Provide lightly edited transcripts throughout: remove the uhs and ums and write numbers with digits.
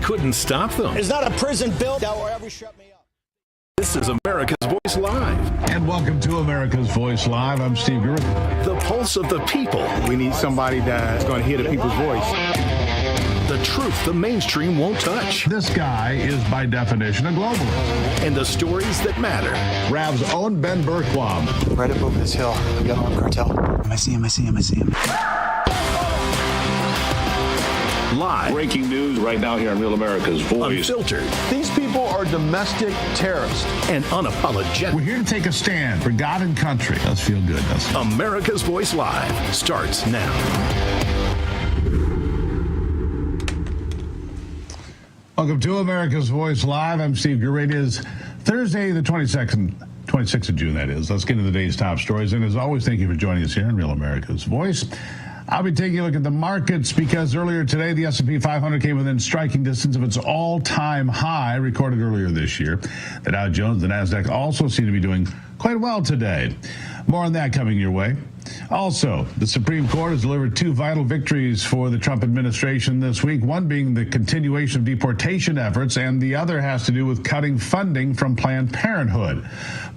couldn't stop them. There's not a prison built that will ever shut me up. This is America's Voice Live. And welcome to America's Voice Live. I'm Steve Gurley. The pulse of the people. We need somebody that's going to hear the people's voice. The truth the mainstream won't touch. This guy is, by definition, a globalist. And the stories that matter. Rav's own Ben Bergquam. Right up over this hill, we got an armed cartel. I see him. Live. Breaking news right now here on Real America's Voice. Unfiltered. These people are domestic terrorists. And unapologetic. We're here to take a stand for God and country. Let's feel good, doesn't it? America's Voice Live starts now. Welcome to America's Voice Live. I'm Steve Gurley. It is Thursday, the 26th of June, that is. Let's get into the day's top stories. And as always, thank you for joining us here on Real America's Voice. I'll be taking a look at the markets because earlier today, the S&P 500 came within striking distance of its all-time high recorded earlier this year. The Dow Jones, the NASDAQ also seem to be doing quite well today. More on that coming your way. Also, the Supreme Court has delivered two vital victories for the Trump administration this week, one being the continuation of deportation efforts, and the other has to do with cutting funding from Planned Parenthood.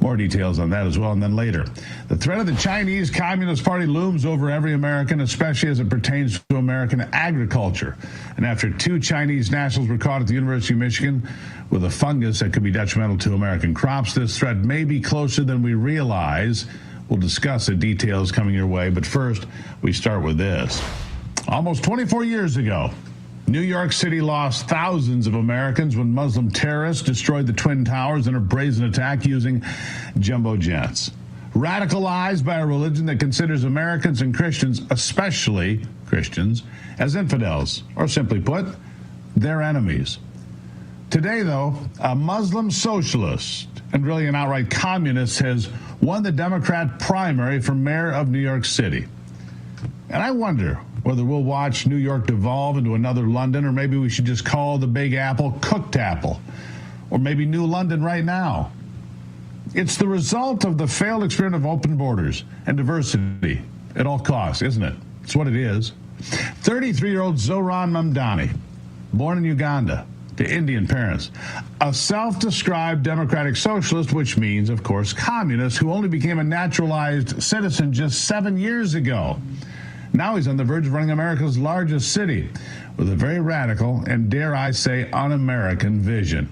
More details on that as well, and then later. The threat of the Chinese Communist Party looms over every American, especially as it pertains to American agriculture. And after two Chinese nationals were caught at the University of Michigan with a fungus that could be detrimental to American crops, this threat may be closer than we realize. We'll discuss the details coming your way, but first, we start with this. Almost 24 years ago, New York City lost thousands of Americans when Muslim terrorists destroyed the Twin Towers in a brazen attack using jumbo jets. Radicalized by a religion that considers Americans and Christians, especially Christians, as infidels, or simply put, their enemies. Today, though, a Muslim socialist and really an outright communist has won the Democrat primary for mayor of New York City. And I wonder whether we'll watch New York devolve into another London, or maybe we should just call the Big Apple Cooked Apple, or maybe New London right now. It's the result of the failed experiment of open borders and diversity at all costs, isn't it? It's what it is. 33-year-old Zoran Mamdani, born in Uganda to Indian parents, a self-described democratic socialist, which means, of course, communist, who only became a naturalized citizen just 7 years ago. Now he's on the verge of running America's largest city with a very radical and, dare I say, un-American vision.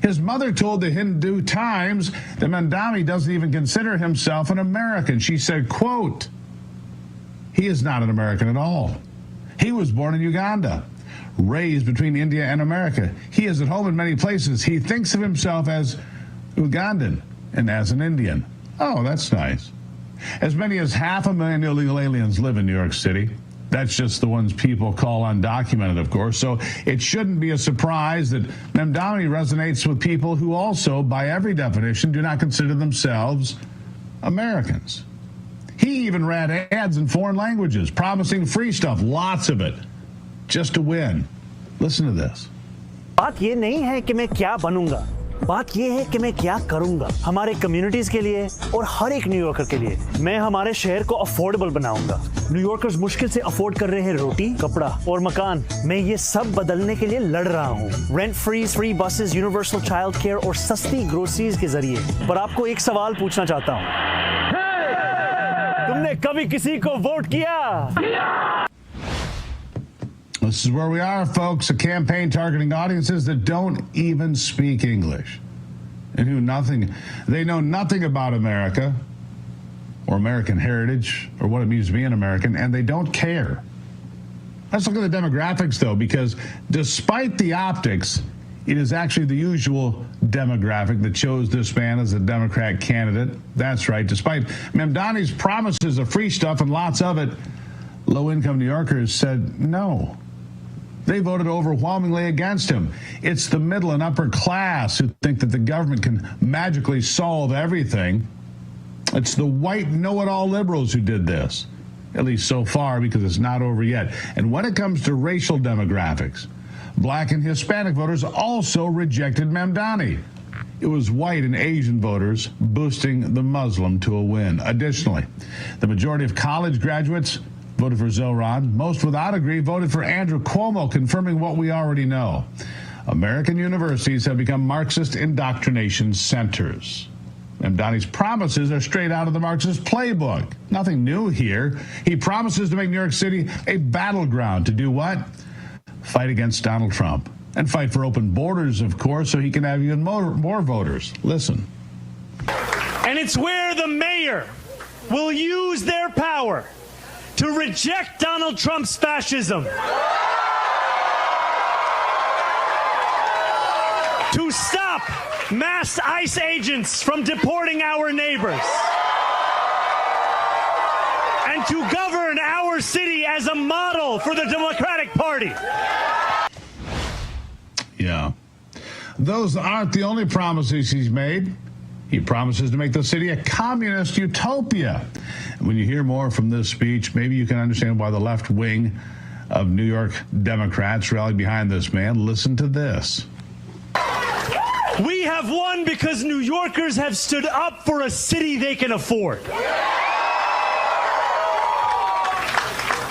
His mother told the Hindu Times that Mamdani doesn't even consider himself an American. She said, quote, "He is not an American at all. He was born in Uganda, raised between India and America. He is at home in many places. He thinks of himself as Ugandan and as an Indian." Oh, that's nice. As many as 500,000 illegal aliens live in New York City. That's just the ones people call undocumented, of course. So it shouldn't be a surprise that Mamdani resonates with people who also, by every definition, do not consider themselves Americans. He even ran ads in foreign languages, promising free stuff, lots of it, just to win. Listen to this. बात ये नहीं है कि मैं क्या बनूंगा, बात ये है कि मैं क्या करूंगा हमारे कम्युनिटीज के लिए और हर एक न्यूयॉर्कर के लिए। मैं हमारे शहर को अफोर्डेबल बनाऊंगा। न्यूयॉर्कर्स मुश्किल से अफोर्ड कर रहे हैं रोटी, कपड़ा और मकान। मैं ये सब बदलने के लिए लड़ रहा हूँ। Rent free buses, universal child care और सस्ती ग्रोसरीज के जरिए। पर आपको एक सवाल पूछना चाहता हूँ, तुमने कभी किसी को वोट किया? This is where we are, folks, a campaign targeting audiences that don't even speak English and they know nothing about America or American heritage or what it means to be an American, and they don't care. Let's look at the demographics, though, because despite the optics, it is actually the usual demographic that chose this man as a Democrat candidate. That's right. Despite Mamdani's promises of free stuff and lots of it, low-income New Yorkers said no. They voted overwhelmingly against him. It's the middle and upper class who think that the government can magically solve everything. It's the white know-it-all liberals who did this, at least so far, because it's not over yet. And when it comes to racial demographics, Black and Hispanic voters also rejected Mamdani. It was white and Asian voters boosting the Muslim to a win. Additionally, the majority of college graduates voted for Zoran. Most without a degree voted for Andrew Cuomo, confirming what we already know. American universities have become Marxist indoctrination centers. Mamdani's promises are straight out of the Marxist playbook. Nothing new here. He promises to make New York City a battleground to do what? Fight against Donald Trump. And fight for open borders, of course, so he can have even more voters. Listen. And it's where the mayor will use their power to reject Donald Trump's fascism, to stop mass ICE agents from deporting our neighbors, and to govern our city as a model for the Democratic Party. Yeah. Those aren't the only promises he's made. He promises to make the city a communist utopia. And when you hear more from this speech, maybe you can understand why the left wing of New York Democrats rallied behind this man. Listen to this. We have won because New Yorkers have stood up for a city they can afford.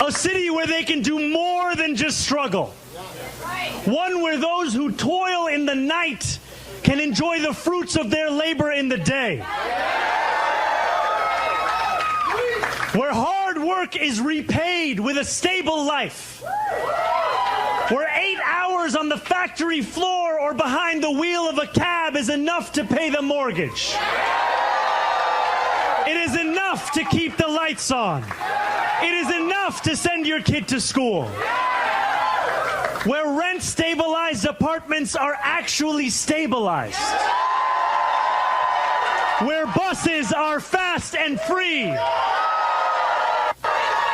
A city where they can do more than just struggle. One where those who toil in the night can enjoy the fruits of their labor in the day. Where hard work is repaid with a stable life. Where 8 hours on the factory floor or behind the wheel of a cab is enough to pay the mortgage. It is enough to keep the lights on. It is enough to send your kid to school. Where rent-stabilized apartments are actually stabilized. Where buses are fast and free.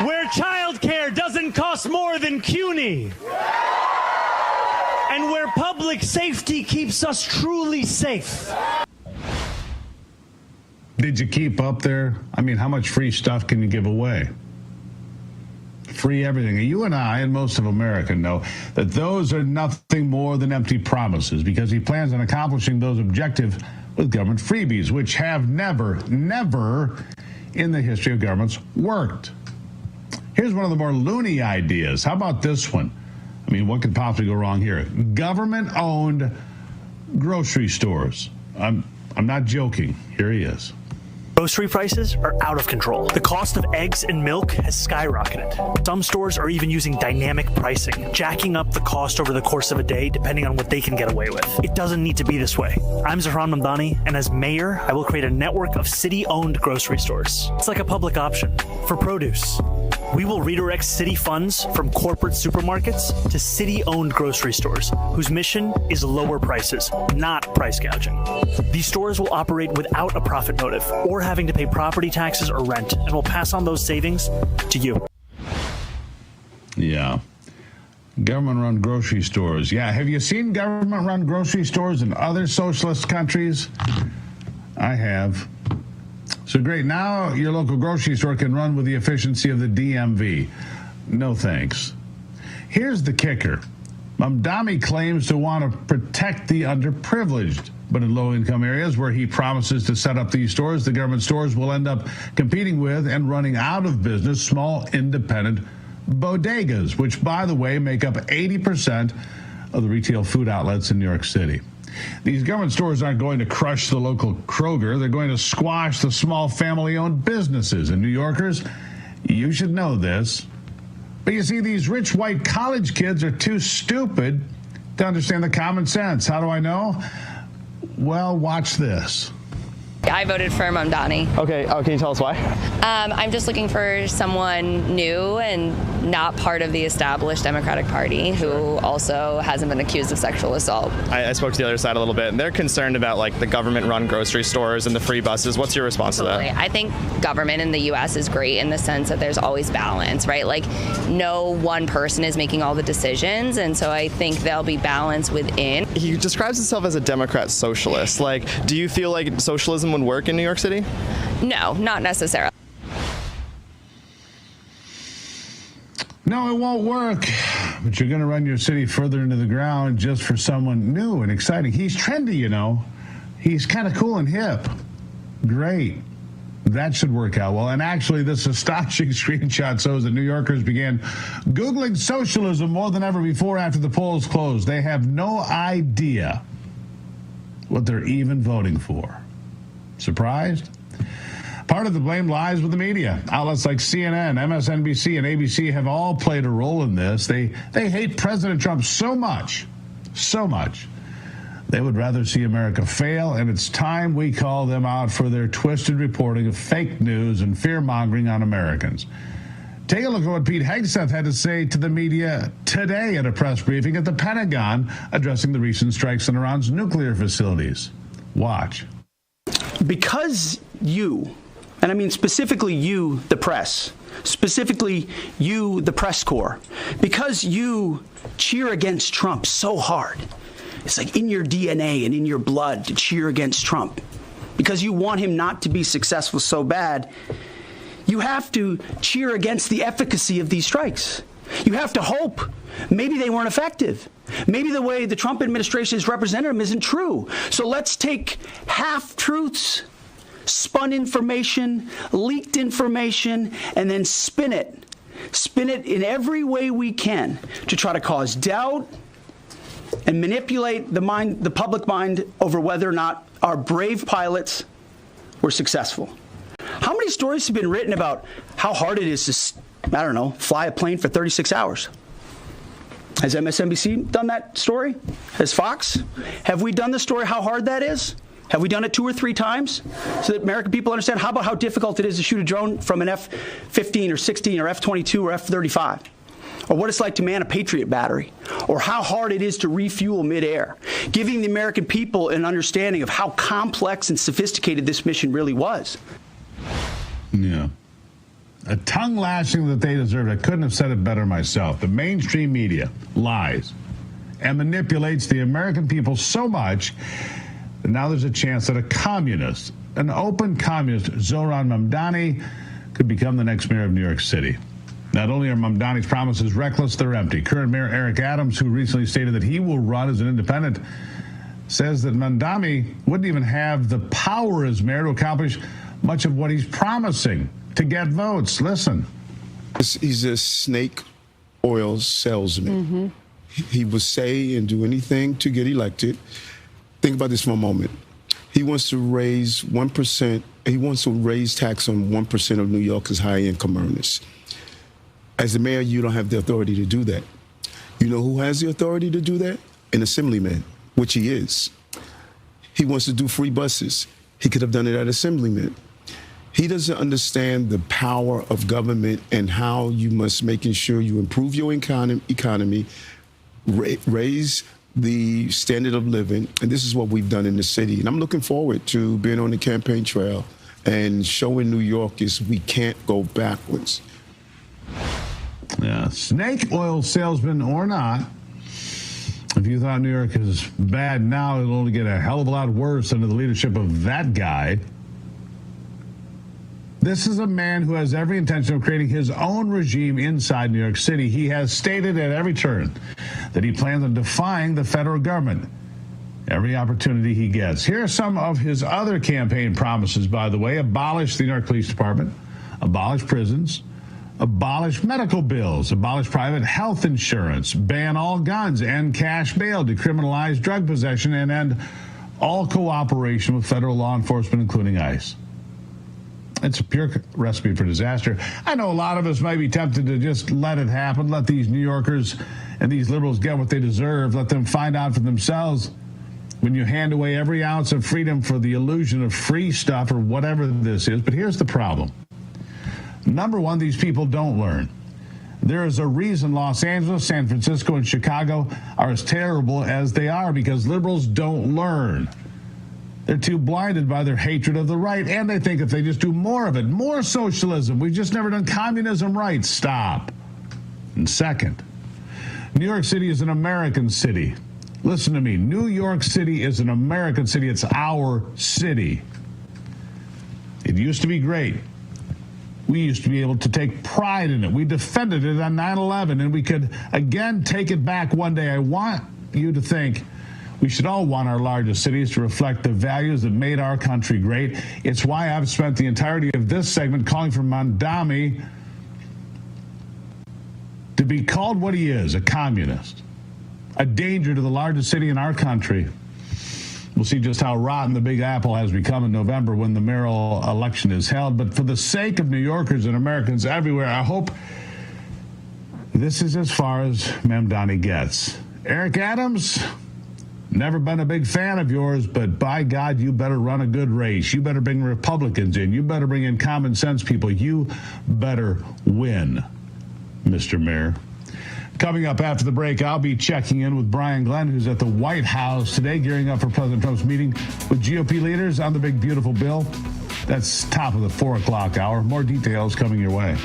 Where childcare doesn't cost more than CUNY. And where public safety keeps us truly safe. Did you keep up there? I mean, how much free stuff can you give away? Free everything. You and I and most of America know that those are nothing more than empty promises, because he plans on accomplishing those objectives with government freebies, which have never in the history of governments worked. Here's one of the more loony ideas. How about this one? I mean, what could possibly go wrong here? Government-owned grocery stores. I'm not joking. Here he is. Grocery prices are out of control. The cost of eggs and milk has skyrocketed. Some stores are even using dynamic pricing, jacking up the cost over the course of a day depending on what they can get away with. It doesn't need to be this way. I'm Zahran Mamdani, and as mayor, I will create a network of city-owned grocery stores. It's like a public option for produce. We will redirect city funds from corporate supermarkets to city-owned grocery stores, whose mission is lower prices, not price gouging. These stores will operate without a profit motive or having to pay property taxes or rent, and will pass on those savings to you. Yeah. Government-run grocery stores. Yeah, have you seen government-run grocery stores in other socialist countries? I have. So great, now your local grocery store can run with the efficiency of the DMV. No thanks. Here's the kicker. Mamdani claims to want to protect the underprivileged, but in low-income areas where he promises to set up these stores, the government stores will end up competing with and running out of business small independent bodegas, which, by the way, make up 80% of the retail food outlets in New York City. These government stores aren't going to crush the local Kroger. They're going to squash the small family-owned businesses. And New Yorkers, you should know this. But you see, these rich white college kids are too stupid to understand the common sense. How do I know? Well, watch this. I voted for Mamdani. Okay, can you tell us why? I'm just looking for someone new and not part of the established Democratic Party who also hasn't been accused of sexual assault. I spoke to the other side a little bit, and they're concerned about like the government-run grocery stores and the free buses. What's your response to that? I think government in the U.S. is great in the sense that there's always balance, right? Like no one person is making all the decisions, and so I think there'll be balance within. He describes himself as a Democrat socialist. Like, do you feel like socialism would work in New York City? No, not necessarily. No, it won't work. But you're going to run your city further into the ground just for someone new and exciting. He's trendy, you know. He's kind of cool and hip. Great. That should work out well. And actually, this astonishing screenshot shows that New Yorkers began Googling socialism more than ever before after the polls closed. They have no idea what they're even voting for. Surprised? Part of the blame lies with the media. Outlets like CNN, MSNBC, and ABC have all played a role in this. They hate President Trump so much, they would rather see America fail, and it's time we call them out for their twisted reporting of fake news and fear-mongering on Americans. Take a look at what Pete Hegseth had to say to the media today at a press briefing at the Pentagon addressing the recent strikes on Iran's nuclear facilities. Watch. Because you, and I mean specifically you, the press, specifically you, the press corps, because you cheer against Trump so hard, it's like in your DNA and in your blood to cheer against Trump, because you want him not to be successful so bad, you have to cheer against the efficacy of these strikes. You have to hope maybe they weren't effective. Maybe the way the Trump administration has represented them isn't true. So let's take half-truths, spun information, leaked information, and then spin it in every way we can to try to cause doubt and manipulate the public mind over whether or not our brave pilots were successful. How many stories have been written about how hard it is to, I don't know, fly a plane for 36 hours? Has MSNBC done that story? Has Fox? Have we done the story how hard that is? Have we done it 2 or 3 times so that American people understand? How about how difficult it is to shoot a drone from an F-15 or 16 or F-22 or F-35? Or what it's like to man a Patriot battery, or how hard it is to refuel midair, giving the American people an understanding of how complex and sophisticated this mission really was. Yeah. A tongue lashing that they deserved. I couldn't have said it better myself. The mainstream media lies and manipulates the American people so much that now there's a chance that a communist, an open communist, Zoran Mamdani, could become the next mayor of New York City. Not only are Mamdani's promises reckless, they're empty. Current Mayor Eric Adams, who recently stated that he will run as an independent, says that Mamdani wouldn't even have the power as mayor to accomplish much of what he's promising to get votes. Listen. He's a snake oil salesman. He will say and do anything to get elected. Think about this for a moment. He wants to raise 1%. He wants to raise tax on 1% of New Yorkers' high-income earners. As the mayor, you don't have the authority to do that. You know who has the authority to do that? An assemblyman, which he is. He wants to do free buses. He could have done it at assemblyman. He doesn't understand the power of government and how you must making sure you improve your economy, raise the standard of living. And this is what we've done in the city. And I'm looking forward to being on the campaign trail and showing New Yorkers we can't go backwards. Yeah, snake oil salesman or not, if you thought New York is bad now, it'll only get a hell of a lot worse under the leadership of that guy. This is a man who has every intention of creating his own regime inside New York City. He has stated at every turn that he plans on defying the federal government every opportunity he gets. Here are some of his other campaign promises, by the way. Abolish the New York Police Department, abolish prisons, abolish medical bills, abolish private health insurance, ban all guns, end cash bail, decriminalize drug possession, and end all cooperation with federal law enforcement, including ICE. It's a pure recipe for disaster. I know a lot of us might be tempted to just let it happen, let these New Yorkers and these liberals get what they deserve, let them find out for themselves. When you hand away every ounce of freedom for the illusion of free stuff or whatever this is. But here's the problem. Number one, these people don't learn. There is a reason Los Angeles, San Francisco, and Chicago are as terrible as they are, because liberals don't learn. They're too blinded by their hatred of the right, and they think if they just do more of it, more socialism, we've just never done communism right. Stop. And second, New York City is an American city. Listen to me. New York City is an American city. It's our city. It used to be great. We used to be able to take pride in it. We defended it on 9/11, and we could again take it back one day. I want you to think We should all want our largest cities to reflect the values that made our country great. It's why I've spent the entirety of this segment calling for Mamdani to be called what he is, a communist, a danger to the largest city in our country. We'll see just how rotten the Big Apple has become in November when the mayoral election is held. But for the sake of New Yorkers and Americans everywhere, I hope this is as far as Mamdani gets. Eric Adams, never been a big fan of yours, but by God, you better run a good race. You better bring Republicans in. You better bring in common sense people. You better win, Mr. Mayor. Coming up after the break, I'll be checking in with Brian Glenn, who's at the White House today, gearing up for President Trump's meeting with GOP leaders on the big, beautiful bill. That's top of the 4 o'clock hour. More details coming your way.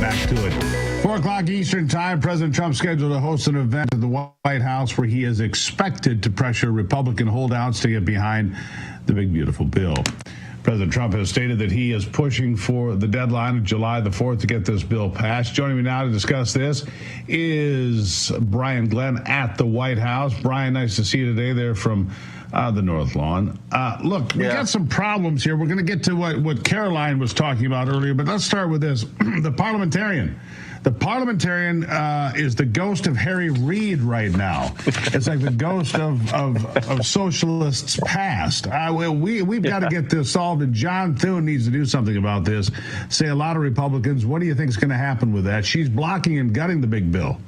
Back to it. 4 o'clock Eastern time, President Trump scheduled to host an event at the White House where he is expected to pressure Republican holdouts to get behind the big, beautiful bill. President Trump has stated that he is pushing for the deadline of July the 4th to get this bill passed. Joining me now to discuss this is Brian Glenn at the White House. Brian, nice to see you today there from the North Lawn. Look, we got some problems here. We're going to get to what Caroline was talking about earlier, but let's start with this. The parliamentarian. The parliamentarian is the ghost of Harry Reid right now. It's like the ghost of socialists past. We've got to get this solved, and John Thune needs to do something about this. Say a lot of Republicans. What do you think is going to happen with that? She's blocking and gutting the big bill.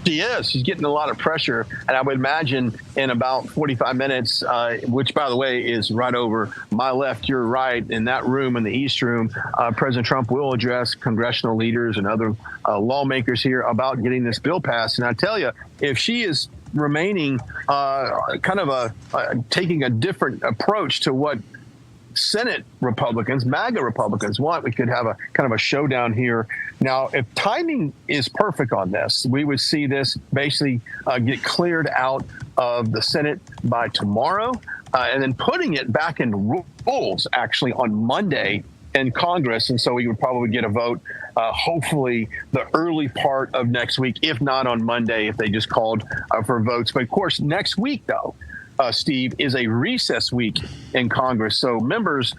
She is. She's getting a lot of pressure. And I would imagine in about 45 minutes, which, by the way, is right over my left, your right, in that room, in the East Room, President Trump will address congressional leaders and other lawmakers here about getting this bill passed. And I tell you, if she is remaining kind of taking a different approach to what Senate Republicans, MAGA Republicans want, we could have a kind of a showdown here. Now, if timing is perfect on this, we would see this basically get cleared out of the Senate by tomorrow, and then putting it back in rules actually on Monday. in Congress, and so we would probably get a vote, hopefully the early part of next week, if not on Monday, if they just called for votes. But of course, next week, though, Steve, is a recess week in Congress, so members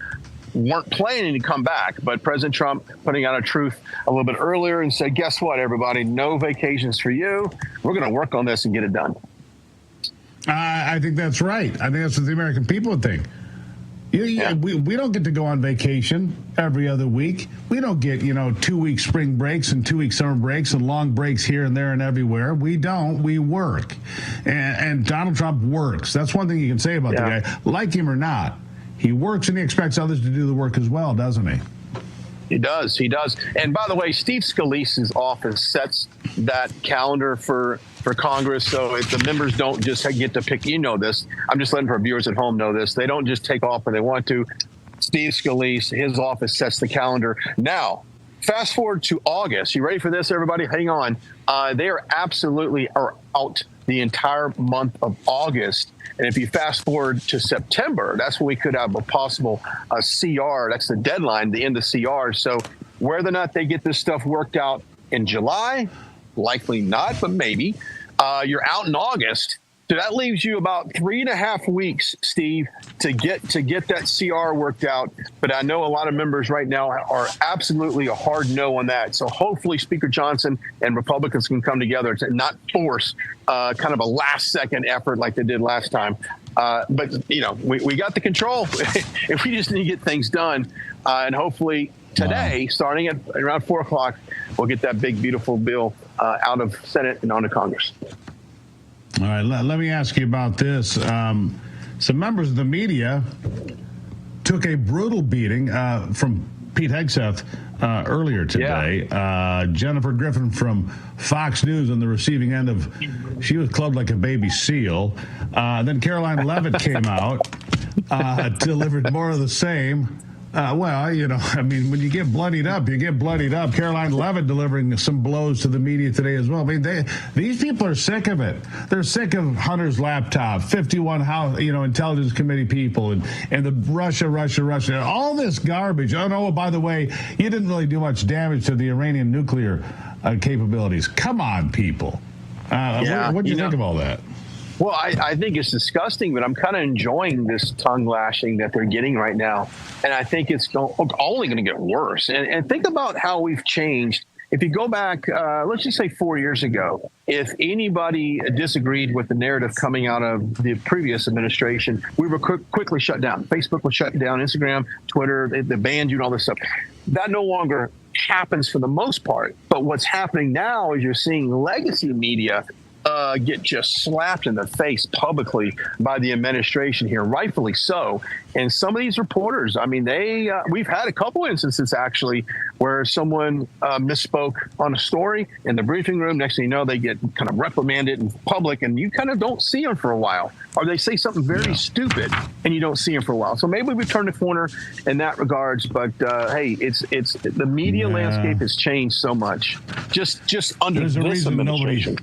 weren't planning to come back, but President Trump putting out a truth a little bit earlier and said, guess what, everybody, no vacations for you. We're going to work on this and get it done. I think that's right. I think that's what the American people would think. We don't get to go on vacation every other week. We don't get, 2-week spring breaks and 2-week summer breaks and long breaks here and there and everywhere. We don't. We work. And Donald Trump works. That's one thing you can say about the guy. Like him or not, he works and he expects others to do the work as well, doesn't he? He does. He does. And by the way, Steve Scalise's office sets that calendar for Congress. So if the members don't just get to pick, this, I'm just letting our viewers at home know this. They don't just take off when they want to. Steve Scalise, his office sets the calendar. Now, fast forward to August. You ready for this, everybody? Hang on. They are absolutely out the entire month of August. And if you fast forward to September, that's when we could have a possible CR. That's the deadline, the end of CR. So whether or not they get this stuff worked out in July, likely not, but maybe. You're out in August. So that leaves you about 3.5 weeks, Steve, to get that CR worked out. But I know a lot of members right now are absolutely a hard no on that. So hopefully Speaker Johnson and Republicans can come together to not force kind of a last-second effort like they did last time. But, we got the control. If we just need to get things done. And hopefully today, starting at around 4 o'clock, we'll get that big, beautiful bill out of Senate and onto Congress. All right, let me ask you about this. Some members of the media took a brutal beating from Pete Hegseth earlier today. Yeah. Jennifer Griffin from Fox News on the receiving end of, she was clubbed like a baby seal. Then Caroline Leavitt came out, delivered more of the same. When you get bloodied up, you get bloodied up. Caroline Leavitt delivering some blows to the media today as well. I mean, these people are sick of it. They're sick of Hunter's laptop, 51 Intelligence Committee people, and the Russia, all this garbage. Oh, no, by the way, you didn't really do much damage to the Iranian nuclear capabilities. Come on, people. What do you think of all that? Well, I think it's disgusting, but I'm kind of enjoying this tongue lashing that they're getting right now. And I think it's only going to get worse. And think about how we've changed. If you go back, let's just say 4 years ago, if anybody disagreed with the narrative coming out of the previous administration, we were quickly shut down. Facebook was shut down, Instagram, Twitter, they banned you and all this stuff. That no longer happens for the most part. But what's happening now is you're seeing legacy media get just slapped in the face publicly by the administration here, rightfully so. And some of these reporters, I mean, we've had a couple instances actually where someone misspoke on a story in the briefing room. Next thing you know, they get kind of reprimanded in public, and you kind of don't see them for a while. Or they say something very stupid, and you don't see them for a while. So maybe we've turned a corner in that regards. But hey, it's the media landscape has changed so much just under this administration.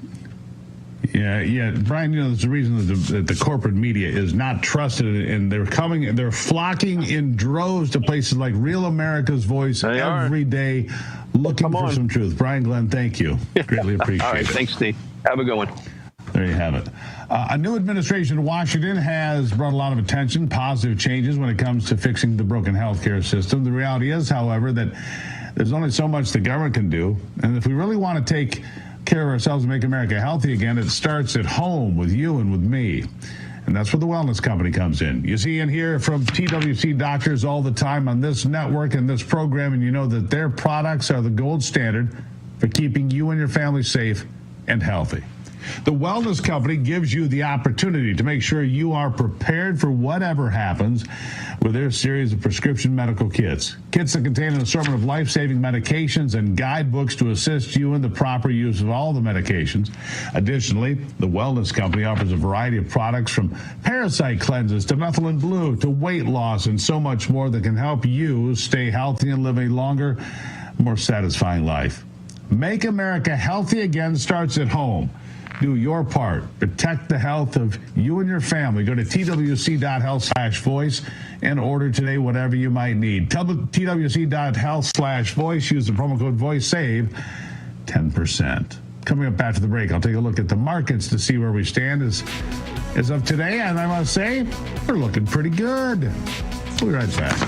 Yeah, Brian, there's a reason that the corporate media is not trusted, and they're flocking in droves to places like Real America's Voice every day, looking for some truth. Brian Glenn, thank you. Greatly appreciate All right, it. Thanks, Steve. Have a good one. There you have it. A new administration in Washington has brought a lot of attention, positive changes when it comes to fixing the broken healthcare system. The reality is, however, that there's only so much the government can do, and if we really want to take care of ourselves and make America healthy again, it starts at home with you and with me. And that's where the Wellness Company comes in. You see and hear from TWC doctors all the time on this network and this program, and you know that their products are the gold standard for keeping you and your family safe and healthy. The Wellness Company gives you the opportunity to make sure you are prepared for whatever happens with their series of prescription medical kits. Kits that contain an assortment of life-saving medications and guidebooks to assist you in the proper use of all the medications. Additionally, the Wellness Company offers a variety of products from parasite cleanses to methylene blue to weight loss and so much more that can help you stay healthy and live a longer, more satisfying life. Make America healthy again starts at home. Do your part. Protect the health of you and your family. Go to twc.health/voice and order today whatever you might need. twc.health/voice. Use the promo code VOICE. Save 10%. Coming up after the break, I'll take a look at the markets to see where we stand as of today. And I must say, they're looking pretty good. We'll be right back.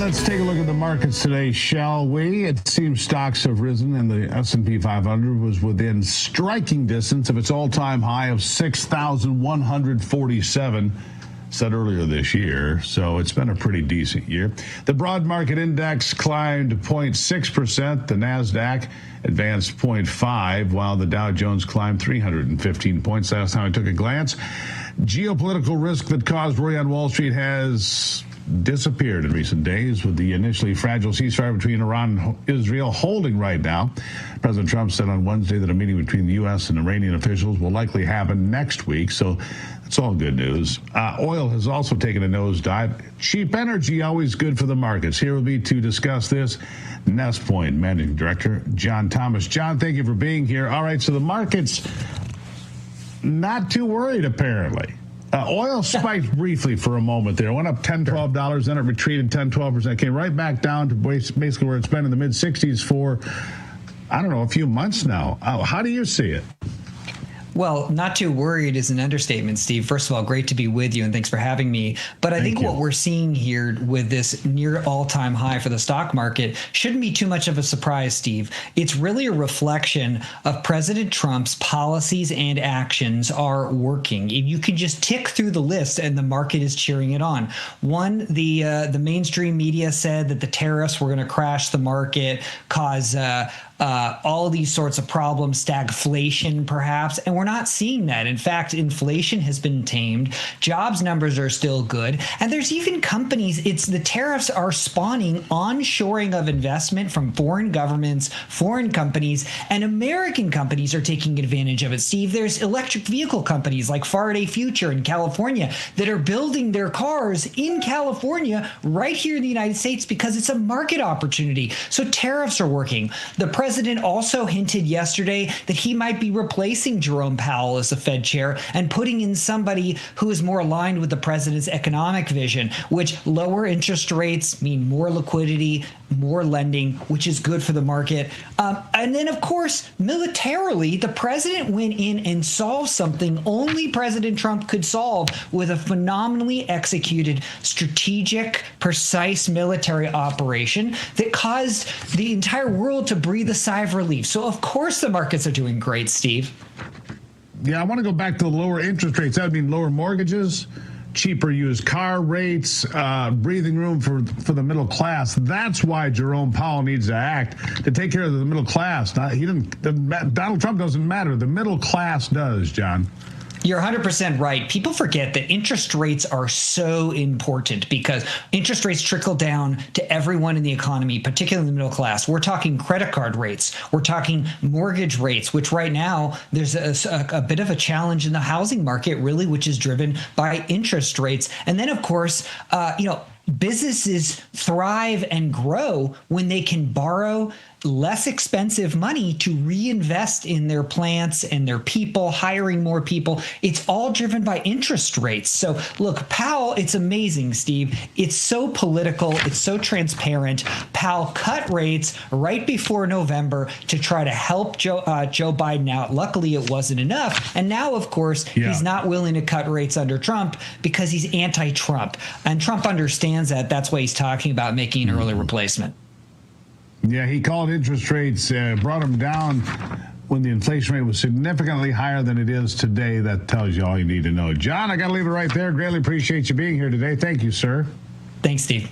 Let's take a look at the markets today, shall we? It seems stocks have risen, and the S&P 500 was within striking distance of its all-time high of 6,147 set earlier this year. So it's been a pretty decent year. The broad market index climbed 0.6%. The NASDAQ advanced 0.5%, while the Dow Jones climbed 315 points. Last time I took a glance, geopolitical risk that caused worry on Wall Street has disappeared in recent days, with the initially fragile ceasefire between Iran and Israel holding right now. President Trump said on Wednesday that a meeting between the U.S. and Iranian officials will likely happen next week, so it's all good news. Oil has also taken a nosedive. Cheap energy, always good for the markets. Here will be to discuss this, Nest Point Managing Director John Thomas. John, thank you for being here. All right, so the market's not too worried, apparently. Oil spiked briefly for a moment there. It went up $10, $12, then it retreated 10, 12%. Came right back down to basically where it's been in the mid-60s for, I don't know, a few months now. How do you see it? Well, not too worried is an understatement, Steve. First of all, great to be with you, and thanks for having me. But I think what we're seeing here with this near all-time high for the stock market shouldn't be too much of a surprise, Steve. It's really a reflection of President Trump's policies and actions are working. You can just tick through the list, and the market is cheering it on. One, the mainstream media said that the tariffs were going to crash the market, cause all of these sorts of problems, stagflation perhaps, and we're not seeing that. In fact, inflation has been tamed, jobs numbers are still good, and there's even companies, the tariffs are spawning onshoring of investment from foreign governments, foreign companies, and American companies are taking advantage of it. Steve, there's electric vehicle companies like Faraday Future in California that are building their cars in California right here in the United States because it's a market opportunity. So tariffs are working. The president also hinted yesterday that he might be replacing Jerome Powell as the Fed chair and putting in somebody who is more aligned with the president's economic vision, which lower interest rates mean more liquidity, more lending, which is good for the market. And then, of course, militarily, the president went in and solved something only President Trump could solve with a phenomenally executed, strategic, precise military operation that caused the entire world to breathe a sigh of relief. So, of course, the markets are doing great, Steve. Yeah, I want to go back to the lower interest rates. That would mean lower mortgages, cheaper used car rates, breathing room for the middle class. That's why Jerome Powell needs to act to take care of the middle class. Donald Trump doesn't matter. The middle class does, John. You're 100% right. People forget that interest rates are so important because interest rates trickle down to everyone in the economy, particularly the middle class. We're talking credit card rates. We're talking mortgage rates, which right now there's a bit of a challenge in the housing market, really, which is driven by interest rates. And then, of course, businesses thrive and grow when they can borrow less expensive money to reinvest in their plants and their people, hiring more people. It's all driven by interest rates. So look, Powell, it's amazing, Steve. It's so political. It's so transparent. Powell cut rates right before November to try to help Joe Biden out. Luckily, it wasn't enough. And now, of course, he's not willing to cut rates under Trump because he's anti-Trump. And Trump understands that. That's why he's talking about making an early replacement. Yeah, he called interest rates, brought them down when the inflation rate was significantly higher than it is today. That tells you all you need to know. John, I got to leave it right there. Greatly appreciate you being here today. Thank you, sir. Thanks, Steve.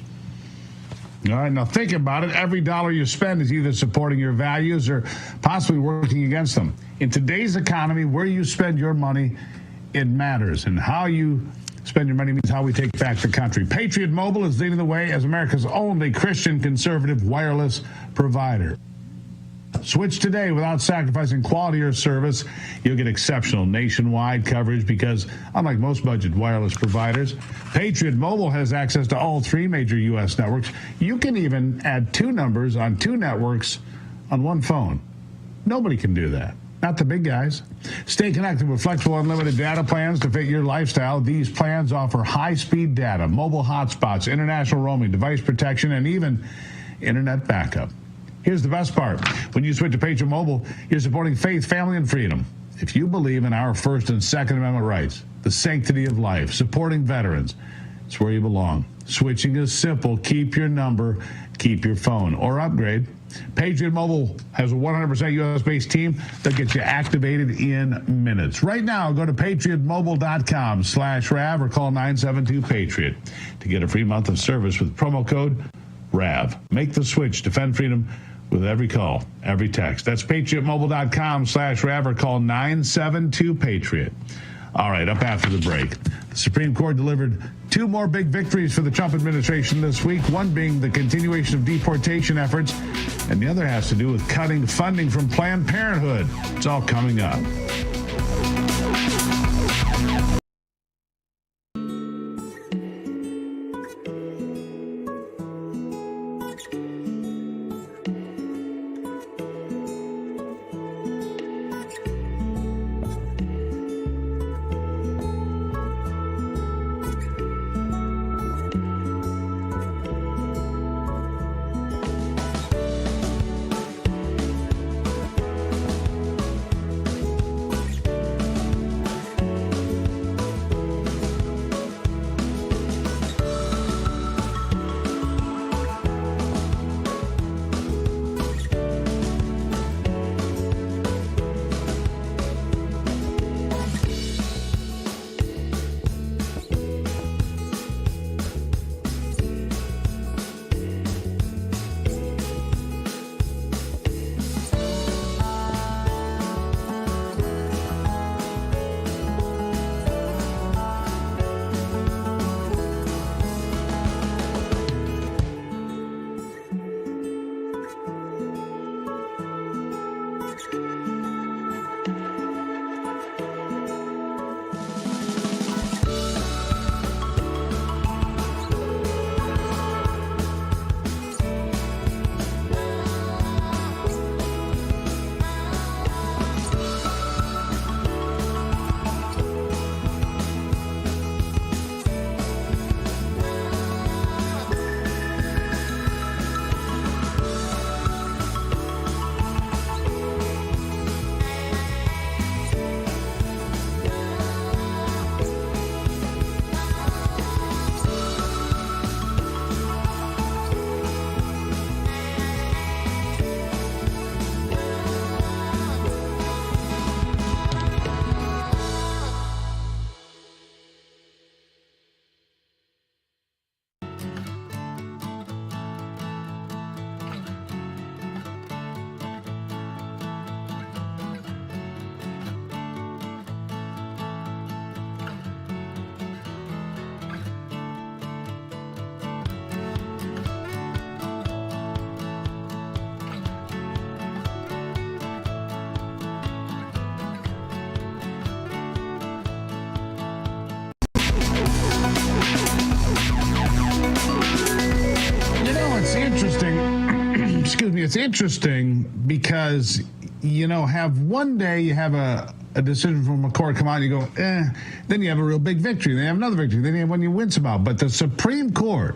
All right, now think about it. Every dollar you spend is either supporting your values or possibly working against them. In today's economy, where you spend your money, it matters. And how you spend your money means how we take back the country. Patriot Mobile is leading the way as America's only Christian conservative wireless provider. Switch today without sacrificing quality or service. You'll get exceptional nationwide coverage because, unlike most budget wireless providers, Patriot Mobile has access to all three major U.S. networks. You can even add two numbers on two networks on one phone. Nobody can do that. Not the big guys. Stay connected with flexible unlimited data plans to fit your lifestyle. These plans offer high-speed data, mobile hotspots, international roaming, device protection, and even internet backup. Here's the best part. When you switch to Patriot Mobile, you're supporting faith, family, and freedom. If you believe in our First and Second Amendment rights, the sanctity of life, supporting veterans, it's where you belong. Switching is simple. Keep your number, keep your phone, or upgrade. Patriot Mobile has a 100% U.S.-based team that gets you activated in minutes. Right now, go to patriotmobile.com/RAV or call 972-PATRIOT to get a free month of service with promo code RAV. Make the switch. Defend freedom with every call, every text. That's patriotmobile.com/RAV or call 972-PATRIOT. All right, up after the break. The Supreme Court delivered two more big victories for the Trump administration this week, one being the continuation of deportation efforts, and the other has to do with cutting funding from Planned Parenthood. It's all coming up. it's interesting because, have one day you have a decision from a court come out and you go, then you have a real big victory. Then you have another victory. Then you have one you win somehow. But the Supreme Court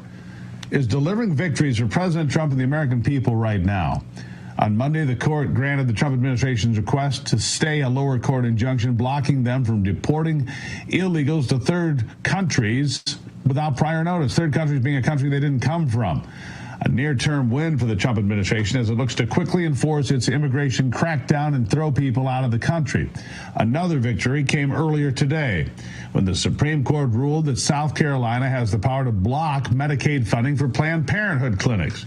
is delivering victories for President Trump and the American people right now. On Monday, the court granted the Trump administration's request to stay a lower court injunction blocking them from deporting illegals to third countries without prior notice. Third countries being a country they didn't come from. A near-term win for the Trump administration as it looks to quickly enforce its immigration crackdown and throw people out of the country. Another victory came earlier today when the Supreme Court ruled that South Carolina has the power to block Medicaid funding for Planned Parenthood clinics.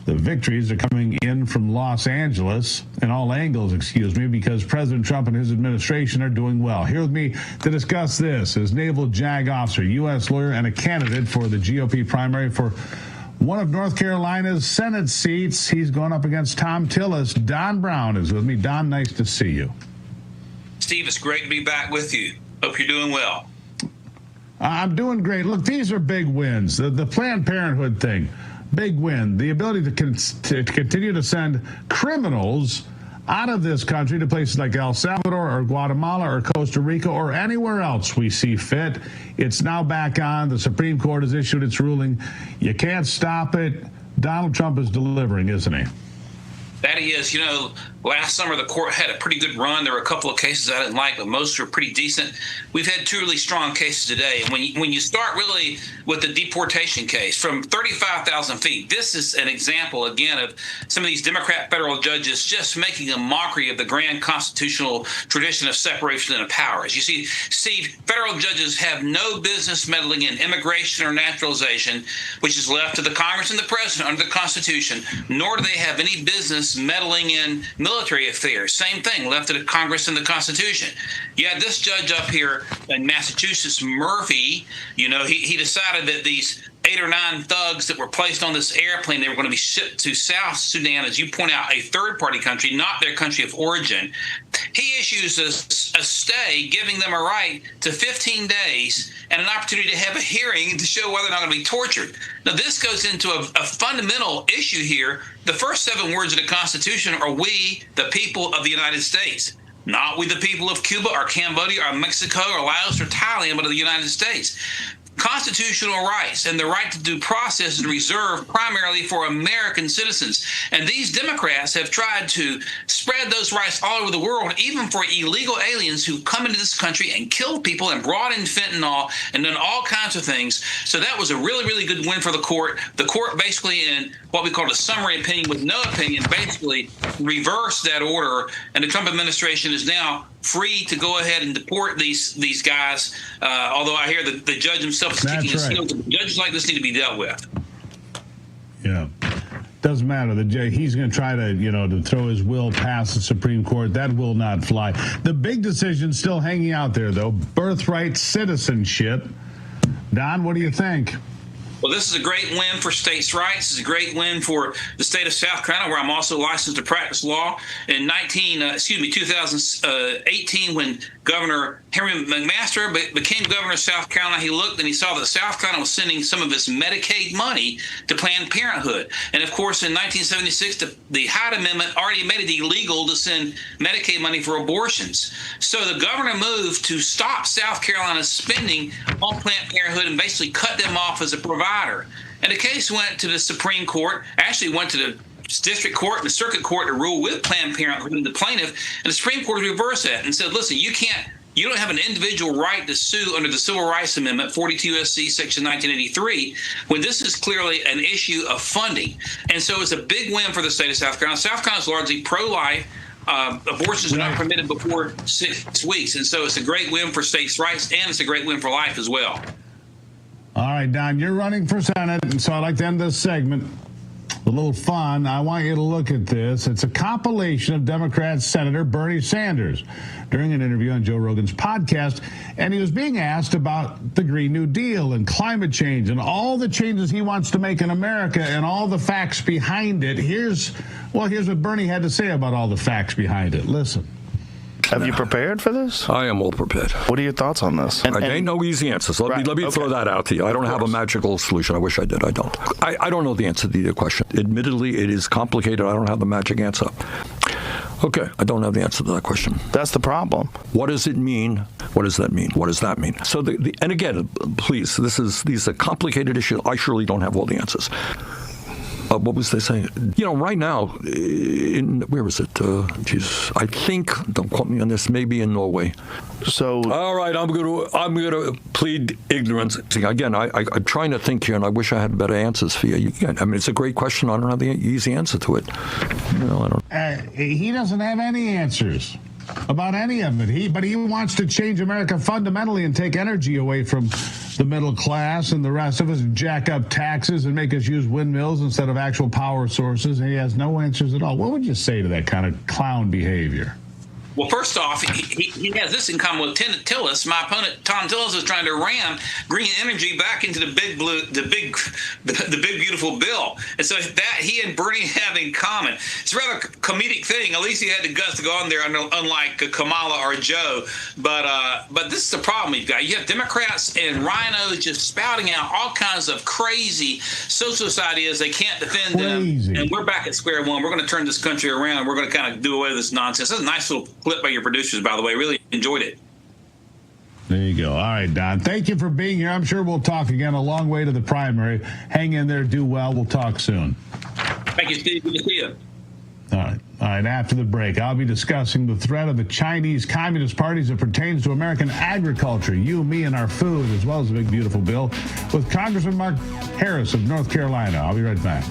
The victories are coming in from Los Angeles, in all angles, because President Trump and his administration are doing well. Here with me to discuss this is Naval JAG officer, U.S. lawyer, and a candidate for the GOP primary for one of North Carolina's Senate seats. He's going up against Tom Tillis. Don Brown is with me. Don, nice to see you. Steve, it's great to be back with you. Hope you're doing well. I'm doing great. Look, these are big wins. The Planned Parenthood thing, big win. The ability to continue to send criminals out of this country to places like El Salvador or Guatemala or Costa Rica or anywhere else we see fit. It's now back on. The Supreme Court has issued its ruling. You can't stop it. Donald Trump is delivering, isn't he? That he is. Last summer the court had a pretty good run. There were a couple of cases I didn't like, but most were pretty decent. We've had two really strong cases today. And when you start really with the deportation case from 35,000 feet, this is an example, again, of some of these Democrat federal judges just making a mockery of the grand constitutional tradition of separation of powers. You see, Steve, federal judges have no business meddling in immigration or naturalization, which is left to the Congress and the president under the Constitution, nor do they have any business meddling in military affairs. Same thing, left to the Congress and the Constitution. You had this judge up here in Massachusetts, Murphy, he decided that these 8 or 9 thugs that were placed on this airplane, they were going to be shipped to South Sudan, as you point out, a third-party country, not their country of origin. He issues a stay, giving them a right to 15 days and an opportunity to have a hearing to show whether or not going to be tortured. Now, this goes into a fundamental issue here. The first 7 words of the Constitution are "we, the people of the United States." Not "we, the people of Cuba or Cambodia or Mexico or Laos or Thailand," but of the United States. Constitutional rights and the right to due process is reserved primarily for American citizens. And these Democrats have tried to spread those rights all over the world, even for illegal aliens who come into this country and killed people and brought in fentanyl and done all kinds of things. So that was a really, really good win for the court. The court basically, in what we call a summary opinion with no opinion, basically reversed that order. And the Trump administration is now free to go ahead and deport these guys, although I hear that the judge himself is kicking his heels. Judges like this need to be dealt with. Yeah. Doesn't matter. He's going to try to throw his will past the Supreme Court. That will not fly. The big decision still hanging out there, though, birthright citizenship. Don, what do you think? Well, this is a great win for states' rights. It's a great win for the state of South Carolina, where I'm also licensed to practice law. In 2018, when Governor Henry McMaster became governor of South Carolina, he looked and he saw that South Carolina was sending some of its Medicaid money to Planned Parenthood. And, of course, in 1976, the Hyde Amendment already made it illegal to send Medicaid money for abortions. So the governor moved to stop South Carolina's spending on Planned Parenthood and basically cut them off as a provider. And the case went to the Supreme Court, actually went to the district court and the circuit court to rule with Planned Parenthood and the plaintiff, and the Supreme Court reversed that and said, listen, you don't have an individual right to sue under the Civil Rights Amendment, 42 U.S.C. Section 1983, when this is clearly an issue of funding. And so it's a big win for the state of South Carolina. South Carolina is largely pro-life. Abortions are not permitted before 6 weeks. And so it's a great win for states' rights, and it's a great win for life as well. All right, Don, you're running for Senate, and so I'd like to end this segment a little fun. I want you to look at this. It's a compilation of Democrat Senator Bernie Sanders during an interview on Joe Rogan's podcast, and he was being asked about the Green New Deal and climate change and all the changes he wants to make in America and all the facts behind it. Here's what Bernie had to say about all the facts behind it. Listen. Have you prepared for this? I am well prepared. What are your thoughts on this? There ain't no easy answers. Let me throw that out to you. I don't have a magical solution. I wish I did. I don't. I don't know the answer to your question. Admittedly, it is complicated. I don't have the magic answer. Okay, I don't have the answer to that question. That's the problem. What does it mean? What does that mean? What does that mean? So, and again, please, these are complicated issues. I surely don't have all the answers. What was they saying? Right now, where is it? I think, don't quote me on this, maybe in Norway. So, all right, I'm gonna plead ignorance. Again, I'm trying to think here, and I wish I had better answers for you. I mean, it's a great question. I don't have the easy answer to it. I don't. He doesn't have any answers about any of it. But he wants to change America fundamentally and take energy away from the middle class and the rest of us, and jack up taxes and make us use windmills instead of actual power sources. And he has no answers at all. What would you say to that kind of clown behavior? Well, first off, he has this in common with Tillis. My opponent, Tom Tillis, is trying to ram green energy back into the big beautiful bill. And so that he and Bernie have in common. It's a rather comedic thing. At least he had the guts to go on there, unlike Kamala or Joe. But this is the problem you've got. You have Democrats and rhinos just spouting out all kinds of crazy socialist ideas. They can't defend them. And we're back at square one. We're going to turn this country around. We're going to kind of do away with this nonsense. That's a nice little clip by your producers, by the way. Really enjoyed it. There you go. All right, Don. Thank you for being here. I'm sure we'll talk again. A long way to the primary. Hang in there. Do well. We'll talk soon. Thank you, Steve. Good to see you. All right. After the break, I'll be discussing the threat of the Chinese Communist Party as it pertains to American agriculture, you, me, and our food, as well as the big, beautiful bill, with Congressman Mark Harris of North Carolina. I'll be right back.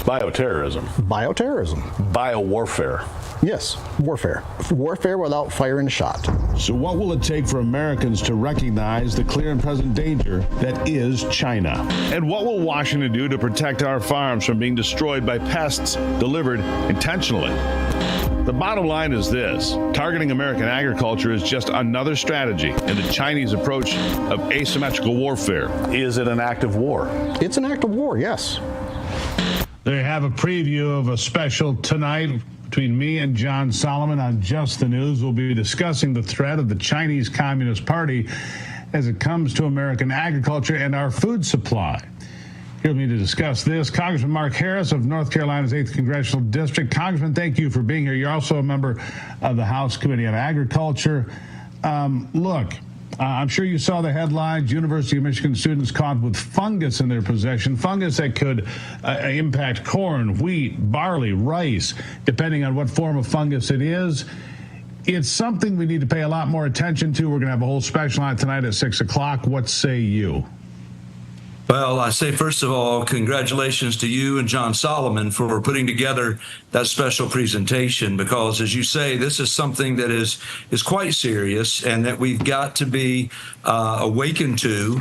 Bioterrorism. Bioterrorism. Biowarfare. Yes, warfare. Warfare without firing a shot. So what will it take for Americans to recognize the clear and present danger that is China? And what will Washington do to protect our farms from being destroyed by pests delivered intentionally? The bottom line is this: targeting American agriculture is just another strategy in the Chinese approach of asymmetrical warfare. Is it an act of war? It's an act of war, yes. There you have a preview of a special tonight between me and John Solomon on Just the News. We'll be discussing the threat of the Chinese Communist Party as it comes to American agriculture and our food supply. Here with me to discuss this, Congressman Mark Harris of North Carolina's 8th Congressional District. Congressman, thank you for being here. You're also a member of the House Committee on Agriculture. I'm sure you saw the headlines. University of Michigan students caught with fungus in their possession, fungus that could impact corn, wheat, barley, rice, depending on what form of fungus it is. It's something we need to pay a lot more attention to. We're going to have a whole special on it tonight at 6 o'clock. What say you? Well, I say, first of all, congratulations to you and John Solomon for putting together that special presentation, because, as you say, this is something that is quite serious and that we've got to be awakened to.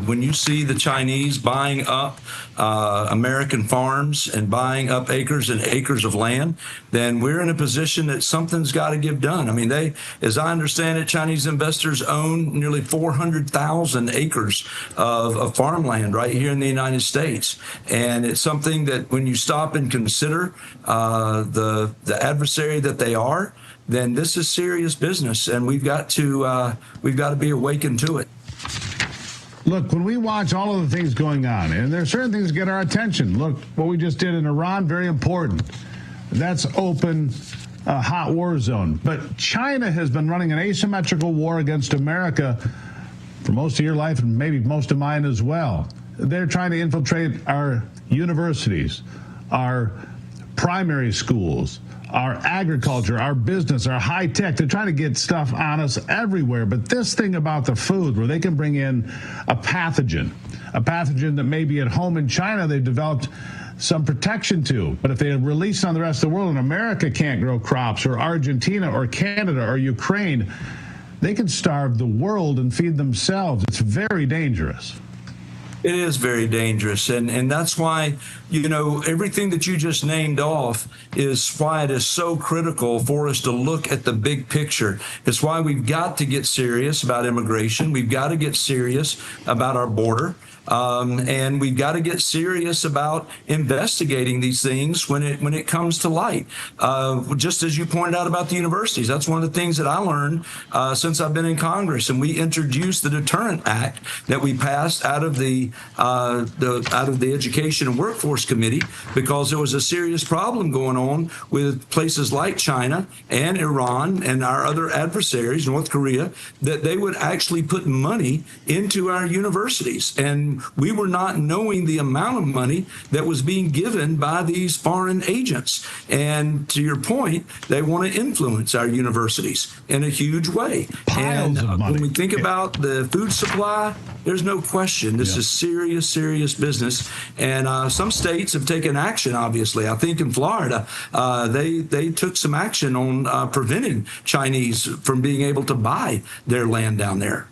When you see the Chinese buying up American farms and buying up acres and acres of land, then we're in a position that something's got to get done. I mean, they, as I understand it, Chinese investors own nearly 400,000 acres of farmland right here in the United States. And it's something that when you stop and consider the adversary that they are, then this is serious business, and we've got to be awakened to it. Look, when we watch all of the things going on, and there are certain things that get our attention. Look, what we just did in Iran, very important. That's open, hot war zone. But China has been running an asymmetrical war against America for most of your life and maybe most of mine as well. They're trying to infiltrate our universities, our primary schools, our agriculture, our business, our high tech. They're trying to get stuff on us everywhere. But this thing about the food, where they can bring in a pathogen that may be at home in China, they've developed some protection to. But if they release it on the rest of the world and America can't grow crops, or Argentina or Canada or Ukraine, they can starve the world and feed themselves. It's very dangerous. It is very dangerous. And that's why, everything that you just named off is why it is so critical for us to look at the big picture. It's why we've got to get serious about immigration. We've got to get serious about our border. And we've got to get serious about investigating these things when it comes to light. Just as you pointed out about the universities, that's one of the things that I learned since I've been in Congress. And we introduced the Deterrent Act that we passed out of the Education and Workforce Committee, because there was a serious problem going on with places like China and Iran and our other adversaries, North Korea, that they would actually put money into our universities. And we were not knowing the amount of money that was being given by these foreign agents. And to your point, they want to influence our universities in a huge way. Piles of money. When we think about the food supply, there's no question this is serious, serious business. And some states have taken action, obviously. I think in Florida, they took some action on preventing Chinese from being able to buy their land down there.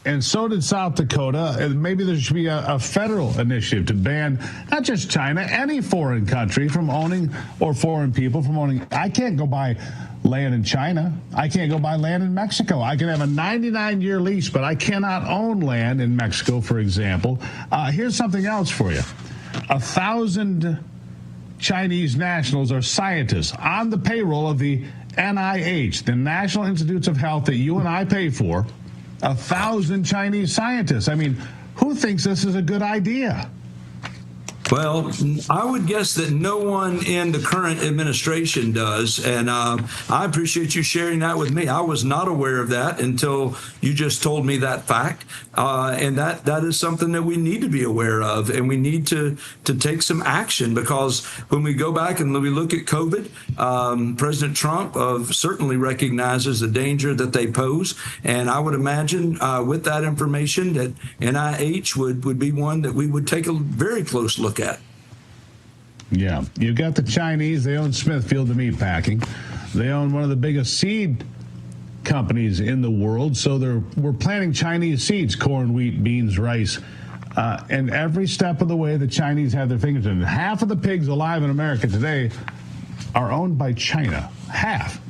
And so did South Dakota. And maybe there should be a federal initiative to ban not just China, any foreign country from owning, or foreign people from owning. I can't go buy land in China. I can't go buy land in Mexico. I can have a 99-year lease, but I cannot own land in Mexico, for example. Here's something else for you. 1,000 Chinese nationals or scientists on the payroll of the NIH, the National Institutes of Health that you and I pay for. 1,000 Chinese scientists. I mean, who thinks this is a good idea? Well, I would guess that no one in the current administration does, and I appreciate you sharing that with me. I was not aware of that until you just told me that fact, and that is something that we need to be aware of, and we need to take some action, because when we go back and we look at COVID, President Trump certainly recognizes the danger that they pose, and I would imagine with that information that NIH would be one that we would take a very close look at. Yeah, you've got the Chinese. They own Smithfield, the meat packing. They own one of the biggest seed companies in the world. So we're planting Chinese seeds, corn, wheat, beans, rice. And every step of the way, the Chinese have their fingers in it. Half of the pigs alive in America today are owned by China. Half.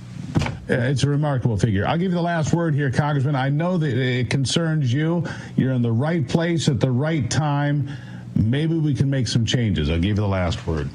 It's a remarkable figure. I'll give you the last word here, Congressman. I know that it concerns you. You're in the right place at the right time. maybe we can make some changes. I'll give you the last word.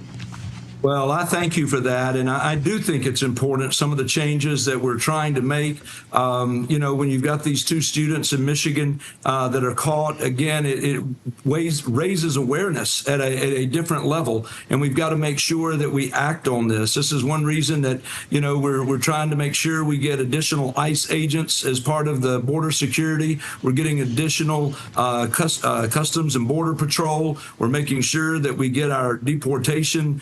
Well, I thank you for that. And I do think it's important, some of the changes that we're trying to make. When you've got these 2 students in Michigan that are caught, again, it raises awareness at a different level. And we've got to make sure that we act on this. This is one reason that, we're trying to make sure we get additional ICE agents as part of the border security. We're getting additional Customs and Border Patrol. We're making sure that we get our deportation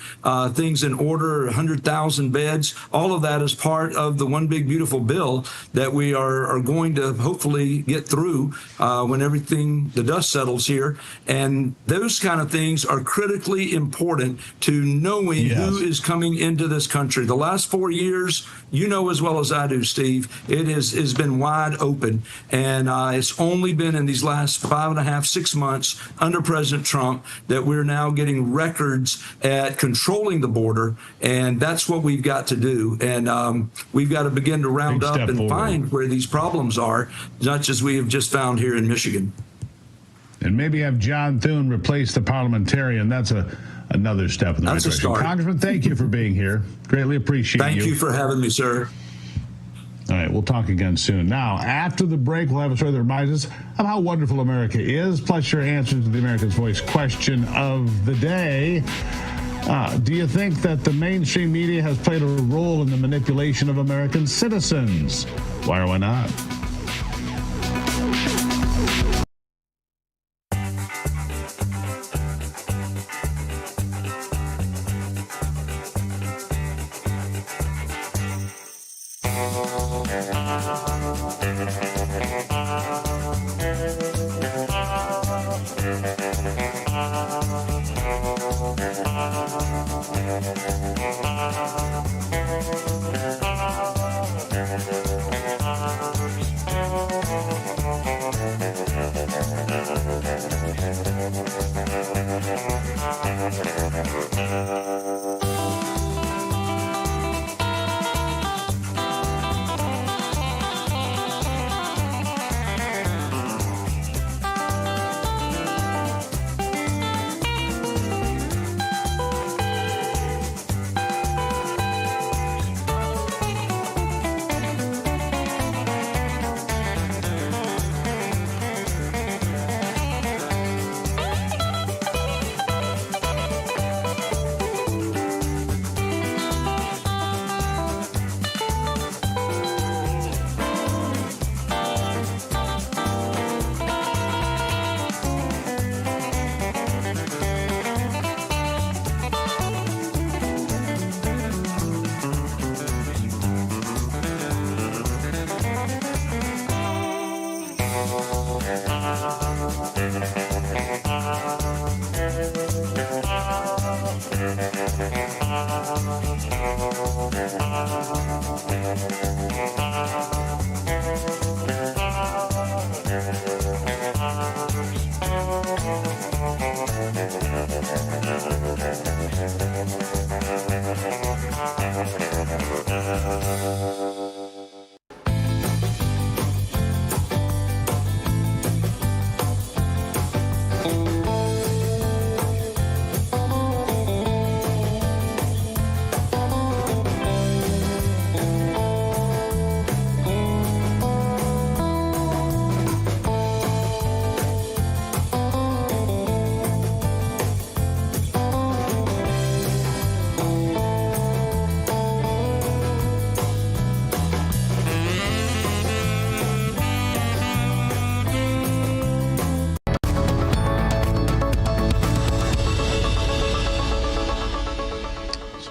things in order, 100,000 beds. All of that is part of the one big beautiful bill that we are going to hopefully get through when the dust settles here. And those kind of things are critically important to knowing who is coming into this country. The last 4 years, as well as I do, Steve, it has been wide open. And it's only been in these last 5.5, 6 months under President Trump that we're now getting records at controlling the border, and that's what we've got to do. And we've got to begin to round up and find where these problems are, such as we have just found here in Michigan. And maybe have John Thune replace the parliamentarian. That's another step in the right direction. Congressman, thank you for being here. Greatly appreciate you. Thank you for having me, sir. All right, we'll talk again soon. Now, after the break, we'll have a story that reminds us of how wonderful America is, plus your answers to the America's Voice question of the day. Do you think that the mainstream media has played a role in the manipulation of American citizens? Why or why not?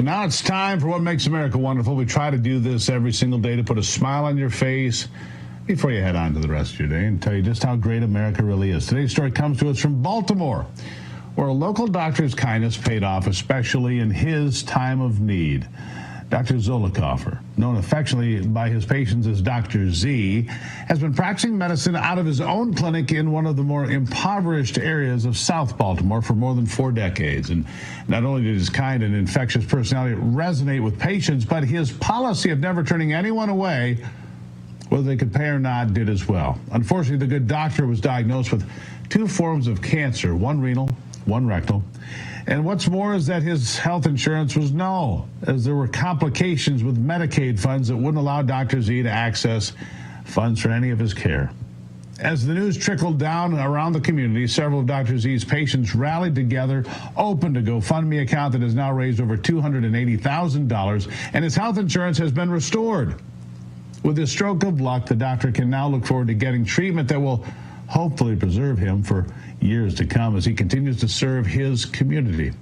Now it's time for What Makes America Wonderful. We try to do this every single day to put a smile on your face before you head on to the rest of your day and tell you just how great America really is. Today's story comes to us from Baltimore, where a local doctor's kindness paid off, especially in his time of need. Dr. Zollicoffer, known affectionately by his patients as Dr. Z, has been practicing medicine out of his own clinic in one of the more impoverished areas of South Baltimore for more than 4 decades. And not only did his kind and infectious personality resonate with patients, but his policy of never turning anyone away, whether they could pay or not, did as well. Unfortunately, the good doctor was diagnosed with 2 forms of cancer, one renal one rectal. And what's more is that his health insurance was null, as there were complications with Medicaid funds that wouldn't allow Dr. Z to access funds for any of his care. As the news trickled down around the community, several of Dr. Z's patients rallied together, opened a GoFundMe account that has now raised over $280,000, and his health insurance has been restored. With a stroke of luck, the doctor can now look forward to getting treatment that will hopefully preserve him for years to come as he continues to serve his community.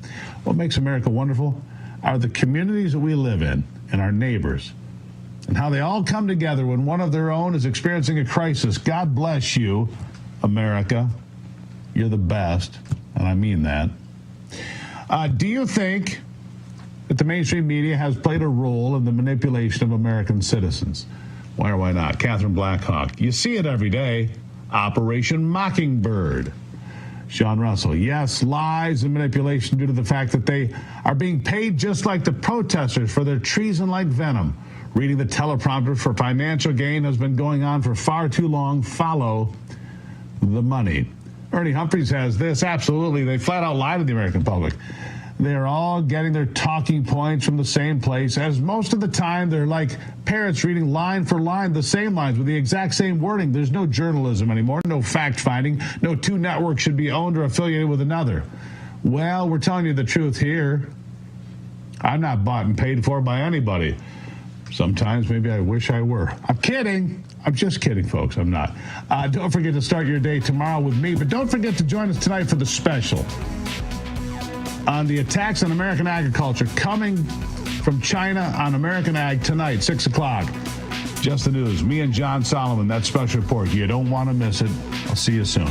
What makes America wonderful are the communities that we live in and our neighbors, and how they all come together when one of their own is experiencing a crisis. God bless you, America. You're the best, and I mean that. Do you think that the mainstream media has played a role in the manipulation of American citizens? Why or why not? Catherine Blackhawk. You see it every day. Operation Mockingbird. Sean Russell. Yes, lies and manipulation due to the fact that they are being paid just like the protesters for their treason-like venom. Reading the teleprompter for financial gain has been going on for far too long. Follow the money. Ernie Humphreys has this. Absolutely. They flat out lie to the American public. They're all getting their talking points from the same place, as most of the time they're like parrots reading line for line the same lines with the exact same wording. There's no journalism anymore, no fact-finding, no two networks should be owned or affiliated with another. Well, we're telling you the truth here. I'm not bought and paid for by anybody. Sometimes maybe I wish I were. I'm kidding. I'm just kidding, folks. I'm not. Don't forget to start your day tomorrow with me, but don't forget to join us tonight for the special on the attacks on American agriculture coming from China on American Ag tonight, 6 o'clock. Just the news. Me and John Solomon, that special report. You don't want to miss it. I'll see you soon.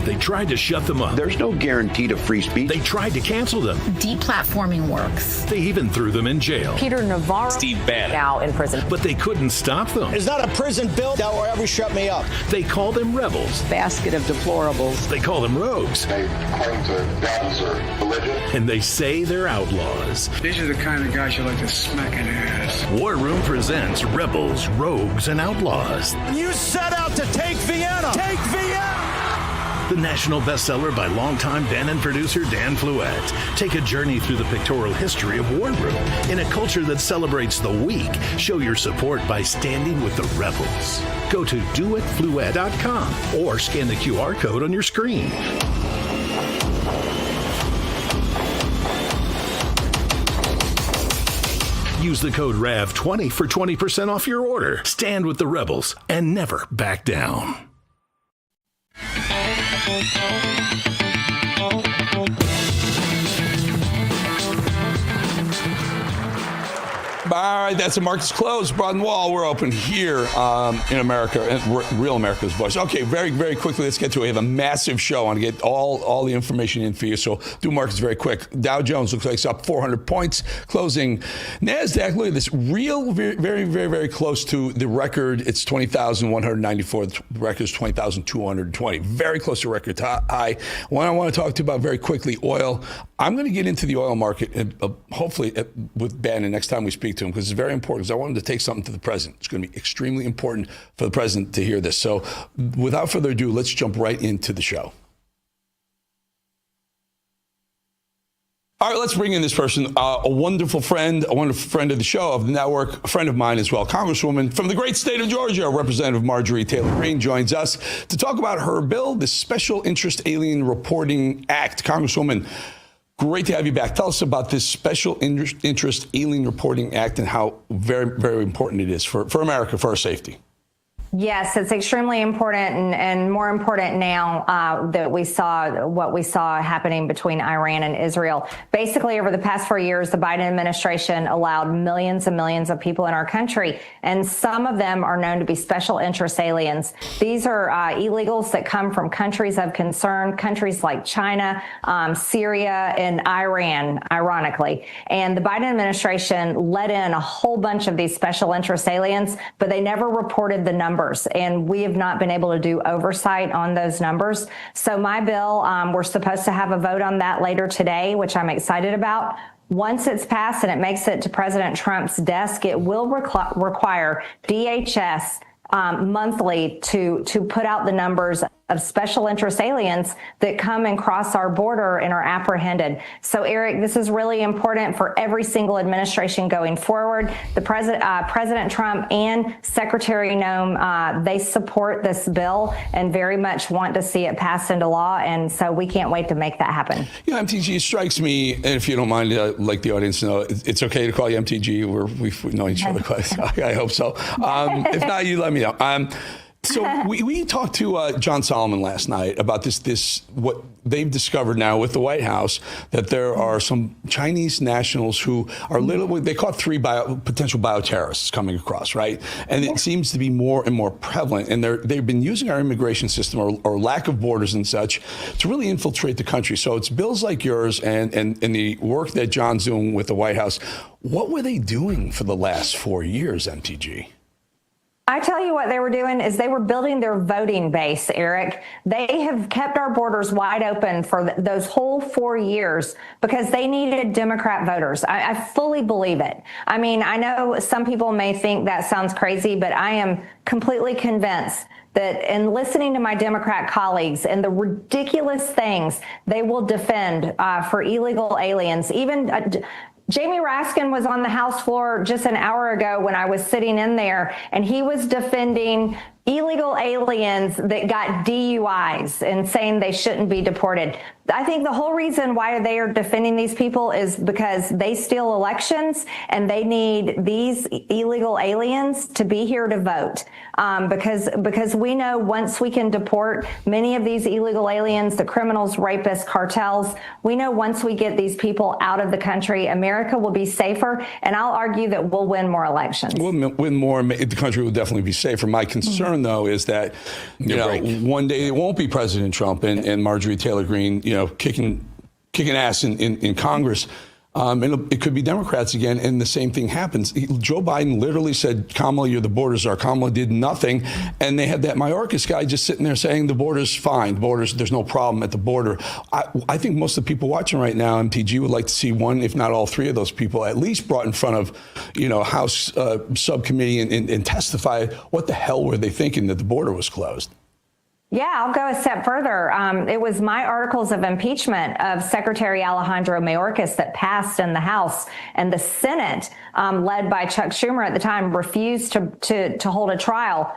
They tried to shut them up. There's no guarantee to free speech. They tried to cancel them. Deplatforming works. They even threw them in jail. Peter Navarro, Steve Bannon, now in prison. But they couldn't stop them. It's not a prison bill that will ever shut me up. They call them rebels. Basket of deplorables. They call them rogues. They claim to guns or religion. And they say they're outlaws. These are the kind of guys you like to smack in the ass. War Room presents Rebels, Rogues, and Outlaws. You set out to take Vienna. Take Vienna. The national bestseller by longtime Bannon producer Dan Fluette. Take a journey through the pictorial history of War Room in a culture that celebrates the weak. Show your support by standing with the rebels. Go to doitfluette.com or scan the QR code on your screen. Use the code RAV20 for 20% off your order. Stand with the rebels and never back down. All right, that's the market's closed. Broad and Wall, we're open here in America, Real America's Voice. Okay, very, very quickly, let's get to it. We have a massive show. I want to get all the information in for you, so do markets very quick. Dow Jones looks like it's up 400 points, closing. NASDAQ, look at this, very, very, very, very close to the record. It's 20,194. The record is 20,220. Very close to record high. One I want to talk to you about very quickly, oil. I'm going to get into the oil market, hopefully with Ben, the next time we speak to him, because it's very important, because I want him to take something to the president. It's going to be extremely important for the president to hear this. So without further ado, let's jump right into the show. All right, let's bring in this person, a wonderful friend of the show, of the network, a friend of mine as well. Congresswoman from the great state of Georgia, Representative Marjorie Taylor Greene, joins us to talk about her bill, the Special Interest Alien Reporting Act. Congresswoman, great to have you back. Tell us about this Special Interest Alien Reporting Act and how very, very important it is for America, for our safety. Yes, it's extremely important, and more important now that we saw what we saw happening between Iran and Israel. Basically, over the past 4 years, the Biden administration allowed millions and millions of people in our country, and some of them are known to be special interest aliens. These are illegals that come from countries of concern, countries like China, Syria, and Iran, ironically. And the Biden administration let in a whole bunch of these special interest aliens, but they never reported the numbers. And we have not been able to do oversight on those numbers. So my bill, we're supposed to have a vote on that later today, which I'm excited about. Once it's passed and it makes it to President Trump's desk, it will require DHS monthly to put out the numbers of special interest aliens that come and cross our border and are apprehended. So, Eric, this is really important for every single administration going forward. The President Trump and Secretary Noem, they support this bill and very much want to see it passed into law. And so we can't wait to make that happen. Yeah, MTG strikes me, and if you don't mind, like the audience know, it's okay to call you MTG. We've known each other quite. I hope so. If not, you let me know. So we talked to John Solomon last night about this what they've discovered now with the White House, that there are some Chinese nationals who are they caught 3 potential bioterrorists coming across, right? And it seems to be more and more prevalent. And they've been using our immigration system or lack of borders and such to really infiltrate the country. So it's bills like yours and the work that John's doing with the White House. What were they doing for the last 4 years, MTG? I tell you what they were doing is they were building their voting base, Eric. They have kept our borders wide open for those whole 4 years because they needed Democrat voters. I fully believe it. I mean, I know some people may think that sounds crazy, but I am completely convinced that in listening to my Democrat colleagues and the ridiculous things they will defend for illegal aliens, even Jamie Raskin was on the House floor just an hour ago when I was sitting in there, and he was defending illegal aliens that got DUIs and saying they shouldn't be deported. I think the whole reason why they are defending these people is because they steal elections and they need these illegal aliens to be here to vote. Because we know once we can deport many of these illegal aliens, the criminals, rapists, cartels, we know once we get these people out of the country, America will be safer. And I'll argue that we'll win more elections. We'll win more. The country will definitely be safer. My concern, though, is that, one day it won't be President Trump and Marjorie Taylor Greene, kicking ass in Congress. And it could be Democrats again, and the same thing happens. Joe Biden literally said, Kamala, you're the border czar. Kamala did nothing. And they had that Mayorkas guy just sitting there saying the border's fine. There's no problem at the border. I think most of the people watching right now, MTG, would like to see one, if not all 3 of those people, at least brought in front of, House subcommittee and testify what the hell were they thinking that the border was closed. Yeah, I'll go a step further. It was my articles of impeachment of Secretary Alejandro Mayorkas that passed in the House, and the Senate, led by Chuck Schumer at the time, refused to hold a trial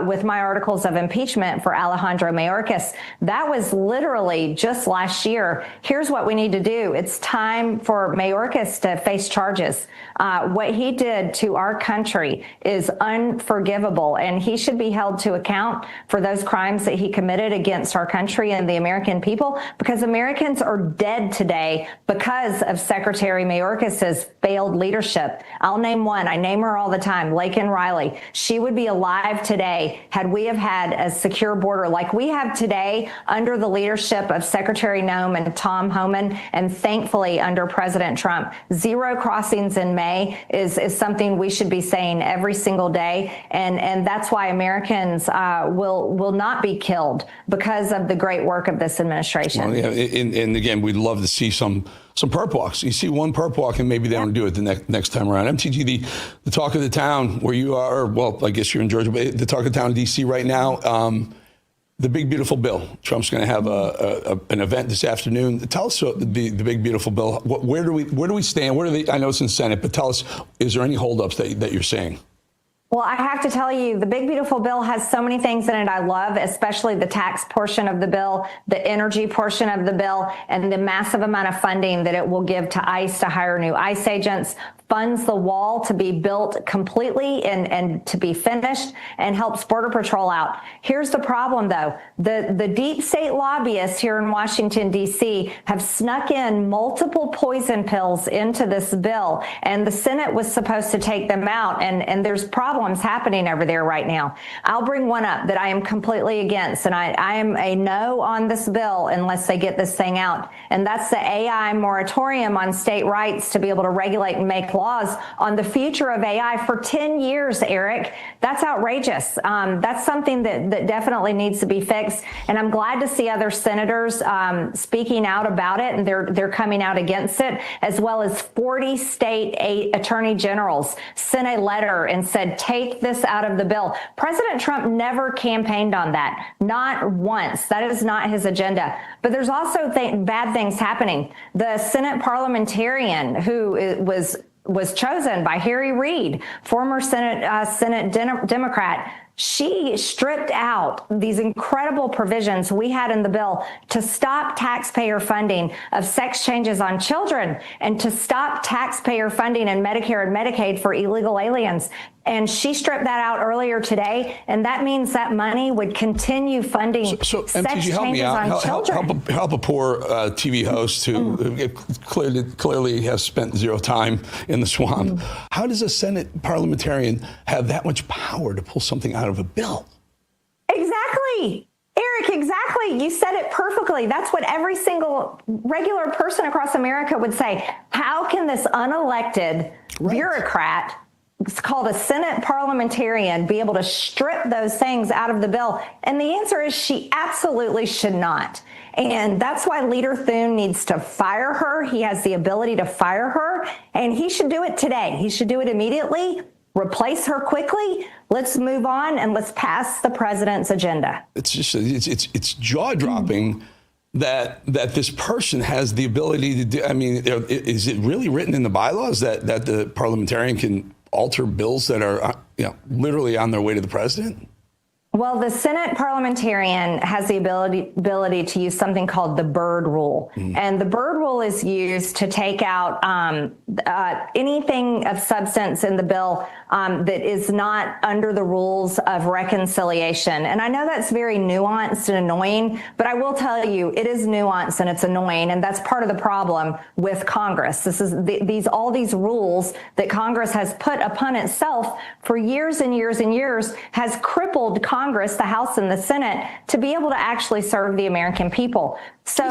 with my articles of impeachment for Alejandro Mayorkas. That was literally just last year. Here's what we need to do. It's time for Mayorkas to face charges. What he did to our country is unforgivable, and he should be held to account for those crimes that that he committed against our country and the American people, because Americans are dead today because of Secretary Mayorkas's failed leadership. I'll name one. I name her all the time, Laken Riley. She would be alive today had we have had a secure border like we have today under the leadership of Secretary Noem and Tom Homan, and thankfully under President Trump. Zero crossings in May is something we should be saying every single day, and that's why Americans will not be killed because of the great work of this administration. Well, yeah, and again, we'd love to see some perp walks. You see one perp walk, and maybe they don't do it the next time around. MTG, the talk of the town where you are, well, I guess you're in Georgia, but the talk of the town in D.C. right now, the big, beautiful bill. Trump's going to have an event this afternoon. Tell us the big, beautiful bill. Where do we stand? I know it's in the Senate, but tell us, is there any holdups that you're seeing? Well, I have to tell you, the big, beautiful bill has so many things in it I love, especially the tax portion of the bill, the energy portion of the bill, and the massive amount of funding that it will give to ICE to hire new ICE agents, funds the wall to be built completely and to be finished, and helps Border Patrol out. Here's the problem, though. The deep state lobbyists here in Washington, D.C. have snuck in multiple poison pills into this bill, and the Senate was supposed to take them out, and there's problems happening over there right now. I'll bring one up that I am completely against, and I am a no on this bill unless they get this thing out, and that's the AI moratorium on state rights to be able to regulate and make laws on the future of AI for 10 years, Eric. That's outrageous. That's something that definitely needs to be fixed, and I'm glad to see other senators speaking out about it, and they're coming out against it, as well as 40 state attorney generals sent a letter and said, take this out of the bill. President Trump never campaigned on that, not once. That is not his agenda. But there's also bad things happening. The Senate parliamentarian who was chosen by Harry Reid, former Senate Democrat, she stripped out these incredible provisions we had in the bill to stop taxpayer funding of sex changes on children and to stop taxpayer funding in Medicare and Medicaid for illegal aliens. And she stripped that out earlier today, and that means that money would continue funding sex changes on children. Help a poor TV host who clearly has spent zero time in the swamp. How does a Senate parliamentarian have that much power to pull something out of a bill? Exactly. Eric, exactly. You said it perfectly. That's what every single regular person across America would say. How can this unelected bureaucrat, it's called a Senate parliamentarian, be able to strip those things out of the bill? And the answer is she absolutely should not. And that's why Leader Thune needs to fire her. He has the ability to fire her, and he should do it today. He should do it immediately. Replace her quickly. Let's move on and let's pass the president's agenda. It's just it's jaw-dropping that this person has the ability to do. I mean, is it really written in the bylaws that the parliamentarian can alter bills that are literally on their way to the president? Well, the Senate parliamentarian has the ability to use something called the Byrd Rule. And the Byrd Rule is used to take out anything of substance in the bill that is not under the rules of reconciliation. And I know that's very nuanced and annoying, but I will tell you it is nuanced and it's annoying. And that's part of the problem with Congress. This is all these rules that Congress has put upon itself for years and years and years has crippled Congress, the House and the Senate, to be able to actually serve the American people. So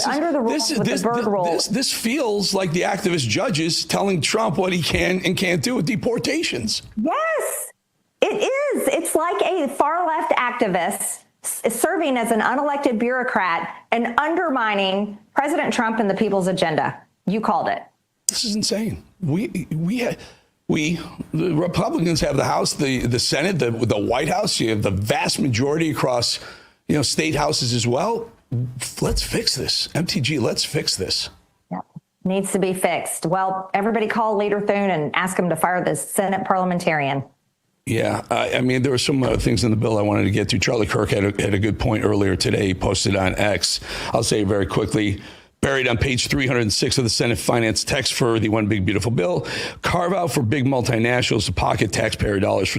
under the rules with the Byrd Rule. This feels like the activist judges telling Trump what he can and can't do with deportations. Yes, it is. It's like a far left activist serving as an unelected bureaucrat and undermining President Trump and the people's agenda. You called it. This is insane. The Republicans have the House, the Senate, the White House. You have the vast majority across, state houses as well. Let's fix this. MTG, let's fix this. Yep. Needs to be fixed. Well, everybody call Leader Thune and ask him to fire the Senate parliamentarian. Yeah, I mean, there were some things in the bill I wanted to get to. Charlie Kirk had a good point earlier today. He posted on X. I'll say very quickly. Buried on page 306 of the Senate finance text for the One Big Beautiful Bill, carve out for big multinationals to pocket taxpayer dollars for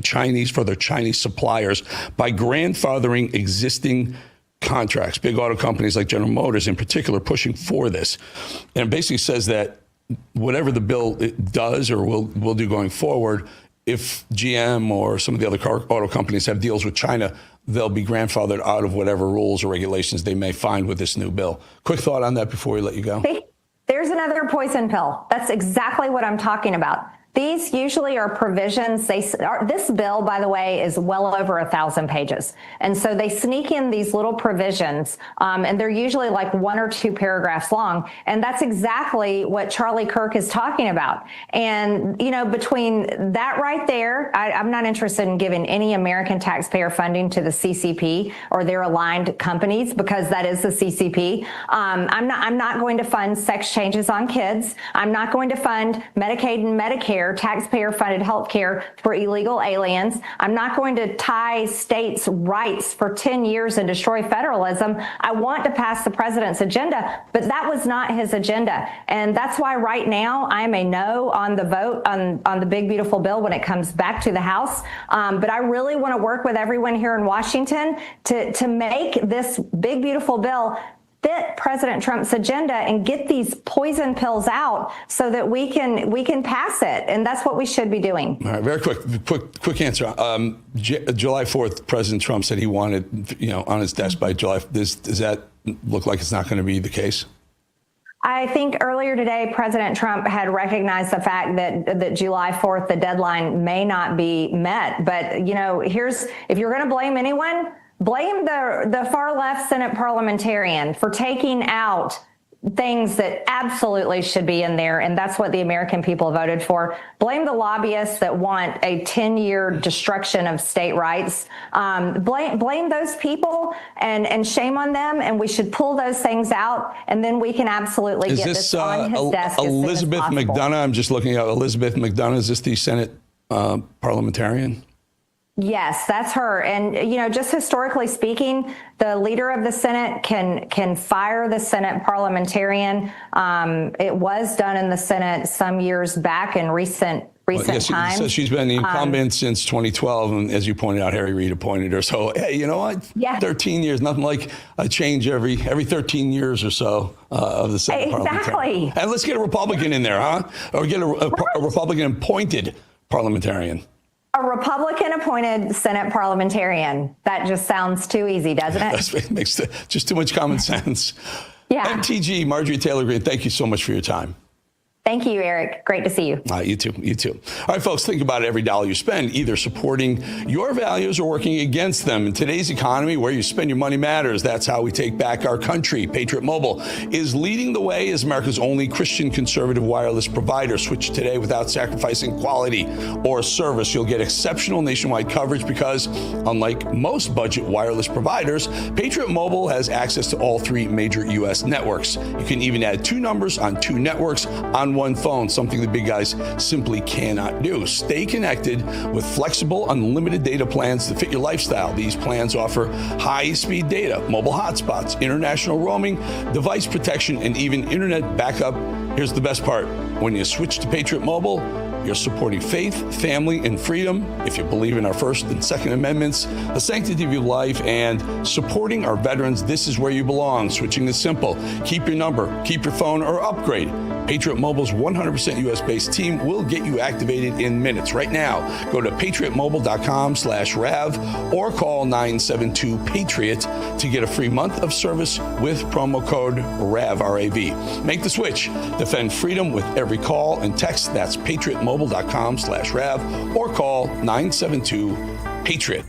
their Chinese suppliers by grandfathering existing contracts. Big auto companies like General Motors in particular pushing for this. And it basically says that whatever the bill does or will do going forward, if GM or some of the other auto companies have deals with China, they'll be grandfathered out of whatever rules or regulations they may find with this new bill. Quick thought on that before we let you go. There's another poison pill. That's exactly what I'm talking about. These usually are provisions. This bill, by the way, is well over 1,000 pages. And so they sneak in these little provisions, and they're usually like 1 or 2 paragraphs long. And that's exactly what Charlie Kirk is talking about. And, you know, between that right there, I'm not interested in giving any American taxpayer funding to the CCP or their aligned companies, because that is the CCP. I'm not going to fund sex changes on kids. I'm not going to fund Medicaid and Medicare, taxpayer-funded health care for illegal aliens. I'm not going to tie states' rights for 10 years and destroy federalism. I want to pass the president's agenda, but that was not his agenda. And that's why right now I'm a no on the vote on the big, beautiful bill when it comes back to the House. But I really want to work with everyone here in Washington to make this big, beautiful bill fit President Trump's agenda and get these poison pills out so that we can pass it. And that's what we should be doing. All right, very quick answer. July 4th, President Trump said he wanted, on his desk by July. Does that look like it's not going to be the case? I think earlier today, President Trump had recognized the fact that July 4th, the deadline may not be met. But, if you're going to blame anyone, blame the far left Senate parliamentarian for taking out things that absolutely should be in there, and that's what the American people voted for. Blame the lobbyists that want a 10-year destruction of state rights. Blame those people and shame on them, and we should pull those things out, and then we can absolutely get this on his desk. Elizabeth McDonough, I'm just looking at Elizabeth McDonough. Is this the Senate parliamentarian? Yes, that's her. And, just historically speaking, the leader of the Senate can fire the Senate parliamentarian. It was done in the Senate some years back in recent times. So she's been the incumbent since 2012. And as you pointed out, Harry Reid appointed her. So, hey, you know what? Yeah. 13 years, nothing like a change every 13 years or so of the Senate parliamentarian. And let's get a Republican in there, huh? Or get a Republican appointed parliamentarian. A Republican-appointed Senate parliamentarian. That just sounds too easy, doesn't it? It makes just too much common sense. Yeah. MTG, Marjorie Taylor Greene, thank you so much for your time. Thank you, Eric. Great to see you. You too. You too. All right, folks, think about every dollar you spend, either supporting your values or working against them. In today's economy, where you spend your money matters. That's how we take back our country. Patriot Mobile is leading the way as America's only Christian conservative wireless provider. Switch today without sacrificing quality or service. You'll get exceptional nationwide coverage because, unlike most budget wireless providers, Patriot Mobile has access to all 3 major U.S. networks. You can even add 2 numbers on 2 networks on one phone, something the big guys simply cannot do. Stay connected with flexible, unlimited data plans to fit your lifestyle. These plans offer high-speed data, mobile hotspots, international roaming, device protection, and even internet backup. Here's the best part. When you switch to Patriot Mobile, you're supporting faith, family, and freedom. If you believe in our First and Second Amendments, the sanctity of your life, and supporting our veterans, this is where you belong. Switching is simple. Keep your number, keep your phone, or upgrade. Patriot Mobile's 100% U.S.-based team will get you activated in minutes. Right now, go to patriotmobile.com/RAV or call 972-PATRIOT to get a free month of service with promo code RAV, R-A-V. Make the switch. Defend freedom with every call and text. That's patriotmobile.com/RAV or call 972-PATRIOT.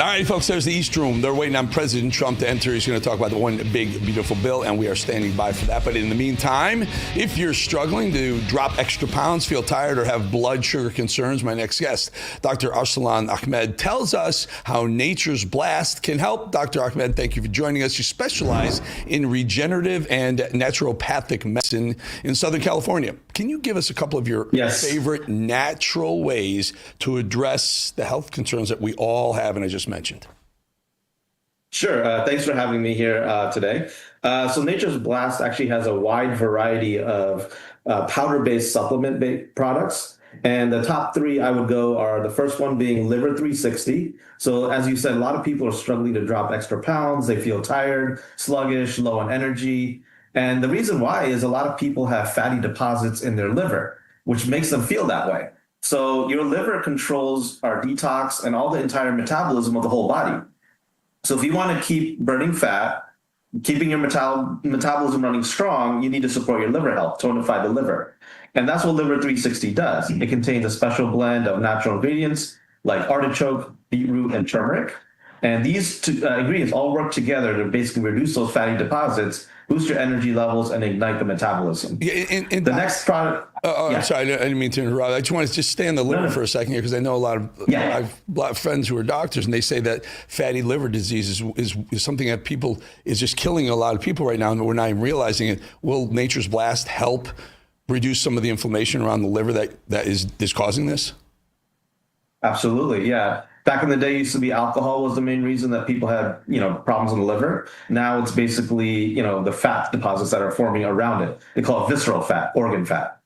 All right, folks, there's the East Room. They're waiting on President Trump to enter. He's going to talk about the one big, beautiful bill, and we are standing by for that. But in the meantime, if you're struggling to drop extra pounds, feel tired, or have blood sugar concerns, my next guest, Dr. Arslan Ahmed, tells us how Nature's Blast can help. Dr. Ahmed, thank you for joining us. You specialize in regenerative and naturopathic medicine in Southern California. Can you give us a couple of your favorite natural ways to address the health concerns that we all have and I just mentioned? Sure. Thanks for having me here today. So Nature's Blast actually has a wide variety of powder-based supplement products. And the top three I would go are the first one being Liver 360. So as you said, a lot of people are struggling to drop extra pounds. They feel tired, sluggish, low on energy. And the reason why is a lot of people have fatty deposits in their liver, which makes them feel that way. So your liver controls our detox and all the entire metabolism of the whole body. So if you want to keep burning fat, keeping your metabolism running strong, you need to support your liver health, tonify the liver. And that's what Liver 360 does. It contains a special blend of natural ingredients like artichoke, beetroot, and turmeric. And these two ingredients all work together to basically reduce those fatty deposits, boost your energy levels, and ignite the metabolism. The next product... I'm sorry, I didn't mean to interrupt. I just want to just stay on the liver for a second here, because I know I have a lot of friends who are doctors, and they say that fatty liver disease is something that is just killing a lot of people right now, and we're not even realizing it. Will Nature's Blast help reduce some of the inflammation around the liver that is causing this? Absolutely, yeah. Back in the day, it used to be alcohol was the main reason that people had, problems in the liver. Now it's basically, the fat deposits that are forming around it. They call it visceral fat, organ fat.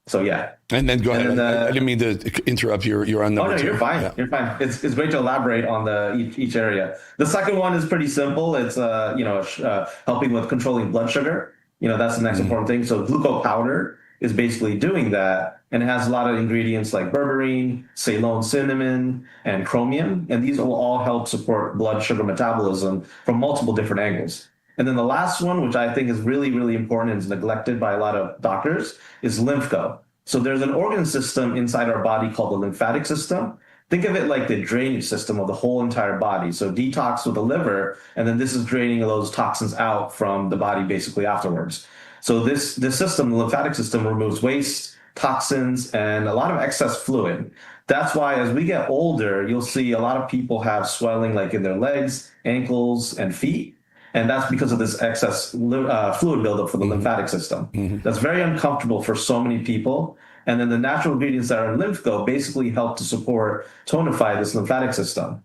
So, yeah. And then go ahead. I didn't mean to interrupt. You're on number two. You're fine. Yeah. You're fine. It's great to elaborate on each area. The second one is pretty simple. It's, helping with controlling blood sugar. That's the next important thing. So glucose powder is basically doing that. And it has a lot of ingredients like berberine, Ceylon cinnamon, and chromium. And these will all help support blood sugar metabolism from multiple different angles. And then the last one, which I think is really, really important and is neglected by a lot of doctors, is LymphGo. So there's an organ system inside our body called the lymphatic system. Think of it like the drainage system of the whole entire body. So detox with the liver, and then this is draining those toxins out from the body basically afterwards. So this system, the lymphatic system, removes waste, toxins, and a lot of excess fluid. That's why as we get older, you'll see a lot of people have swelling like in their legs, ankles, and feet. And that's because of this excess fluid buildup for the lymphatic system. That's very uncomfortable for so many people. And then the natural ingredients that are in LymphGo basically help to support, tonify this lymphatic system.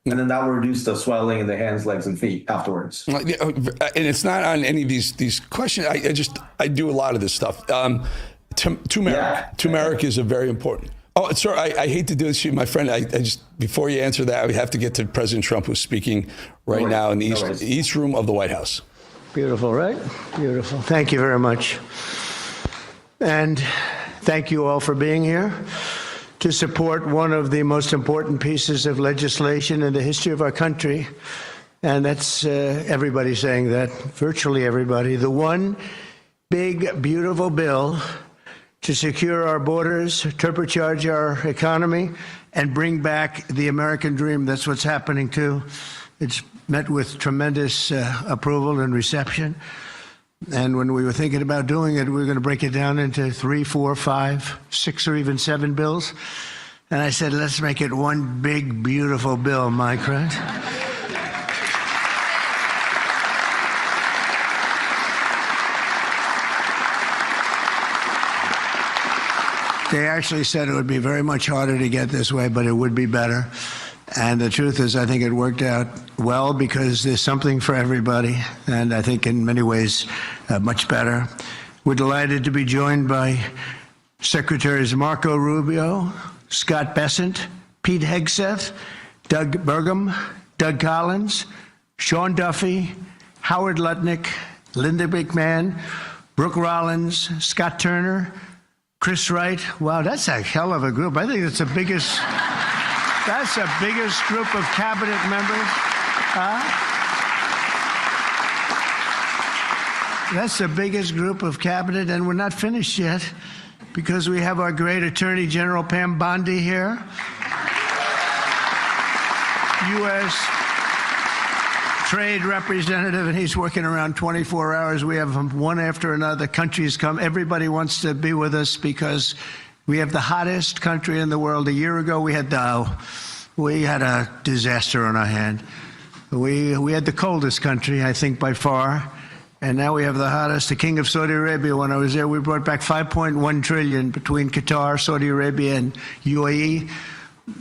And then that will reduce the swelling in the hands, legs, and feet afterwards. And it's not on any of these questions. I do a lot of this stuff. Turmeric. Turmeric is a very important. Oh, sorry, I hate to do this to you, my friend. I just, before you answer that, we have to get to President Trump, who's speaking right now in the East Room of the White House. Beautiful, right? Beautiful. Thank you very much. And thank you all for being here to support one of the most important pieces of legislation in the history of our country. And that's everybody saying that, virtually everybody. The one big, beautiful bill to secure our borders, turbocharge our economy, and bring back the American dream. That's what's happening, too. It's met with tremendous approval and reception. And when we were thinking about doing it, we were going to break it down into 3, 4, 5, 6, or even 7 bills. And I said, let's make it one big, beautiful bill, Mike, right? They actually said it would be very much harder to get this way, but it would be better. And the truth is, I think it worked out well because there's something for everybody, and I think in many ways much better. We're delighted to be joined by Secretaries Marco Rubio, Scott Bessent, Pete Hegseth, Doug Burgum, Doug Collins, Sean Duffy, Howard Lutnick, Linda McMahon, Brooke Rollins, Scott Turner, Chris Wright. Wow, that's a hell of a group. I think that's the biggest group of cabinet members. That's the biggest group of cabinet, and we're not finished yet because we have our great Attorney General Pam Bondi here. U.S. Trade Representative, and he's working around 24 hours. We have them one after another. Countries come. Everybody wants to be with us because we have the hottest country in the world. A year ago, we had a disaster on our hand. We had the coldest country, I think, by far. And now we have the hottest. The King of Saudi Arabia, when I was there, we brought back $5.1 trillion between Qatar, Saudi Arabia, and UAE.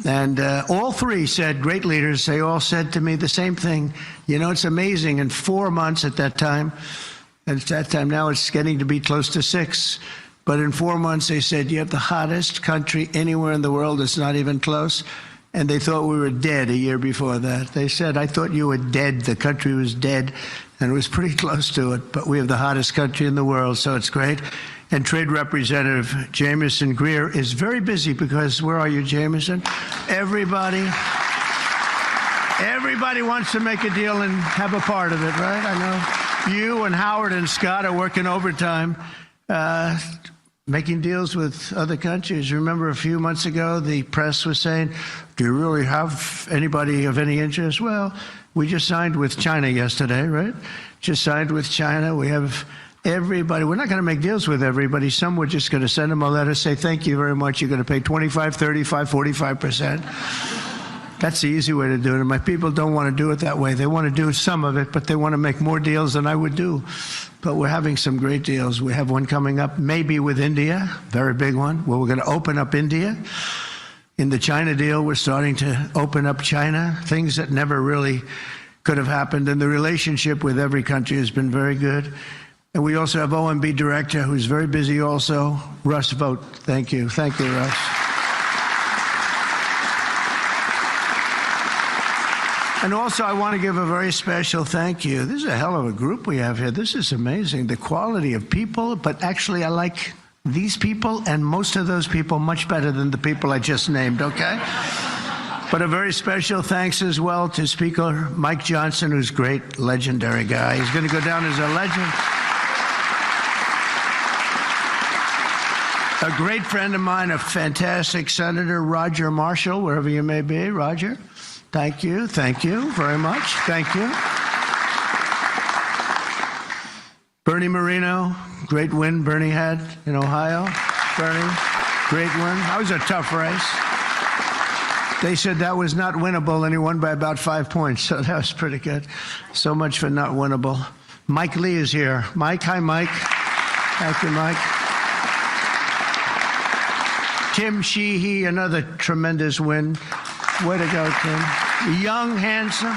And all three said, great leaders, they all said to me the same thing. You know, it's amazing. In 4 months at that time, now it's getting to be close to 6. But in 4 months, they said, you have the hottest country anywhere in the world. It's not even close. And they thought we were dead a year before that. They said, I thought you were dead. The country was dead. And it was pretty close to it. But we have the hottest country in the world, so it's great. And Trade Representative Jamieson Greer is very busy because, where are you, Jamieson? Everybody wants to make a deal and have a part of it, right? I know you and Howard and Scott are working overtime, making deals with other countries. Remember a few months ago, the press was saying, do you really have anybody of any interest? Well, we just signed with China yesterday, right? Just signed with China. We have everybody. We're not going to make deals with everybody. Some we're just going to send them a letter, say, thank you very much. You're going to pay 25, 35, 45%. That's the easy way to do it. And my people don't want to do it that way. They want to do some of it, but they want to make more deals than I would do. But we're having some great deals. We have one coming up, maybe with India, very big one, where we're going to open up India. In the China deal, we're starting to open up China, things that never really could have happened. And the relationship with every country has been very good. And we also have OMB Director, who's very busy also, Russ Vogt. Thank you. Thank you, Russ. And also, I want to give a very special thank you. This is a hell of a group we have here. This is amazing, the quality of people. But actually, I like these people and most of those people much better than the people I just named, okay? But a very special thanks as well to Speaker Mike Johnson, who's a great, legendary guy. He's going to go down as a legend. A great friend of mine, a fantastic Senator, Roger Marshall, wherever you may be. Roger, thank you very much. Thank you. Bernie Moreno, great win Bernie had in Ohio. Bernie, great win. That was a tough race. They said that was not winnable, and he won by about 5 points, so that was pretty good. So much for not winnable. Mike Lee is here. Mike, hi, Mike. Thank you, Mike. Tim Sheehy, another tremendous win. Way to go, Tim. Young, handsome.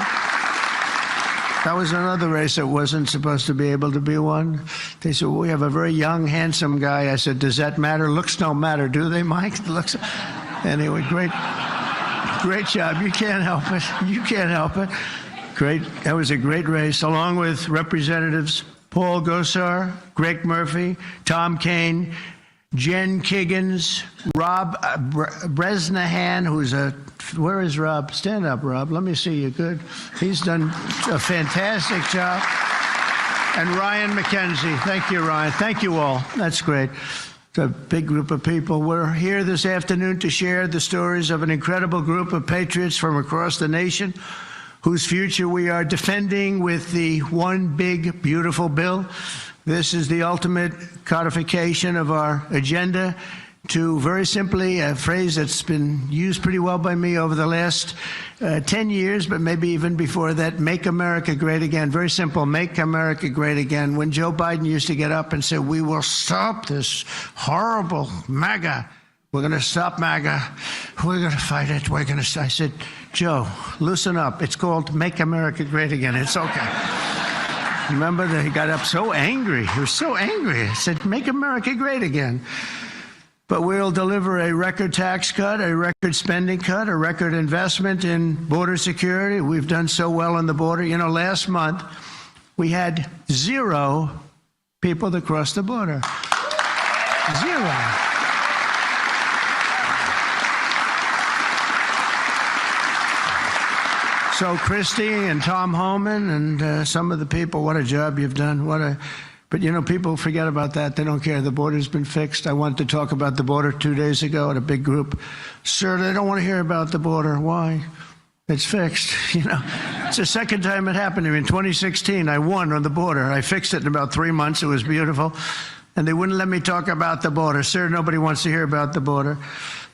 That was another race that wasn't supposed to be able to be won. They said, well, we have a very young, handsome guy. I said, does that matter? Looks don't matter, do they, Mike? Looks. Anyway, great job. You can't help it. You can't help it. Great. That was a great race, along with Representatives Paul Gosar, Greg Murphy, Tom Kaine, Jen Kiggins, Rob Bresnahan, who's where is Rob? Stand up, Rob. Let me see you. Good. He's done a fantastic job. And Ryan McKenzie. Thank you, Ryan. Thank you all. That's great. It's a big group of people. We're here this afternoon to share the stories of an incredible group of patriots from across the nation whose future we are defending with the One Big Beautiful Bill. This is the ultimate codification of our agenda to, very simply, a phrase that's been used pretty well by me over the last 10 years, but maybe even before that, make America great again. Very simple, make America great again. When Joe Biden used to get up and say, we will stop this horrible MAGA, We're going to stop MAGA. We're going to fight it. I said, Joe, loosen up. It's called Make America Great Again. It's okay. Remember that he got up so angry. He was so angry. He said, make America great again. But we'll deliver a record tax cut, a record spending cut, a record investment in border security. We've done so well on the border. You know, last month we had 0 people that crossed the border. 0. So Christie and Tom Homan and some of the people, what a job you've done. But, you know, people forget about that. They don't care. The border's been fixed. I wanted to talk about the border 2 days ago at a big group. Sir, they don't want to hear about the border. Why? It's fixed. You know, it's the second time it happened to me. In 2016, I won on the border. I fixed it in about 3 months. It was beautiful. And they wouldn't let me talk about the border. Sir, nobody wants to hear about the border.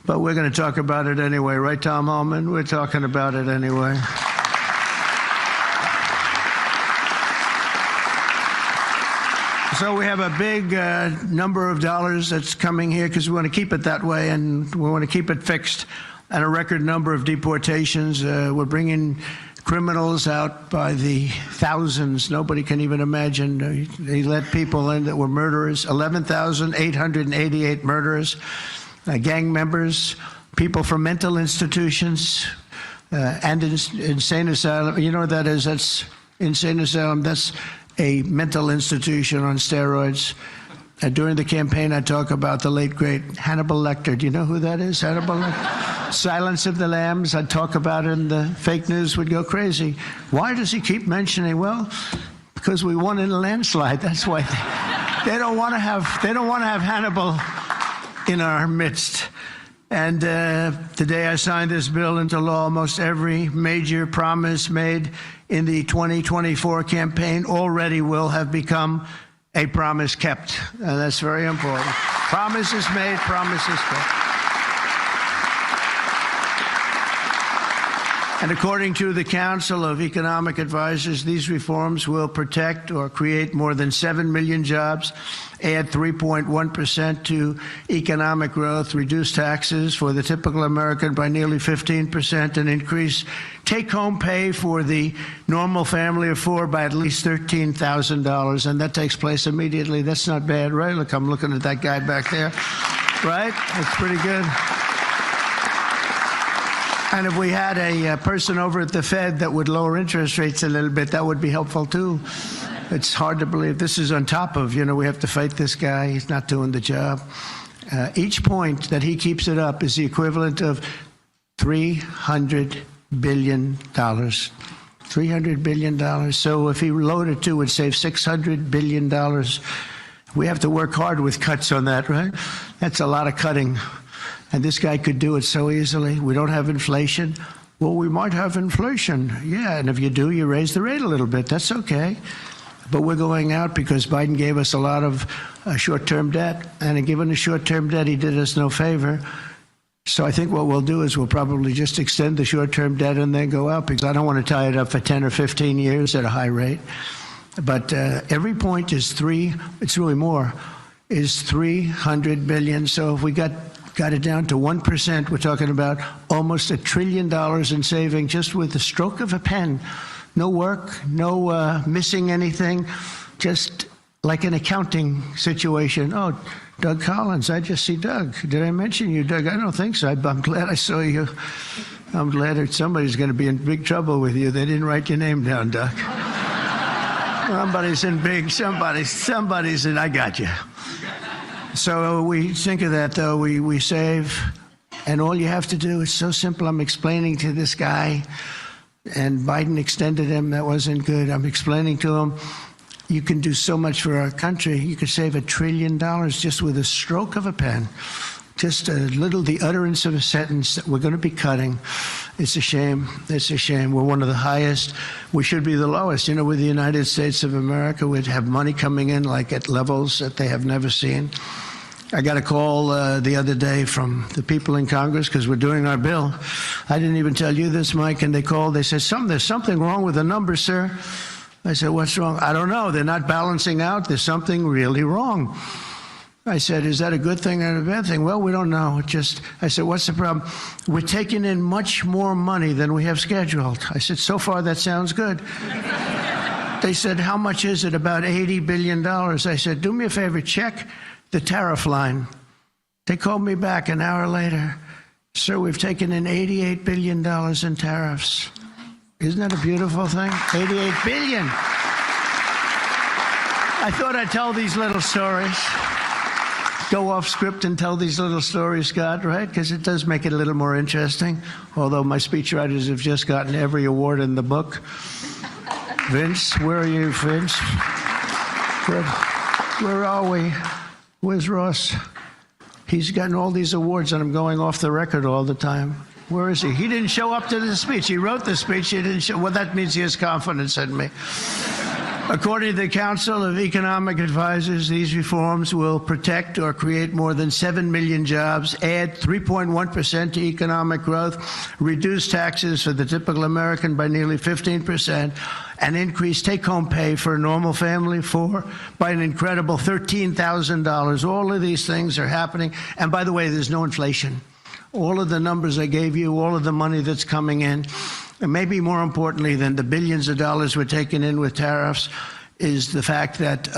But we're going to talk about it anyway. Right, Tom Homan? We're talking about it anyway. So we have a big number of dollars that's coming here because we want to keep it that way and we want to keep it fixed, and a record number of deportations. We're bringing criminals out by the thousands. Nobody can even imagine. They let people in that were murderers, 11,888 murderers, gang members, people from mental institutions and insane asylum. You know what that is? That's insane asylum. That's a mental institution on steroids. During the campaign, I talk about the late, great Hannibal Lecter. Do you know who that is, Hannibal Lecter? Silence of the Lambs. I'd talk about it and the fake news would go crazy. Why does he keep mentioning? Well, because we won in a landslide. That's why they don't want to have Hannibal in our midst. And today I signed this bill into law. Almost every major promise made in the 2024 campaign already will have become a promise kept. And that's very important. Promises made, promises kept. And according to the Council of Economic Advisors, these reforms will protect or create more than 7 million jobs, add 3.1% to economic growth, reduce taxes for the typical American by nearly 15%, and increase take-home pay for the normal family of 4 by at least $13,000. And that takes place immediately. That's not bad, right? Look, I'm looking at that guy back there. Right? That's pretty good. And if we had a person over at the Fed that would lower interest rates a little bit, that would be helpful too. It's hard to believe. This is on top of, we have to fight this guy. He's not doing the job. Each point that he keeps it up is the equivalent of $300 billion. $300 billion. So if he loaded 2, it would save $600 billion. We have to work hard with cuts on that, right? That's a lot of cutting. And this guy could do it so easily. We don't have inflation. Well, we might have inflation. Yeah, and if you do, you raise the rate a little bit. That's okay. But we're going out because Biden gave us a lot of short-term debt. And given the short-term debt, he did us no favor. So I think what we'll do is we'll probably just extend the short-term debt and then go out, because I don't want to tie it up for 10 or 15 years at a high rate. But every point is it's really more, is $300 billion. So if we got it down to 1%, we're talking about almost $1 trillion in saving just with the stroke of a pen. No work, no missing anything, just like an accounting situation. Oh, Doug Collins, I just see Doug. Did I mention you, Doug? I don't think so. I'm glad I saw you. I'm glad that somebody's going to be in big trouble with you. They didn't write your name down, Doug. Somebody's in big, somebody's in, I got you. So we think of that, though. We save, and all you have to do is so simple. I'm explaining to this guy, and Biden extended him. That wasn't good. I'm explaining to him, you can do so much for our country. You could save $1 trillion just with a stroke of a pen. Just the utterance of a sentence that we're going to be cutting. It's a shame. It's a shame. We're one of the highest. We should be the lowest. With the United States of America, we'd have money coming in like at levels that they have never seen. I got a call the other day from the people in Congress because we're doing our bill. I didn't even tell you this, Mike, and they called. They said, there's something wrong with the numbers, sir. I said, what's wrong? I don't know. They're not balancing out. There's something really wrong. I said, is that a good thing or a bad thing? Well, we don't know. I said, what's the problem? We're taking in much more money than we have scheduled. I said, so far that sounds good. They said, how much is it? About $80 billion. I said, do me a favor, check the tariff line. They called me back an hour later. Sir, we've taken in $88 billion in tariffs. Isn't that a beautiful thing? $88 billion. I thought I'd tell these little stories. Go off script and tell these little stories, Scott, right? Because it does make it a little more interesting. Although my speechwriters have just gotten every award in the book. Vince, where are you, Vince? Where are we? Where's Ross? He's gotten all these awards, and I'm going off the record all the time. Where is he? He didn't show up to the speech. He wrote the speech. He didn't show. Well, that means he has confidence in me. According to the Council of Economic Advisors, these reforms will protect or create more than 7 million jobs, add 3.1% to economic growth, reduce taxes for the typical American by nearly 15%, and increase take-home pay for a normal family by an incredible $13,000. All of these things are happening. And by the way, there's no inflation. All of the numbers I gave you, all of the money that's coming in, and maybe more importantly than the billions of dollars we're taking in with tariffs is the fact that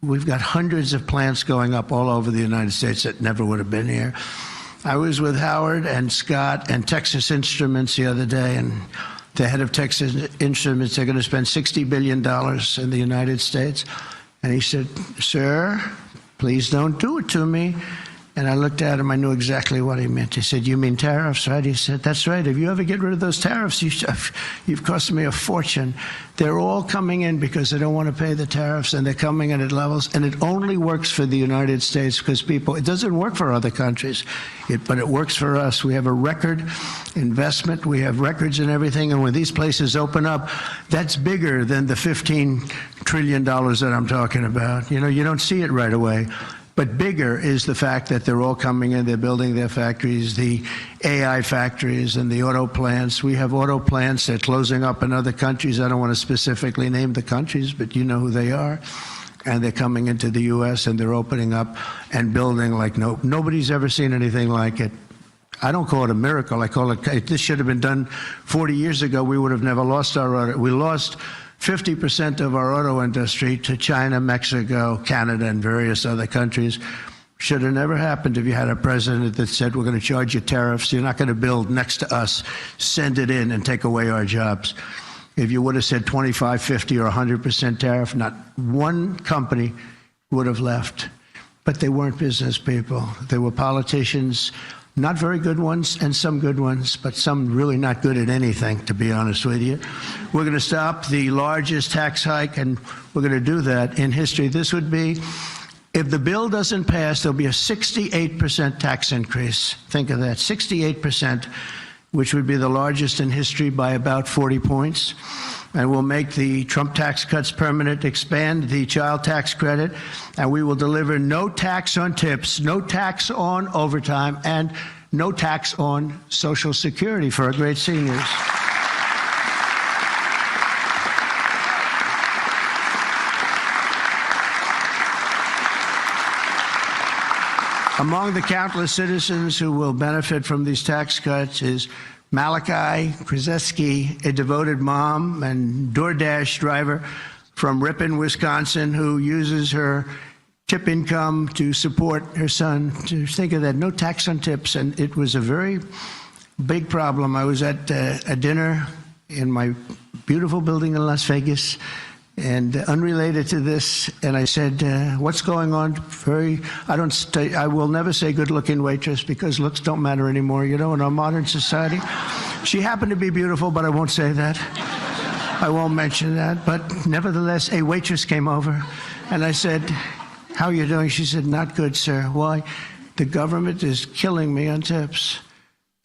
we've got hundreds of plants going up all over the United States that never would have been here. I was with Howard and Scott and Texas Instruments the other day, and the head of Texas Instruments, they're going to spend $60 billion in the United States. And he said, sir, please don't do it to me. And I looked at him, I knew exactly what he meant. He said, you mean tariffs, right? He said, that's right. If you ever get rid of those tariffs, you've cost me a fortune. They're all coming in because they don't want to pay the tariffs, and they're coming in at levels. And it only works for the United States because it doesn't work for other countries, but it works for us. We have a record investment. We have records and everything. And when these places open up, that's bigger than the $15 trillion that I'm talking about. You know, you don't see it right away. But bigger is the fact that they're all coming in, they're building their factories, the AI factories and the auto plants. We have auto plants that are closing up in other countries. I don't want to specifically name the countries, but you know who they are. And they're coming into the U.S. and they're opening up and building like nobody's ever seen anything like it. I don't call it a miracle. I call it, this should have been done 40 years ago. We would have never lost our auto. We lost 50% of our auto industry to China, Mexico, Canada, and various other countries. Should have never happened if you had a president that said, we're going to charge you tariffs. You're not going to build next to us. Send it in and take away our jobs. If you would have said 25, 50, or 100% tariff, not one company would have left. But they weren't business people. They were politicians, not very good ones and some good ones, but some really not good at anything, to be honest with you. We're going to stop the largest tax hike, and we're going to do that in history. This would be, if the bill doesn't pass, there'll be a 68% tax increase. Think of that, 68%, which would be the largest in history by about 40 points. And we'll make the Trump tax cuts permanent, expand the child tax credit, and we will deliver no tax on tips, no tax on overtime, and no tax on Social Security for our great seniors. Among the countless citizens who will benefit from these tax cuts is Malachi Krzyzewski, a devoted mom and DoorDash driver from Ripon, Wisconsin, who uses her tip income to support her son. To think of that, no tax on tips. And it was a very big problem. I was at a dinner in my beautiful building in Las Vegas, and unrelated to this, and I said, what's going on? I will never say good-looking waitress, because looks don't matter anymore, you know, in our modern society. She happened to be beautiful, but I won't say that. I won't mention that. But nevertheless, a waitress came over, and I said, how are you doing? She said, not good, sir. Why? The government is killing me on tips.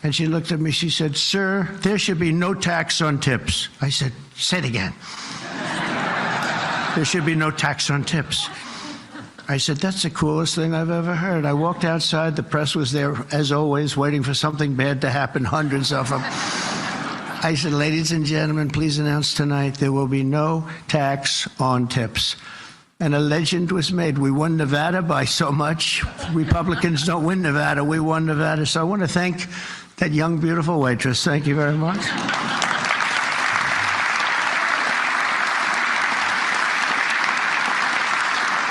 And she looked at me, she said, sir, there should be no tax on tips. I said, say it again. There should be no tax on tips. I said, that's the coolest thing I've ever heard. I walked outside. The press was there, as always, waiting for something bad to happen, hundreds of them. I said, ladies and gentlemen, please announce tonight there will be no tax on tips. and a legend was made. We won Nevada by so much. Republicans don't win Nevada. We won Nevada. So I want to thank that young, beautiful waitress. Thank you very much.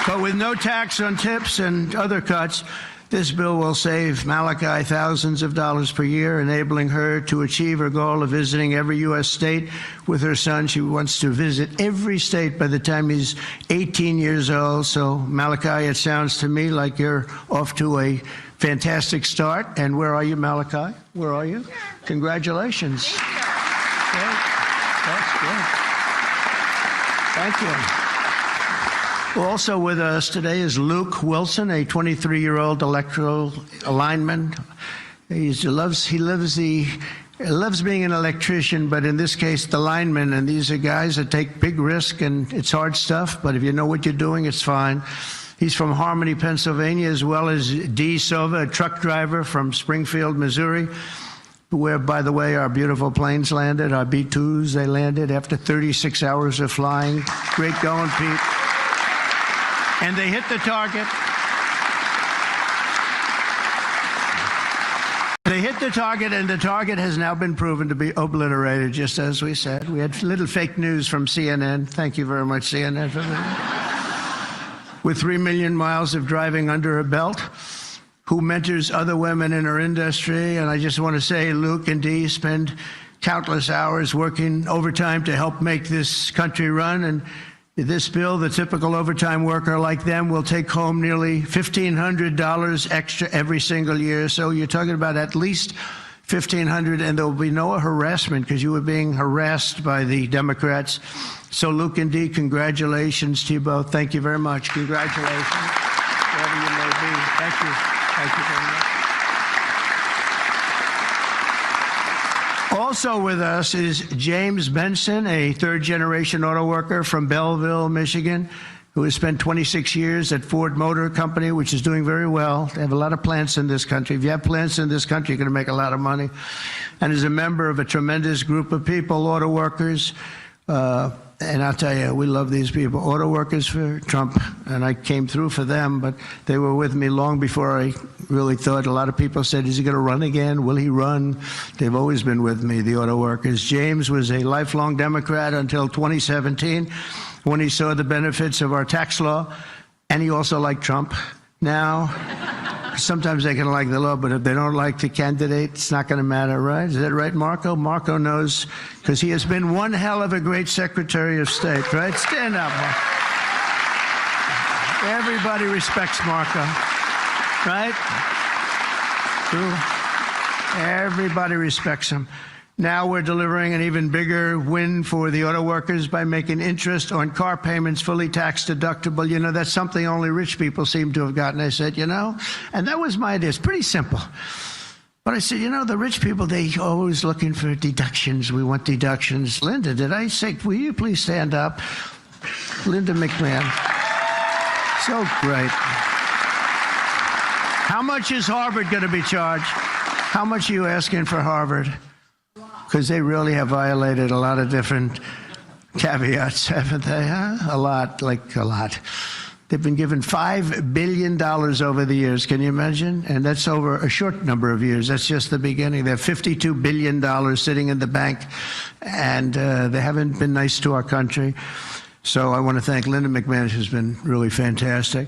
But with no tax on tips and other cuts, this bill will save Malachi thousands of dollars per year, enabling her to achieve her goal of visiting every U.S. state with her son. She wants to visit every state by the time he's 18 years old. So, Malachi, it sounds to me like you're off to a fantastic start. And where are you, Malachi? Where are you? Congratulations. Great. That's good. Thank you. Also with us today is Luke Wilson, a 23-year-old electrical lineman. He loves being an electrician, but in this case, the lineman. And these are guys that take big risk, and it's hard stuff. But if you know what you're doing, it's fine. He's from Harmony, Pennsylvania, as well as Dee Sova, a truck driver from Springfield, Missouri, where, by the way, our beautiful planes landed, our B-2s. They landed after 36 hours of flying. Great going, Pete. And they hit the target. They hit the target, and the target has now been proven to be obliterated, just as we said. We had little fake news from CNN. Thank you very much, CNN, for that. With 3 million miles of driving under her belt, who mentors other women in her industry. And I just want to say, Luke and Dee spend countless hours working overtime to help make this country run. And this bill, the typical overtime worker like them will take home nearly $1,500 extra every single year. So you're talking about at least $1,500, and there will be no harassment because you were being harassed by the Democrats. So Luke and Dee, congratulations to you both. Thank you very much. Congratulations, wherever you may be. Thank you. Thank you very much. Also with us is James Benson, a third-generation auto worker from Belleville, Michigan, who has spent 26 years at Ford Motor Company, which is doing very well. They have a lot of plants in this country. If you have plants in this country, you're going to make a lot of money. And is a member of a tremendous group of people, auto workers. And I'll tell you, we love these people. Auto workers for Trump, and I came through for them, but they were with me long before I really thought. A lot of people said, is he going to run again? Will he run? They've always been with me, the auto workers. James was a lifelong Democrat until 2017, when he saw the benefits of our tax law, and he also liked Trump. Now, sometimes they can like the law, but if they don't like the candidate, it's not going to matter, right? Is that right, Marco? Marco knows, because he has been one hell of a great Secretary of State, right? Stand up, Marco. Everybody respects Marco, right? True. Everybody respects him. Now we're delivering an even bigger win for the auto workers by making interest on car payments fully tax deductible. You know, that's something only rich people seem to have gotten. I said, you know, and that was my idea. It's pretty simple. But I said, you know, the rich people, they always looking for deductions. We want deductions. Linda, did I say, will you please stand up? Linda McMahon. So great. How much is Harvard going to be charged? How much are you asking for Harvard? Because they really have violated a lot of different caveats, haven't they? Huh? A lot, like a lot. They've been given $5 billion over the years. Can you imagine? And that's over a short number of years. That's just the beginning. They have $52 billion sitting in the bank, and they haven't been nice to our country. So I want to thank Linda McMahon, who's been really fantastic.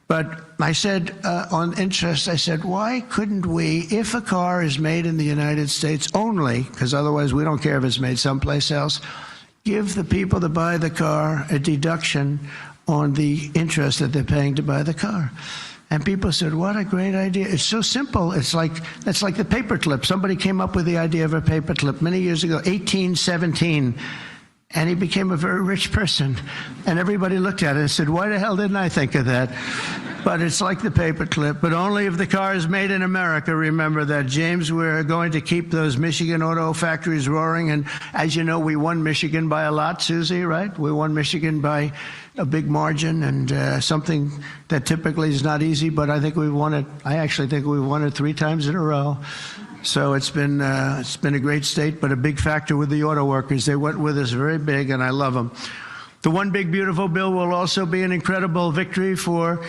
But I said, on interest, I said, why couldn't we, if a car is made in the United States only, because otherwise we don't care if it's made someplace else, give the people that buy the car a deduction on the interest that they're paying to buy the car. And people said, what a great idea. It's so simple. It's like the paperclip. Somebody came up with the idea of a paperclip many years ago, 1817. And he became a very rich person. And everybody looked at it and said, why the hell didn't I think of that? But it's like the paperclip, but only if the car is made in America. Remember that, James. We're going to keep those Michigan auto factories roaring. And as you know, we won Michigan by a lot, Susie, right? We won Michigan by a big margin, and something that typically is not easy, but I think we've won it. I actually think we've won it 3 times in a row. So it's been a great state, but a big factor with the auto workers. They went with us very big, and I love them. The One Big Beautiful Bill will also be an incredible victory for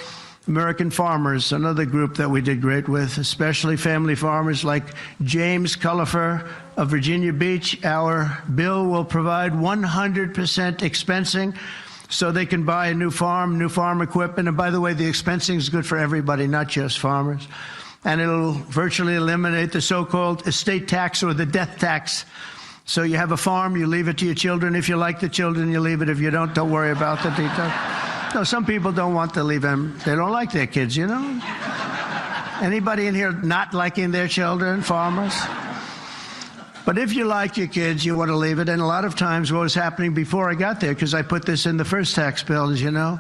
American farmers, another group that we did great with, especially family farmers like James Cullifer of Virginia Beach. Our bill will provide 100% expensing so they can buy a new farm equipment. And by the way, the expensing is good for everybody, not just farmers. And it'll virtually eliminate the so-called estate tax or the death tax. So you have a farm, you leave it to your children. If you like the children, you leave it. If you don't worry about the details. No, some people don't want to leave them. They don't like their kids, you know? Anybody in here not liking their children, farmers? But if you like your kids, you want to leave it. And a lot of times what was happening before I got there, because I put this in the first tax bill, as you know,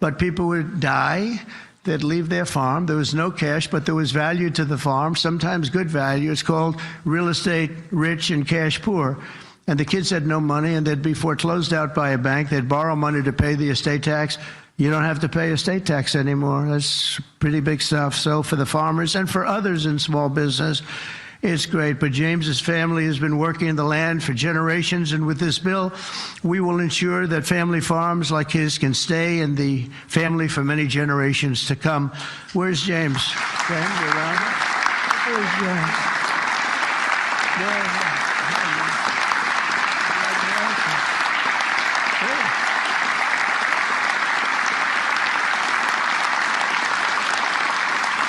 but people would die. They'd leave their farm. There was no cash, but there was value to the farm, sometimes good value. It's called real estate rich and cash poor. And the kids had no money, and they'd be foreclosed out by a bank. They'd borrow money to pay the estate tax. You don't have to pay estate tax anymore. That's pretty big stuff. So for the farmers and for others in small business, it's great. But James's family has been working the land for generations, and with this bill, we will ensure that family farms like his can stay in the family for many generations to come. Where's James? James, you around? Where's James? Yeah.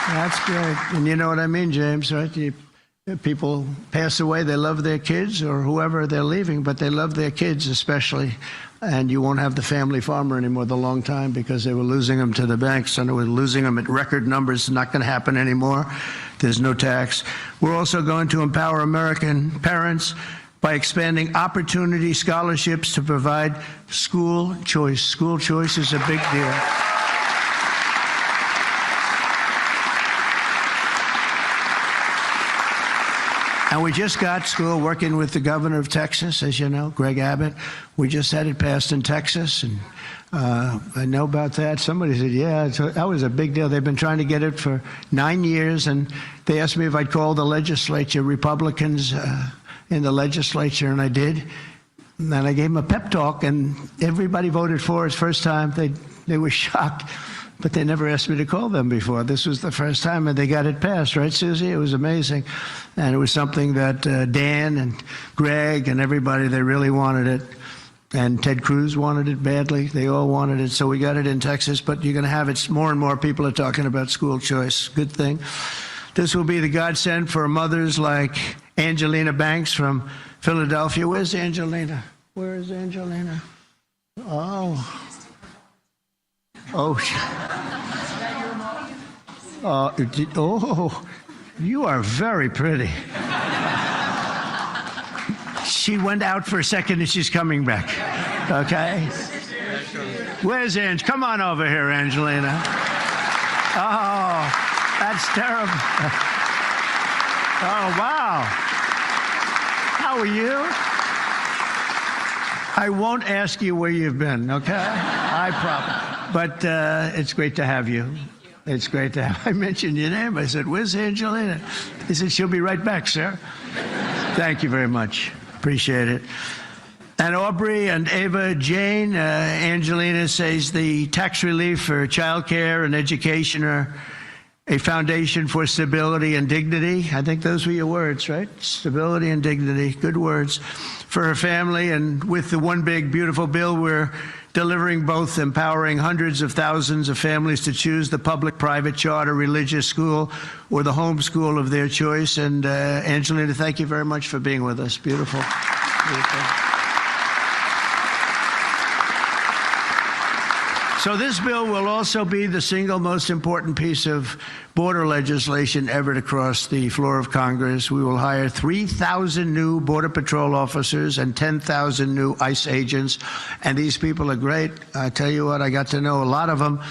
That's great. And you know what I mean, James, right? People pass away, they love their kids or whoever they're leaving, but they love their kids especially. And you won't have the family farmer anymore the long time because they were losing them to the banks and they were losing them at record numbers. It's not going to happen anymore. There's no tax. We're also going to empower American parents by expanding opportunity scholarships to provide school choice. School choice is a big deal. And we just got school working with the governor of Texas, as you know, Greg Abbott. We just had it passed in Texas, and I know about that. Somebody said, yeah, that was a big deal. They've been trying to get it for 9 years, and they asked me if I'd call the legislature, Republicans in the legislature, and I did. And then I gave them a pep talk, and everybody voted for it. First time, they were shocked. But they never asked me to call them before. This was the first time, and they got it passed, right, Susie? It was amazing. And it was something that Dan and Greg and everybody, they really wanted it. And Ted Cruz wanted it badly. They all wanted it. So we got it in Texas, but you're going to have it. More and more people are talking about school choice. Good thing. This will be the godsend for mothers like Angelina Banks from Philadelphia. Where's Angelina? Where is Angelina? Oh, you are very pretty. She went out for a second and she's coming back. Okay? Where's Ange? Come on over here, Angelina. Oh, that's terrible. Oh, wow. How are you? I won't ask you where you've been, okay? I promise. But it's great to have you. It's great to have. I mentioned your name. I said, where's Angelina? He said, she'll be right back, sir. Thank you very much. Appreciate it. And Aubrey and Ava Jane, Angelina says the tax relief for childcare and education are a foundation for stability and dignity. I think those were your words, right? Stability and dignity. Good words for her family. And with the One Big Beautiful Bill, we're delivering both, empowering hundreds of thousands of families to choose the public, private, charter, religious school or the home school of their choice. And Angelina, thank you very much for being with us. Beautiful. Beautiful. So this bill will also be the single most important piece of border legislation ever to cross the floor of Congress. We will hire 3,000 new Border Patrol officers and 10,000 new ICE agents. And these people are great. I tell you what, I got to know a lot of them.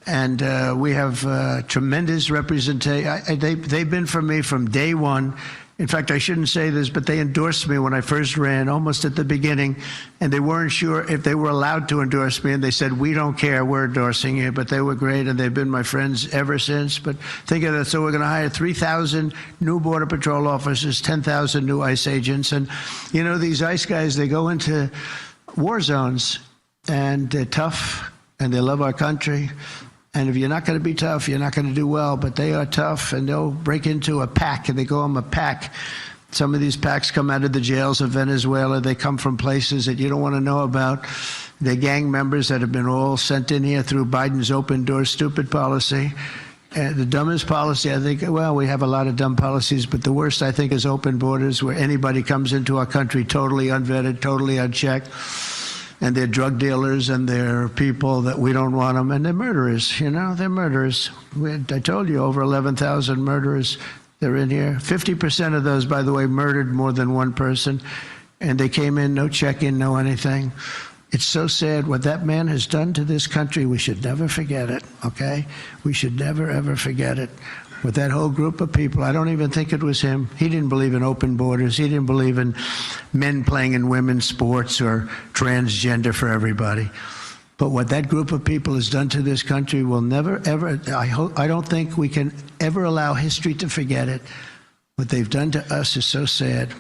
And we have tremendous representation. They've been for me from day one. In fact, I shouldn't say this, but they endorsed me when I first ran, almost at the beginning, and they weren't sure if they were allowed to endorse me, and they said, we don't care, we're endorsing you, but they were great, and they've been my friends ever since. But think of that, so we're going to hire 3,000 new Border Patrol officers, 10,000 new ICE agents, and you know, these ICE guys, they go into war zones, and they're tough, and they love our country. And if you're not going to be tough, you're not going to do well. But they are tough, and they'll break into a pack, and they call them a pack. Some of these packs come out of the jails of Venezuela. They come from places that you don't want to know about. They're gang members that have been all sent in here through Biden's open door stupid policy. The dumbest policy, I think, well, we have a lot of dumb policies, but the worst, I think, is open borders, where anybody comes into our country totally unvetted, totally unchecked. And they're drug dealers, and they're people that we don't want them, and they're murderers, you know, they're murderers. I told you, over 11,000 murderers, they're in here. 50% of those, by the way, murdered more than one person, and they came in, no check-in, no anything. It's so sad what that man has done to this country. We should never forget it, okay? We should never, ever forget it. With that whole group of people, I don't even think it was him. He didn't believe in open borders. He didn't believe in men playing in women's sports or transgender for everybody. But what that group of people has done to this country will never, ever, I don't think we can ever allow history to forget it. What they've done to us is so sad.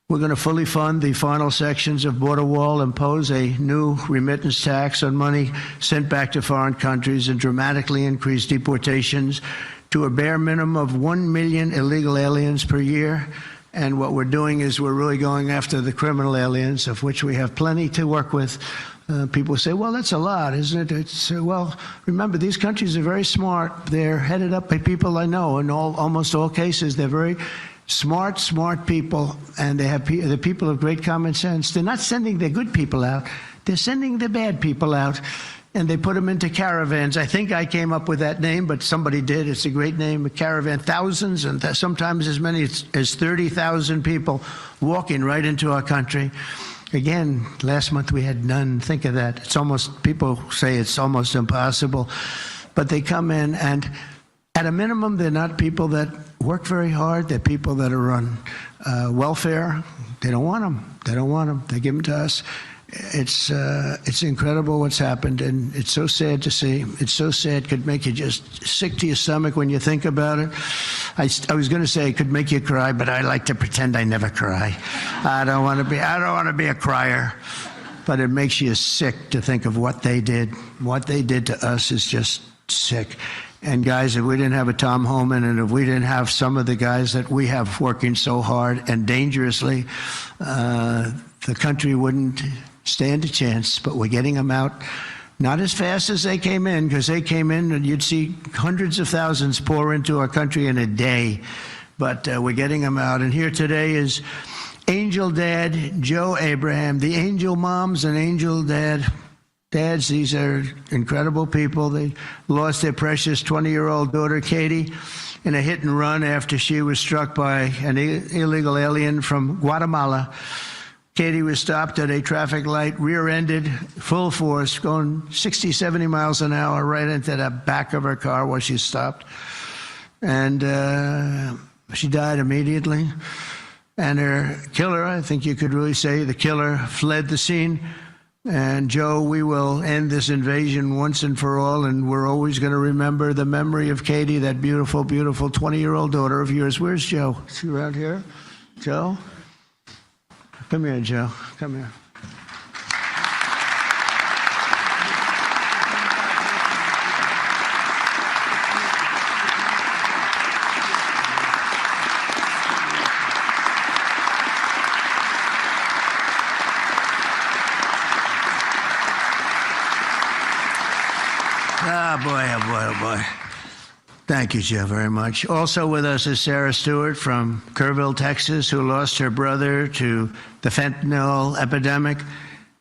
We're going to fully fund the final sections of border wall, impose a new remittance tax on money sent back to foreign countries, and dramatically increase deportations to a bare minimum of 1 million illegal aliens per year. And what we're doing is we're really going after the criminal aliens, of which we have plenty to work with. People say, well, that's a lot, isn't it? Well, remember, these countries are very smart. They're headed up by people I know. In almost all cases, they're very smart people, and they're people of great common sense. They're not sending their good people out. They're sending the bad people out, and they put them into caravans. I think I came up with that name, but somebody did. It's a great name, a caravan. Thousands and sometimes as many as 30,000 people walking right into our country. Again, last month we had none. Think of that. It's almost, people say it's almost impossible. But they come in, and at a minimum, they're not people that work very hard. They're people that are on welfare. They don't want them. They don't want them. They give them to us. It's incredible what's happened, and it's so sad to see. It's so sad. Could make you just sick to your stomach when you think about it. I was going to say it could make you cry, but I like to pretend I never cry. I don't want to be a crier, but it makes you sick to think of what they did. What they did to us is just sick. And guys, if we didn't have a Tom Homan, and if we didn't have some of the guys that we have working so hard and dangerously, the country wouldn't stand a chance. But we're getting them out, not as fast as they came in, because they came in and you'd see hundreds of thousands pour into our country in a day. But we're getting them out. And here today is Angel Dad Joe Abraham, the Angel Moms and Angel Dads. These are incredible people. They lost their precious 20-year-old daughter, Katie, in a hit and run after she was struck by an illegal alien from Guatemala. Katie was stopped at a traffic light, rear-ended, full force, going 60, 70 miles an hour right into the back of her car while she stopped. And she died immediately. And her killer, I think you could really say the killer, fled the scene. And Joe, we will end this invasion once and for all, and we're always going to remember the memory of Katie, that beautiful, beautiful 20-year-old daughter of yours. Where's Joe? Is she around here? Joe? Come here, Joe. Come here. Oh, boy. Thank you, Joe, very much. Also with us is Sarah Stewart from Kerrville, Texas, who lost her brother to the fentanyl epidemic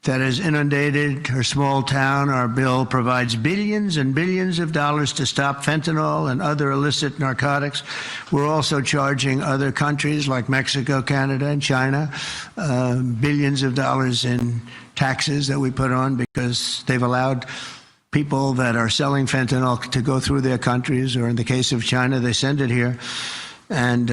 that has inundated her small town. Our bill provides billions and billions of dollars to stop fentanyl and other illicit narcotics. We're also charging other countries like Mexico, Canada, and China billions of dollars in taxes that we put on because they've allowed people that are selling fentanyl to go through their countries, or in the case of China, they send it here, and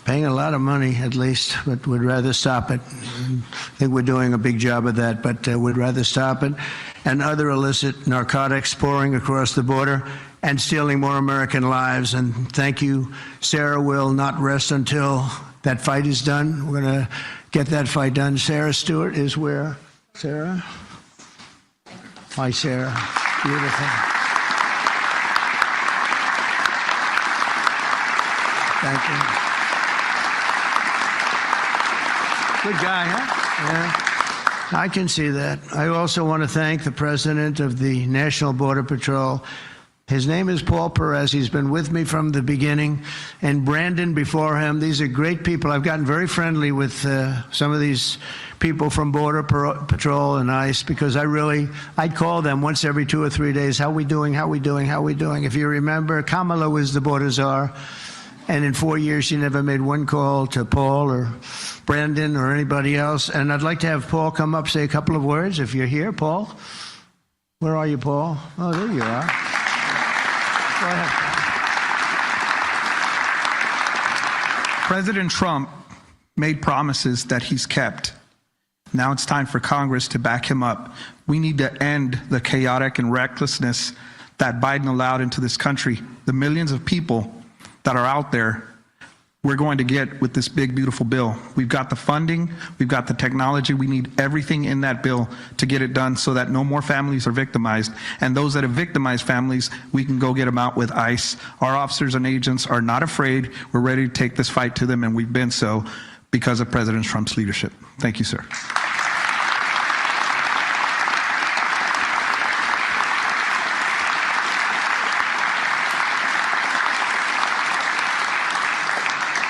paying a lot of money at least, but we'd rather stop it. I think we're doing a big job of that, but we'd rather stop it. And other illicit narcotics pouring across the border and stealing more American lives. And thank you, Sarah will not rest until that fight is done. We're going to get that fight done. Sarah Stewart is where? Sarah? Hi, Sarah. Beautiful. Thank you. Good guy, huh? Yeah. I can see that. I also want to thank the president of the National Border Patrol. His name is Paul Perez. He's been with me from the beginning, and Brandon before him. These are great people. I've gotten very friendly with some of these people from Border Patrol and ICE because I'd call them once every 2 or 3 days. How we doing? How we doing? How we doing? If you remember, Kamala was the border czar, and in 4 years she never made one call to Paul or Brandon or anybody else. And I'd like to have Paul come up, say a couple of words. If you're here, Paul. Where are you, Paul? Oh, there you are. Go ahead. President Trump made promises that he's kept. Now it's time for Congress to back him up. We need to end the chaotic and recklessness that Biden allowed into this country. The millions of people that are out there, we're going to get with this big, beautiful bill. We've got the funding, we've got the technology, we need everything in that bill to get it done so that no more families are victimized. And those that have victimized families, we can go get them out with ICE. Our officers and agents are not afraid. We're ready to take this fight to them, and we've been so because of President Trump's leadership. Thank you, sir.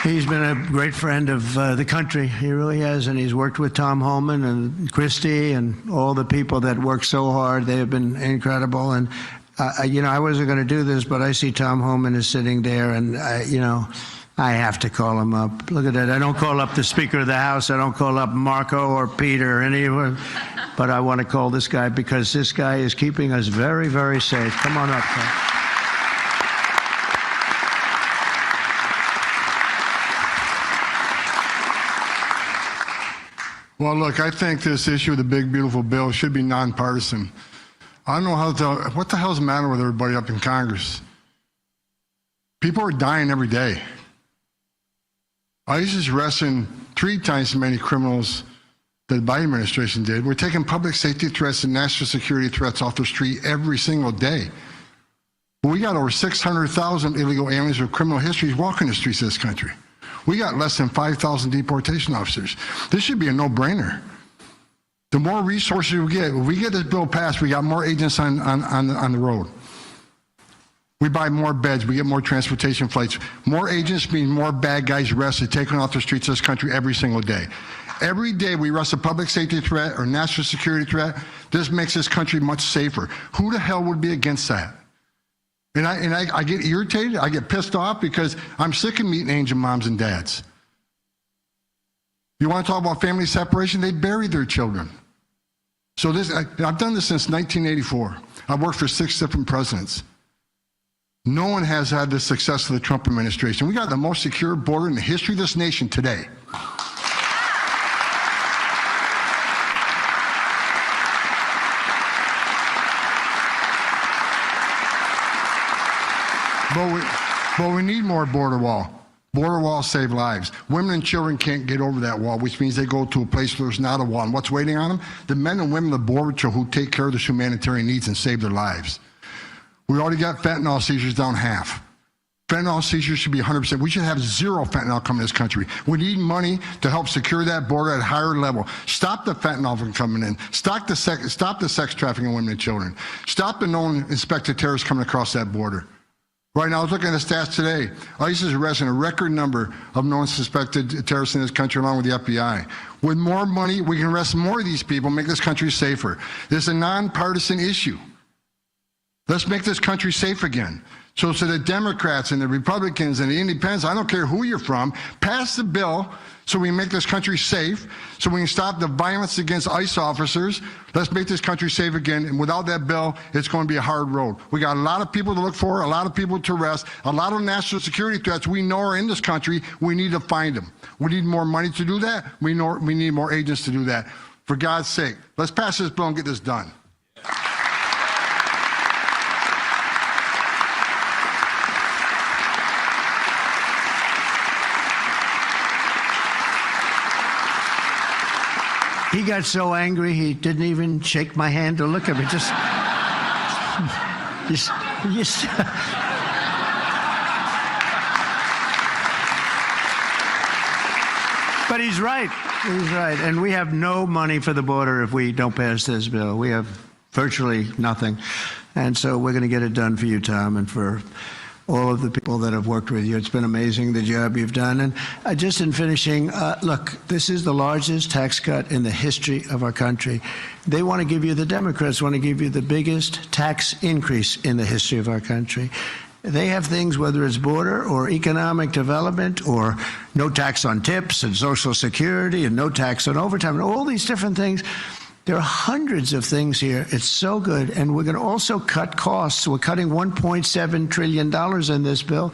He's been a great friend of the country. He really has, and he's worked with Tom Homan and Christie and all the people that work so hard. They have been incredible. And, I wasn't going to do this, but I see Tom Homan is sitting there, and, I have to call him up. Look at that. I don't call up the Speaker of the House. I don't call up Marco or Peter or anyone. But I want to call this guy because this guy is keeping us very, very safe. Come on up, Tom. Well, look, I think this issue of the big, beautiful bill should be nonpartisan. I don't know what the hell's the matter with everybody up in Congress? People are dying every day. ICE is arresting 3 times as many criminals that the Biden administration did. We're taking public safety threats and national security threats off the street every single day. We got over 600,000 illegal aliens with criminal histories walking the streets of this country. We got less than 5,000 deportation officers. This should be a no-brainer. The more resources we get, if we get this bill passed, we got more agents on the road. We buy more beds, we get more transportation flights. More agents mean more bad guys arrested, taken off the streets of this country every single day. Every day we arrest a public safety threat or national security threat. This makes this country much safer. Who the hell would be against that? And I get irritated, I get pissed off because I'm sick of meeting angel moms and dads. You want to talk about family separation? They bury their children. So I've done this since 1984. I've worked for 6 different presidents. No one has had the success of the Trump administration. We got the most secure border in the history of this nation today. But we need more border wall. Border walls save lives. Women and children can't get over that wall, which means they go to a place where there's not a wall. And what's waiting on them? The men and women of the Border Patrol who take care of the humanitarian needs and save their lives. We already got fentanyl seizures down half. Fentanyl seizures should be 100%. We should have 0 fentanyl coming to this country. We need money to help secure that border at a higher level. Stop the fentanyl from coming in. Stop the sex trafficking of women and children. Stop the known inspected terrorists coming across that border. Right now, I was looking at the stats today. ICE is arresting a record number of known suspected terrorists in this country, along with the FBI. With more money, we can arrest more of these people, make this country safer. This is a nonpartisan issue. Let's make this country safe again. So the Democrats and the Republicans and the Independents, I don't care who you're from, pass the bill so we make this country safe, so we can stop the violence against ICE officers. Let's make this country safe again. And without that bill, it's going to be a hard road. We got a lot of people to look for, a lot of people to arrest, a lot of national security threats we know are in this country. We need to find them. We need more money to do that. We need more agents to do that. For God's sake, let's pass this bill and get this done. He got so angry he didn't even shake my hand or look at me. Just But he's right. He's right. And we have no money for the border if we don't pass this bill. We have virtually nothing. And so we're going to get it done for you, Tom, and for all of the people that have worked with you. It's been amazing, the job you've done. And just in finishing, look, this is the largest tax cut in the history of our country. They want to give you, the Democrats want to give you the biggest tax increase in the history of our country. They have things, whether it's border or economic development or no tax on tips and Social Security and no tax on overtime and all these different things. There are hundreds of things here. It's so good. And we're going to also cut costs. We're cutting $1.7 trillion in this bill,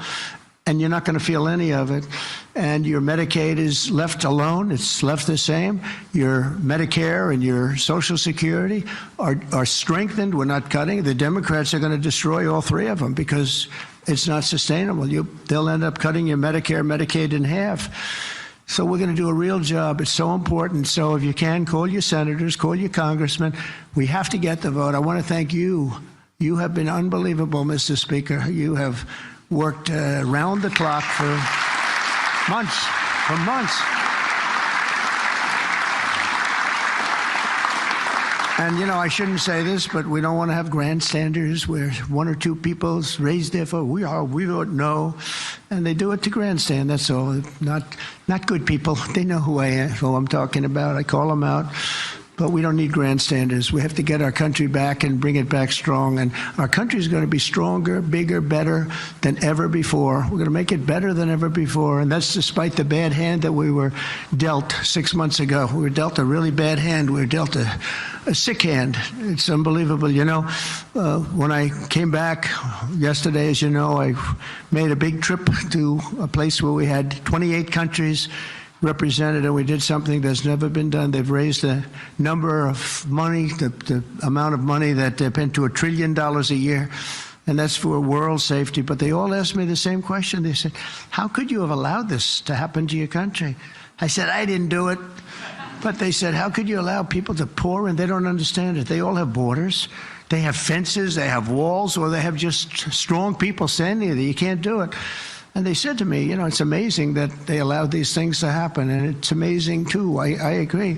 and you're not going to feel any of it. And your Medicaid is left alone. It's left the same. Your Medicare and your Social Security are strengthened. We're not cutting. The Democrats are going to destroy all three of them because it's not sustainable. They'll end up cutting your Medicare, Medicaid in half. So we're going to do a real job. It's so important. So if you can, call your senators, call your congressmen. We have to get the vote. I want to thank you. You have been unbelievable, Mr. Speaker. You have worked round the clock for months. And, you know, I shouldn't say this, but we don't want to have grandstanders where one or two people raise their vote. We don't know. And they do it to grandstand, that's all. Not good people. They know who I'm talking about. I call them out. But we don't need grandstanders. We have to get our country back and bring it back strong. And our country is going to be stronger, bigger, better than ever before. We're going to make it better than ever before. And that's despite the bad hand that we were dealt 6 months ago. We were dealt a really bad hand. We were dealt a sick hand. It's unbelievable. You know, when I came back yesterday, as you know, I made a big trip to a place where we had 28 countries represented, and we did something that's never been done. They've raised the number of money, the amount of money that they spend to $1 trillion a year, and that's for world safety. But they all asked me the same question. They said, how could you have allowed this to happen to your country? I said, I didn't do it. But they said, how could you allow people to pour in? They don't understand it. They all have borders. They have fences, they have walls, or they have just strong people standing there. You can't do it. And they said to me, you know, it's amazing that they allowed these things to happen. And it's amazing, too. I agree.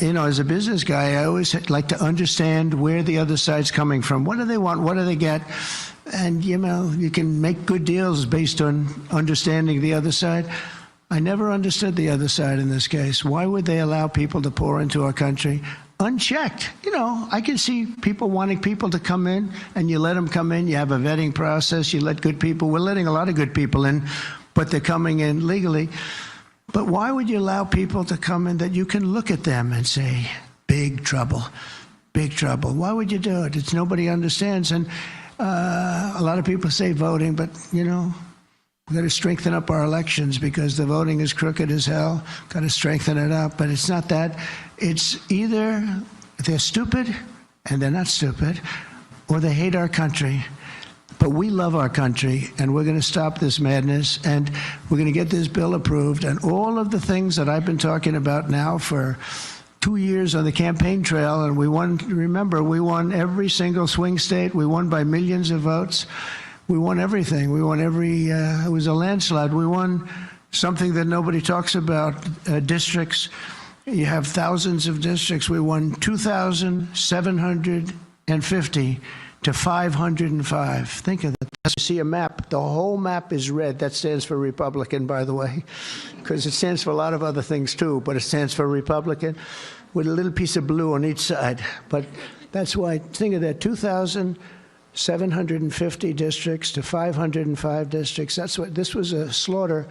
You know, as a business guy, I always like to understand where the other side's coming from. What do they want? What do they get? And, you know, you can make good deals based on understanding the other side. I never understood the other side in this case. Why would they allow people to pour into our country unchecked? You know, I can see people wanting people to come in, and you let them come in. You have a vetting process. You let good people. We're letting a lot of good people in, but they're coming in legally. But why would you allow people to come in that you can look at them and say, big trouble, big trouble? Why would you do it? It's nobody understands. And a lot of people say voting, but, you know, we've got to strengthen up our elections because the voting is crooked as hell. Got to strengthen it up. But it's not that. It's either they're stupid and they're not stupid, or they hate our country. But we love our country, and we're going to stop this madness, and we're going to get this bill approved. And all of the things that I've been talking about now for 2 years on the campaign trail, and we won, remember, we won every single swing state. We won by millions of votes. We won everything. We won every, it was a landslide. We won something that nobody talks about, districts. You have thousands of districts. We won 2,750 to 505. Think of that. You see a map. The whole map is red. That stands for Republican, by the way, because it stands for a lot of other things too, but it stands for Republican with a little piece of blue on each side. But that's why, think of that, 2,750 districts to 505 districts. That's what, this was a slaughter,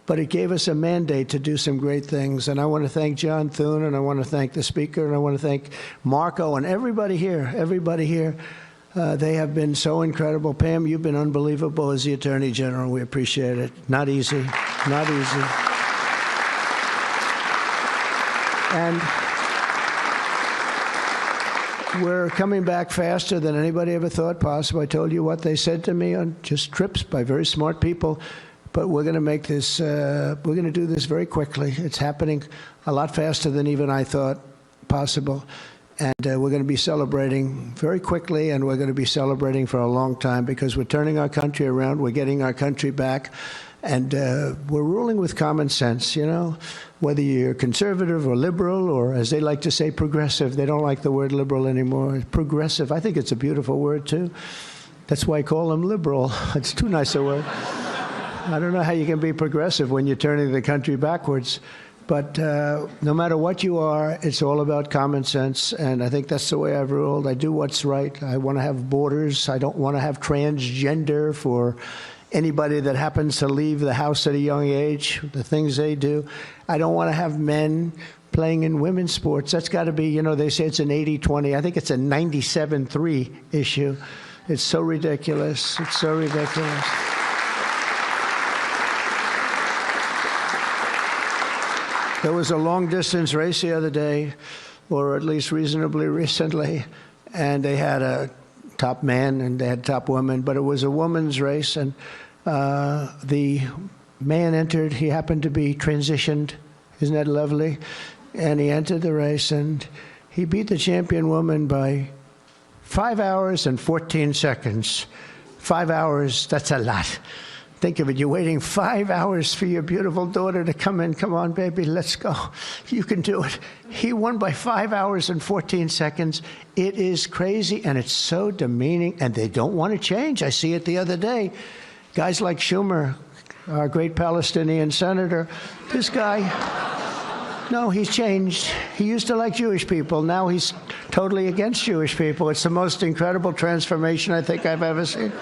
but it gave us a mandate to do some great things. And I want to thank John Thune, and I want to thank the Speaker, and I want to thank Marco and everybody here, they have been so incredible. Pam, you've been unbelievable as the Attorney General. We appreciate it. Not easy. Not easy. And we're coming back faster than anybody ever thought possible. I told you what they said to me on just trips by very smart people. But we're going to make this, we're going to do this very quickly. It's happening a lot faster than even I thought possible. And we're going to be celebrating very quickly, and we're going to be celebrating for a long time because we're turning our country around. We're getting our country back. And we're ruling with common sense, you know, whether you're conservative or liberal or, as they like to say, progressive. They don't like the word liberal anymore. Progressive, I think it's a beautiful word, too. That's why I call them liberal. It's too nice a word. I don't know how you can be progressive when you're turning the country backwards. But no matter what you are, it's all about common sense. And I think that's the way I've ruled. I do what's right. I want to have borders. I don't want to have transgender for anybody that happens to leave the house at a young age, the things they do. I don't want to have men playing in women's sports. That's got to be, you know, they say it's an 80-20. I think it's a 97-3 issue. It's so ridiculous. It's so ridiculous. There was a long-distance race the other day, or at least reasonably recently, and they had a top man and they had top woman, but it was a woman's race, and the man entered. He happened to be transitioned. Isn't that lovely? And he entered the race, and he beat the champion woman by 5 hours and 14 seconds. 5 hours, that's a lot. Think of it, you're waiting 5 hours for your beautiful daughter to come in. Come on, baby, let's go. You can do it. He won by 5 hours and 14 seconds. It is crazy, and it's so demeaning, and they don't want to change. I see it the other day. Guys like Schumer, our great Palestinian senator, this guy, no, he's changed. He used to like Jewish people. Now he's totally against Jewish people. It's the most incredible transformation I think I've ever seen.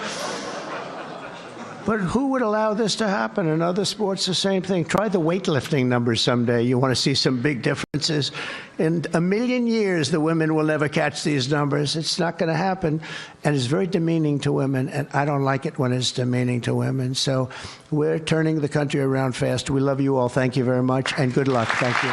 But who would allow this to happen? In other sports, the same thing. Try the weightlifting numbers someday. You want to see some big differences. In a million years, the women will never catch these numbers. It's not going to happen. And it's very demeaning to women. And I don't like it when it's demeaning to women. So we're turning the country around fast. We love you all. Thank you very much. And good luck. Thank you.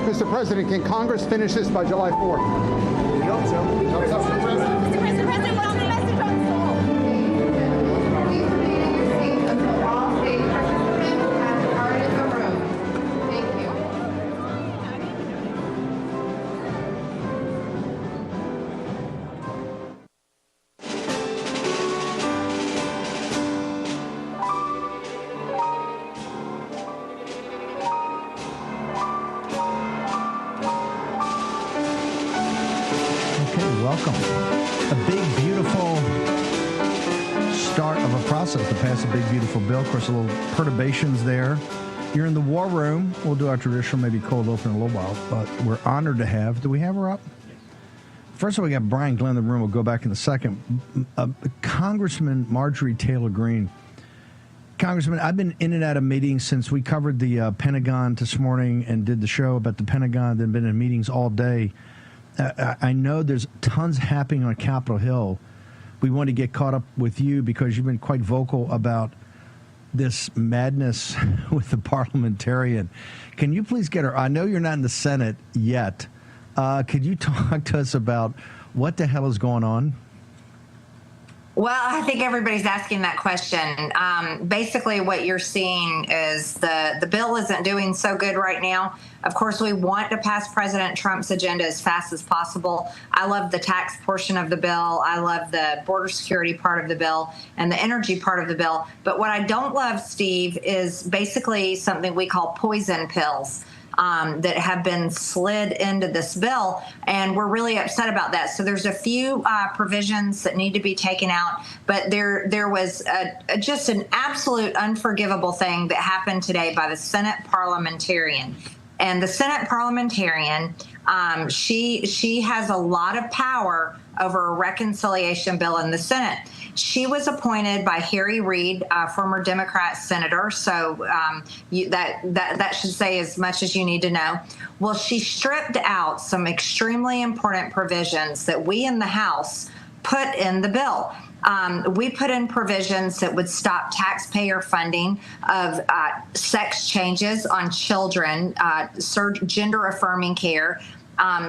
Mr. President, can Congress finish this by July 4th? We hope so. Mr. President, what on the message on Welcome. A big, beautiful start of a process to pass a big, beautiful bill. Of course, a little perturbations there. You're in the war room. We'll do our traditional, maybe cold open in a little while, but we're honored to have. Do we have her up? First of all, we got Brian Glenn in the room. We'll go back in a second. Congressman Marjorie Taylor Greene. Congressman, I've been in and out of meetings since we covered the Pentagon this morning and did the show about the Pentagon, then been in meetings all day. I know there's tons happening on Capitol Hill. We want to get caught up with you because you've been quite vocal about this madness with the parliamentarian. Can you please get her? I know you're not in the Senate yet. Could you talk to us about what the hell is going on? Well, I think everybody's asking that question. Basically, what you're seeing is the bill isn't doing so good right now. Of course, we want to pass President Trump's agenda as fast as possible. I love the tax portion of the bill. I love the border security part of the bill and the energy part of the bill. But what I don't love, Steve, is basically something we call poison pills. that have been slid into this bill, and we're really upset about that. So there's a few provisions that need to be taken out, but there was just an absolute unforgivable thing that happened today by the Senate parliamentarian. And the Senate parliamentarian, she has a lot of power over a reconciliation bill in the Senate. She was appointed by Harry Reid, former Democrat senator. So that should say as much as you need to know. Well, she stripped out some extremely important provisions that we in the House put in the bill. We put in provisions that would stop taxpayer funding of sex changes on children, gender-affirming care.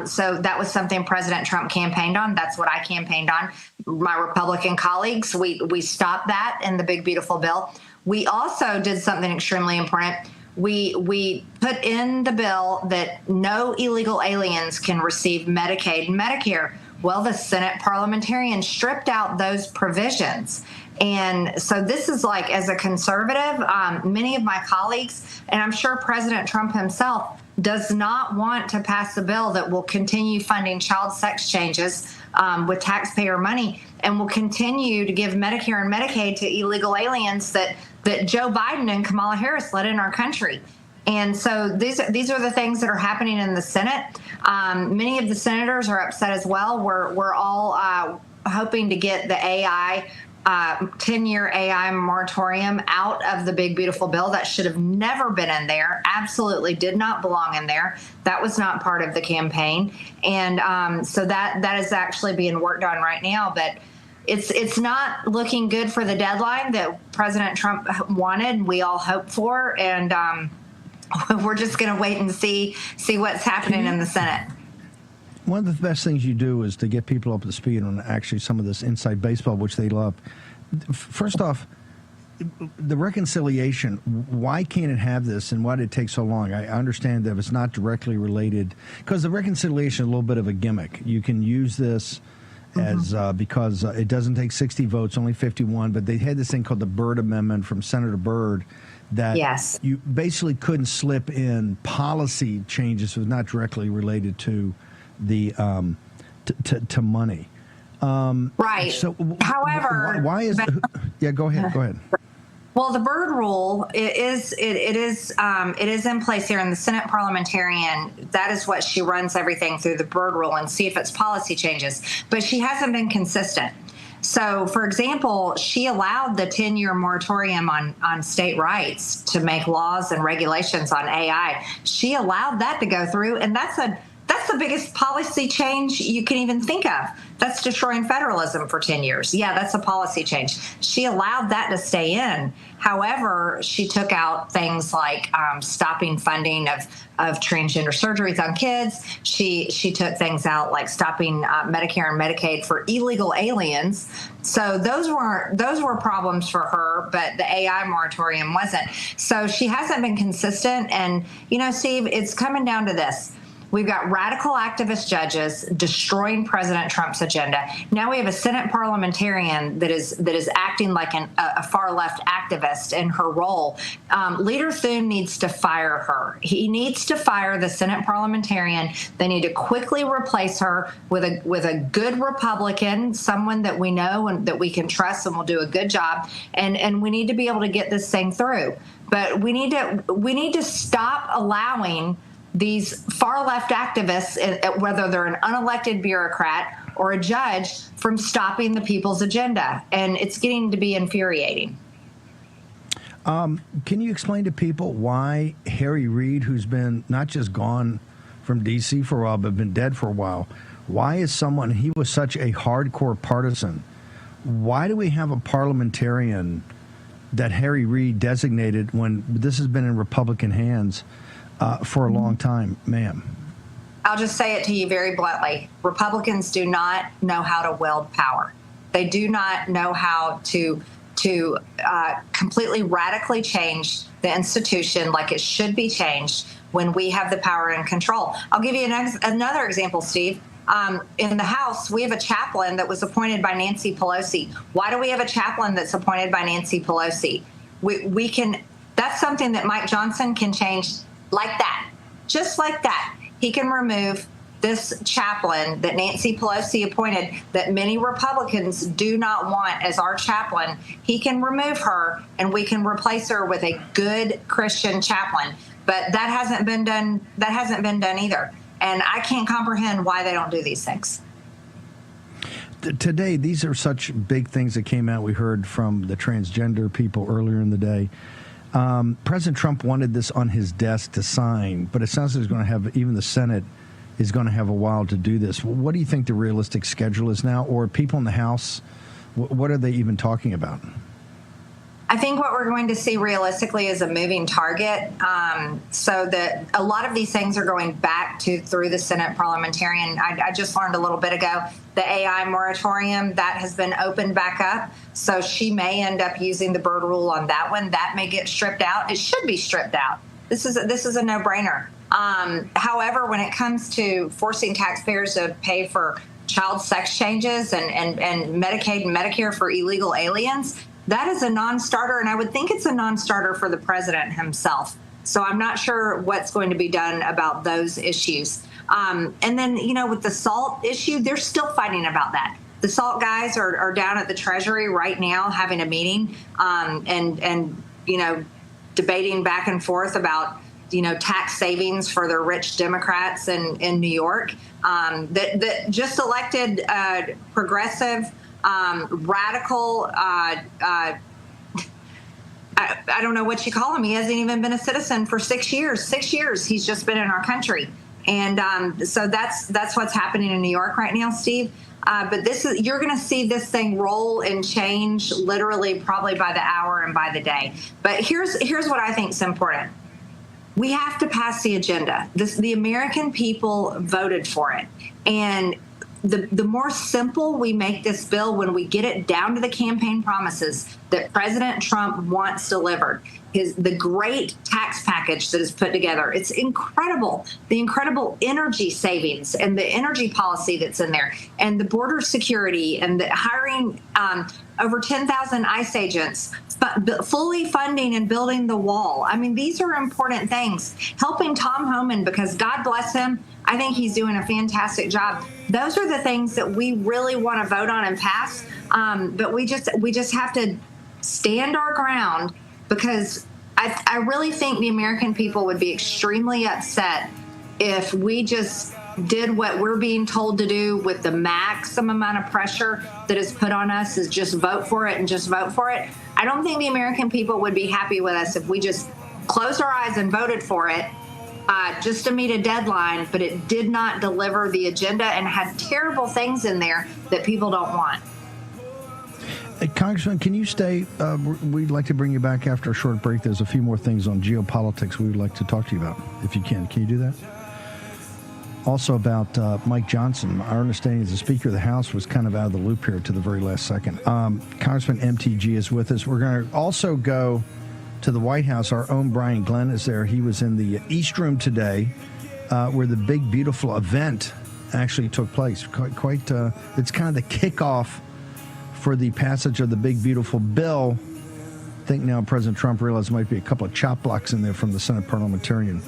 So that was something President Trump campaigned on. That's what I campaigned on. My Republican colleagues, we stopped that in the big, beautiful bill. We also did something extremely important. We put in the bill that no illegal aliens can receive Medicaid and Medicare. Well, the Senate parliamentarian stripped out those provisions. And so this is like, as a conservative, many of my colleagues, and I'm sure President Trump himself, does not want to pass a bill that will continue funding child sex changes with taxpayer money and will continue to give Medicare and Medicaid to illegal aliens that Joe Biden and Kamala Harris let in our country. And so these are the things that are happening in the Senate. Many of the senators are upset as well. We're all hoping to get the AI 10-year AI moratorium out of the big, beautiful bill. That should have never been in there. Absolutely did not belong in there. That was not part of the campaign. And so that is actually being worked on right now. But it's not looking good for the deadline that President Trump wanted, we all hoped for. And we're just going to wait and see what's happening in the Senate. One of the best things you do is to get people up to speed on actually some of this inside baseball, which they love. First off, the reconciliation, why can't it have this and why did it take so long? I understand that it's not directly related, because the reconciliation is a little bit of a gimmick. You can use this as because it doesn't take 60 votes, only 51, but they had this thing called the Byrd Amendment from Senator Byrd that you basically couldn't slip in policy changes that was not directly related to the to money. Right. So, however, why is yeah? Go ahead. Go ahead. Well, the Byrd rule it is in place here in the Senate parliamentarian. That is what she runs everything through, the Byrd rule, and see if it's policy changes. But she hasn't been consistent. So, for example, she allowed the 10-year moratorium on state rights to make laws and regulations on AI. She allowed that to go through, and that's the biggest policy change you can even think of. That's destroying federalism for 10 years. Yeah, that's a policy change. She allowed that to stay in. However, she took out things like stopping funding of transgender surgeries on kids. She took things out like stopping Medicare and Medicaid for illegal aliens. So those were problems for her, but the AI moratorium wasn't. So she hasn't been consistent. And, Steve, it's coming down to this. We've got radical activist judges destroying President Trump's agenda. Now we have a Senate parliamentarian that is acting like a far left activist in her role. Leader Thune needs to fire her. He needs to fire the Senate parliamentarian. They need to quickly replace her with a good Republican, someone that we know and that we can trust and will do a good job. And we need to be able to get this thing through. But we need to stop allowing these far left activists, whether they're an unelected bureaucrat or a judge, from stopping the people's agenda. And it's getting to be infuriating. Can you explain to people why Harry Reid, who's been not just gone from D.C. for a while, but been dead for a while, why is he was such a hardcore partisan? Why do we have a parliamentarian that Harry Reid designated when this has been in Republican hands for a long time, ma'am? I'll just say it to you very bluntly. Republicans do not know how to wield power. They do not know how to completely radically change the institution like it should be changed when we have the power and control. I'll give you another example, Steve. In the House, we have a chaplain that was appointed by Nancy Pelosi. Why do we have a chaplain that's appointed by Nancy Pelosi? That's something that Mike Johnson can change like that. just like that, he can remove this chaplain that Nancy Pelosi appointed that many Republicans do not want as our chaplain. He can remove her and we can replace her with a good Christian chaplain. But that hasn't been done. That hasn't been done either. And I can't comprehend why they don't do these things. Today, these are such big things that came out. We heard from the transgender people earlier in the day. President Trump wanted this on his desk to sign, but it sounds like he's going to have, even the Senate is going to have a while to do this. What do you think the realistic schedule is now? Or people in the House, what are they even talking about? I think what we're going to see realistically is a moving target, so that a lot of these things are going back through the Senate parliamentarian. I just learned a little bit ago the AI moratorium that has been opened back up. So she may end up using the Byrd rule on that one. That may get stripped out. It should be stripped out. This is a no-brainer. However, when it comes to forcing taxpayers to pay for child sex changes and Medicaid and Medicare for illegal aliens, that is a non-starter, and I would think it's a non-starter for the president himself. So I'm not sure what's going to be done about those issues. And then, with the SALT issue, they're still fighting about that. The SALT guys are down at the Treasury right now having a meeting and debating back and forth about tax savings for the rich Democrats in New York that just elected progressive, radical. I don't know what you call him. He hasn't even been a citizen for 6 years. 6 years he's just been in our country, and so that's what's happening in New York right now, Steve. But you're going to see this thing roll and change literally probably by the hour and by the day. But here's what I think is important. We have to pass the agenda. The American people voted for it. And the more simple we make this bill, when we get it down to the campaign promises that President Trump wants delivered, the great tax package that is put together, it's incredible. The incredible energy savings and the energy policy that's in there, and the border security and the hiring over 10,000 ICE agents, fully funding and building the wall. I mean, these are important things. Helping Tom Homan, because God bless him, I think he's doing a fantastic job. Those are the things that we really want to vote on and pass. But we just have to stand our ground, because I really think the American people would be extremely upset if we just did what we're being told to do with the maximum amount of pressure that is put on us, is just vote for it and just vote for it. I don't think the American people would be happy with us if we just closed our eyes and voted for it just to meet a deadline, but it did not deliver the agenda and had terrible things in there that people don't want. Hey, Congressman, can you stay? We'd like to bring you back after a short break. There's a few more things on geopolitics we would like to talk to you about, if you can. Can you do that? Also about Mike Johnson. Our understanding is the Speaker of the House was kind of out of the loop here to the very last second. Congressman MTG is with us. We're going to also go to the White House. Our own Brian Glenn is there. He was in the East Room today, where the big, beautiful event actually took place. It's kind of the kickoff for the passage of the big, beautiful bill. I think now President Trump realized there might be a couple of chop blocks in there from the Senate parliamentarian.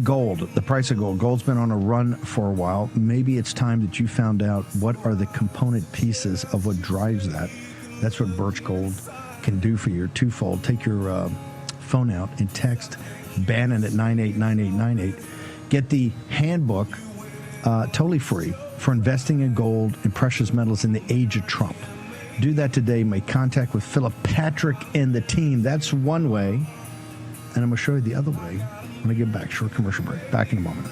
Gold, the price of gold. Gold's been on a run for a while. Maybe it's time that you found out what are the component pieces of what drives that. That's what Birch Gold can do for you. Twofold. Take your phone out and text Bannon at 989898. Get the handbook totally free for investing in gold and precious metals in the age of Trump. Do that today. Make contact with Philip Patrick and the team. That's one way. And I'm going to show you the other way when I get back. Short commercial break. Back in a moment.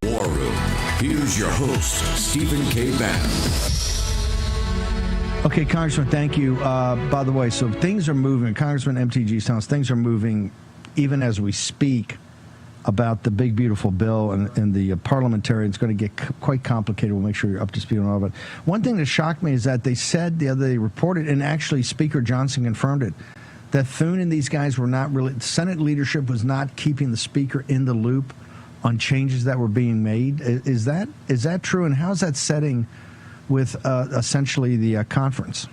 War Room. Here's your host, Stephen K. Bannon. Okay, Congressman, thank you. By the way, so things are moving. Congressman MTG sounds things are moving even as we speak about the big, beautiful bill and the parliamentary. It's going to get quite complicated. We'll make sure you're up to speed on all of it. One thing that shocked me is that they said the other day, reported, and actually Speaker Johnson confirmed it, that Thune and these guys were not really, Senate leadership was not keeping the Speaker in the loop on changes that were being made. Is that true? And how's that setting with essentially the conference?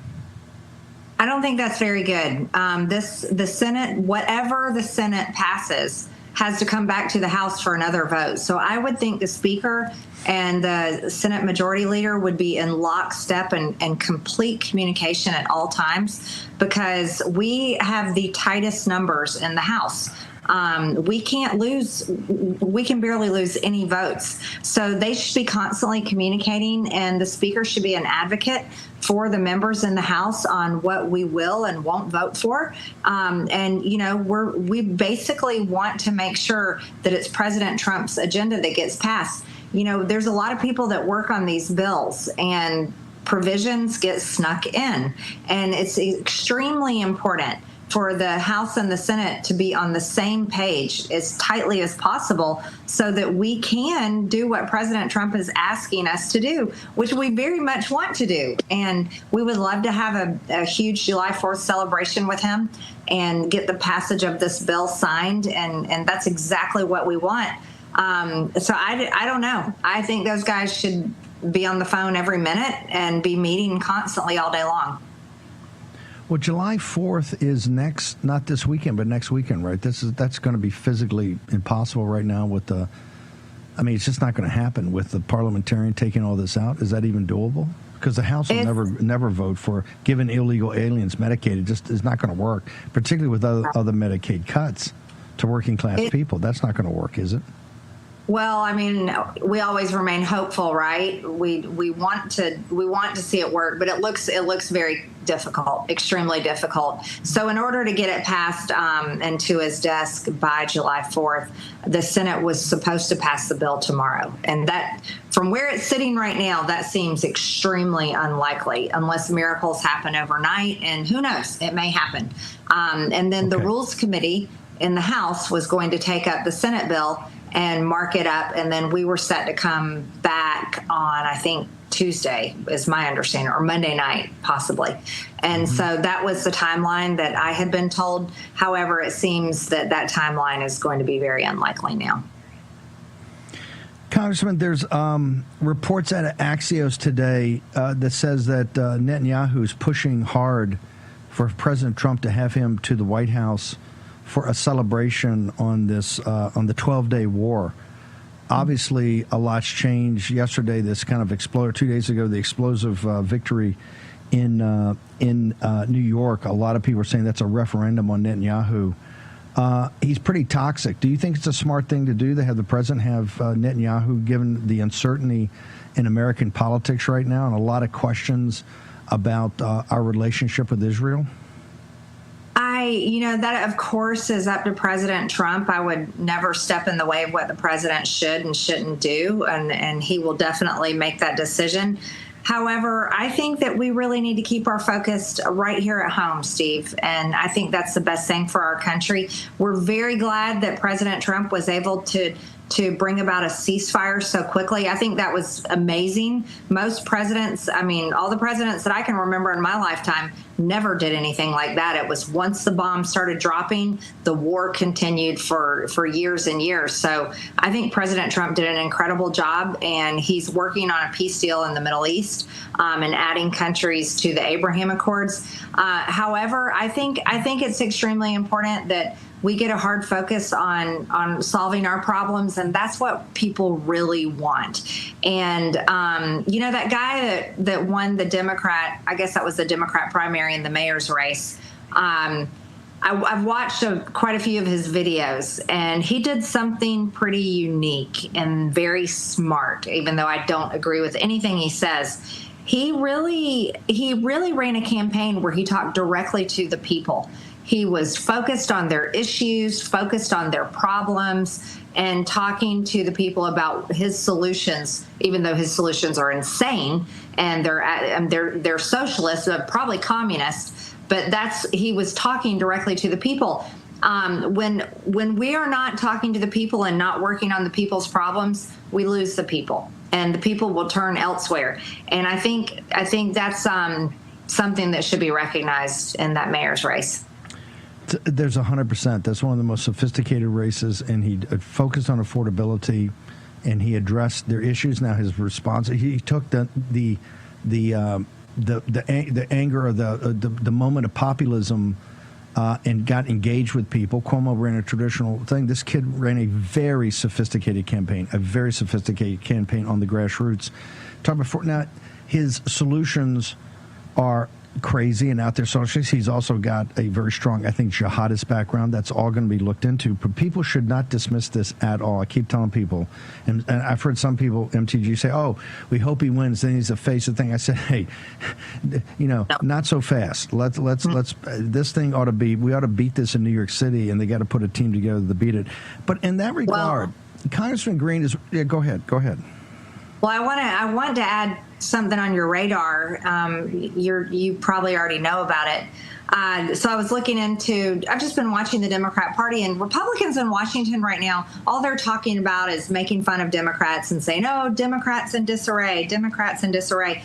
I don't think that's very good. The Senate, whatever the Senate passes, has to come back to the House for another vote. So I would think the Speaker and the Senate Majority Leader would be in lockstep and complete communication at all times, because we have the tightest numbers in the House. We can barely lose any votes. So they should be constantly communicating, and the Speaker should be an advocate for the members in the House on what we will and won't vote for. And, you know, we basically want to make sure that it's President Trump's agenda that gets passed. You know, there's a lot of people that work on these bills, and provisions get snuck in. And it's extremely important for the House and the Senate to be on the same page as tightly as possible so that we can do what President Trump is asking us to do, which we very much want to do. And we would love to have a huge July 4th celebration with him and get the passage of this bill signed. And that's exactly what we want. So I don't know. I think those guys should be on the phone every minute and be meeting constantly all day long. Well, July 4th is next, not this weekend, but next weekend, right? That's going to be physically impossible right now with the, I mean, it's just not going to happen with the parliamentarian taking all this out. Is that even doable? Because the House will never vote for giving illegal aliens Medicaid. It just is not going to work, particularly with other Medicaid cuts to working class people. That's not going to work, is it? Well, I mean, we always remain hopeful, right? We want to see it work, but it looks very difficult, extremely difficult. So in order to get it passed and to his desk by July 4th, the Senate was supposed to pass the bill tomorrow. And that, from where it's sitting right now, that seems extremely unlikely unless miracles happen overnight. And who knows, it may happen. And then the Rules Committee in the House was going to take up the Senate bill and mark it up, and then we were set to come back on, I think, Tuesday, is my understanding, or Monday night, possibly. And so that was the timeline that I had been told. However, it seems that timeline is going to be very unlikely now. Congressman, there's reports out of Axios today that says that Netanyahu is pushing hard for President Trump to have him to the White House for a celebration on this on the 12-day war. Obviously, a lot's changed. Yesterday, this kind of exploded. 2 days ago, the explosive victory in New York. A lot of people are saying that's a referendum on Netanyahu. He's pretty toxic. Do you think it's a smart thing to do to have the president have Netanyahu, given the uncertainty in American politics right now and a lot of questions about our relationship with Israel? That, of course, is up to President Trump. I would never step in the way of what the president should and shouldn't do, and he will definitely make that decision. However, I think that we really need to keep our focus right here at home, Steve, and I think that's the best thing for our country. We're very glad that President Trump was able to bring about a ceasefire so quickly. I think that was amazing. Most presidents, I mean, all the presidents that I can remember in my lifetime never did anything like that. It was once the bomb started dropping, the war continued for years and years. So I think President Trump did an incredible job, and he's working on a peace deal in the Middle East and adding countries to the Abraham Accords. However, I think it's extremely important that we get a hard focus on solving our problems and that's what people really want. And that guy that won the Democrat, I guess that was the Democrat primary in the mayor's race. I've watched quite a few of his videos, and he did something pretty unique and very smart, even though I don't agree with anything he says. He really ran a campaign where he talked directly to the people. He was focused on their issues, focused on their problems, and talking to the people about his solutions, even though his solutions are insane and they're socialist, probably communist. But he was talking directly to the people. When we are not talking to the people and not working on the people's problems, we lose the people, and the people will turn elsewhere. And I think that's something that should be recognized in that mayor's race. There's 100%. That's one of the most sophisticated races, and he focused on affordability, and he addressed their issues. Now his response, he took the anger of the moment of populism and got engaged with people. Cuomo ran a traditional thing. This kid ran a very sophisticated campaign on the grassroots. Now, his solutions are crazy and out there socialist. He's also got a very strong, I think, jihadist background. That's all going to be looked into. But people should not dismiss this at all. I keep telling people, and I've heard some people, MTG, say, "Oh, we hope he wins. Then he's a face of the thing." I said, "Hey, not so fast. Let's this thing ought to be. We ought to beat this in New York City, and they got to put a team together to beat it." But in that regard, Congressman Green is. Yeah, go ahead. Well, I want to add something on your radar. You probably already know about it. So I was looking into. I've just been watching the Democrat Party, and Republicans in Washington right now. All they're talking about is making fun of Democrats and saying, "Oh, Democrats in disarray, Democrats in disarray."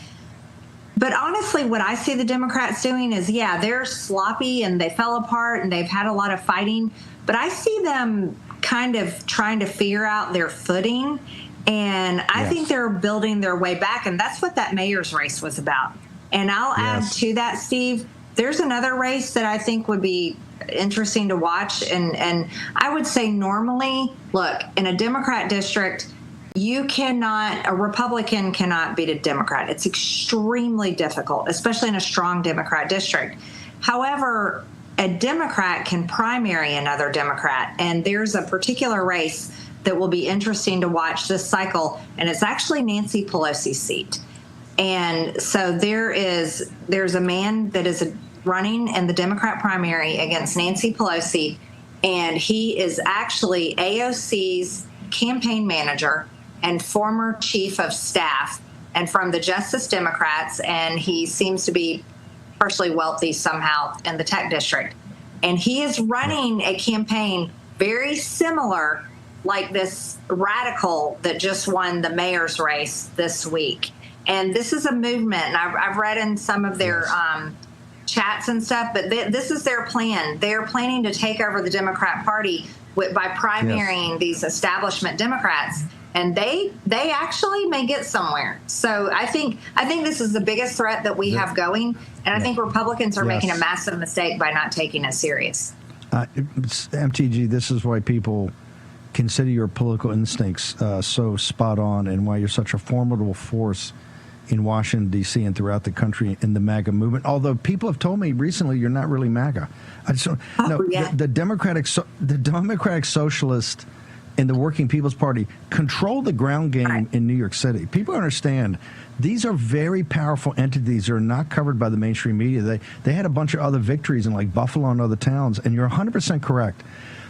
But honestly, what I see the Democrats doing is, they're sloppy and they fell apart and they've had a lot of fighting. But I see them kind of trying to figure out their footing. And I think they're building their way back. And that's what that mayor's race was about. And I'll add to that, Steve, there's another race that I think would be interesting to watch. And I would say normally, look, in a Democrat district, a Republican cannot beat a Democrat. It's extremely difficult, especially in a strong Democrat district. However, a Democrat can primary another Democrat. And there's a particular race that will be interesting to watch this cycle, and it's actually Nancy Pelosi's seat. And so there's a man that is running in the Democrat primary against Nancy Pelosi, and he is actually AOC's campaign manager and former chief of staff, and from the Justice Democrats, and he seems to be personally wealthy somehow in the tech district. And he is running a campaign very similar like this radical that just won the mayor's race this week. And this is a movement, and I've read in some of their chats and stuff, but this is their plan. They're planning to take over the Democrat Party by primarying these establishment Democrats, and they actually may get somewhere. So I think this is the biggest threat that we have going, and I think Republicans are making a massive mistake by not taking it serious. MTG, this is why people consider your political instincts so spot on, and why you're such a formidable force in Washington, D.C. and throughout the country in the MAGA movement. Although people have told me recently you're not really MAGA. The Democratic Socialist and the Working People's Party control the ground game in New York City. People understand these are very powerful entities that are not covered by the mainstream media. They had a bunch of other victories in like Buffalo and other towns, and you're 100% correct.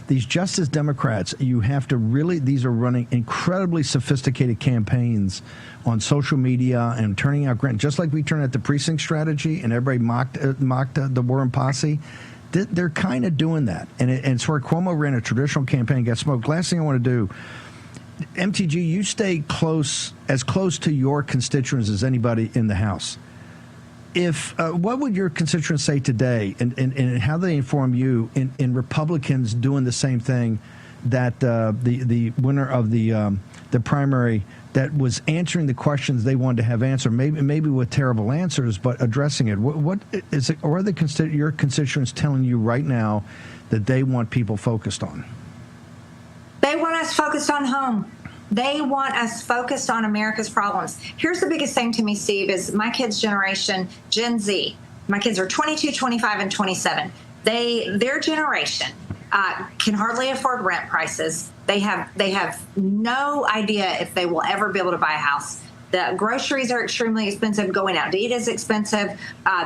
These Justice Democrats, you have to really, these are running incredibly sophisticated campaigns on social media and turning out grants, just like we turned out the precinct strategy and everybody mocked the Warren posse. They're kind of doing that. And it's where Cuomo ran a traditional campaign and got smoked. Last thing I want to do, MTG, you stay as close to your constituents as anybody in the House. What would your constituents say today, and how they inform you in Republicans doing the same thing that the winner of the primary that was answering the questions they wanted to have answered, maybe with terrible answers, but addressing it? What is it, or are your constituents telling you right now that they want people focused on? They want us focused on home. They want us focused on America's problems. Here's the biggest thing to me, Steve, is my kids' generation, Gen Z. My kids are 22, 25, and 27. Their generation can hardly afford rent prices. They have no idea if they will ever be able to buy a house. The groceries are extremely expensive. Going out to eat is expensive.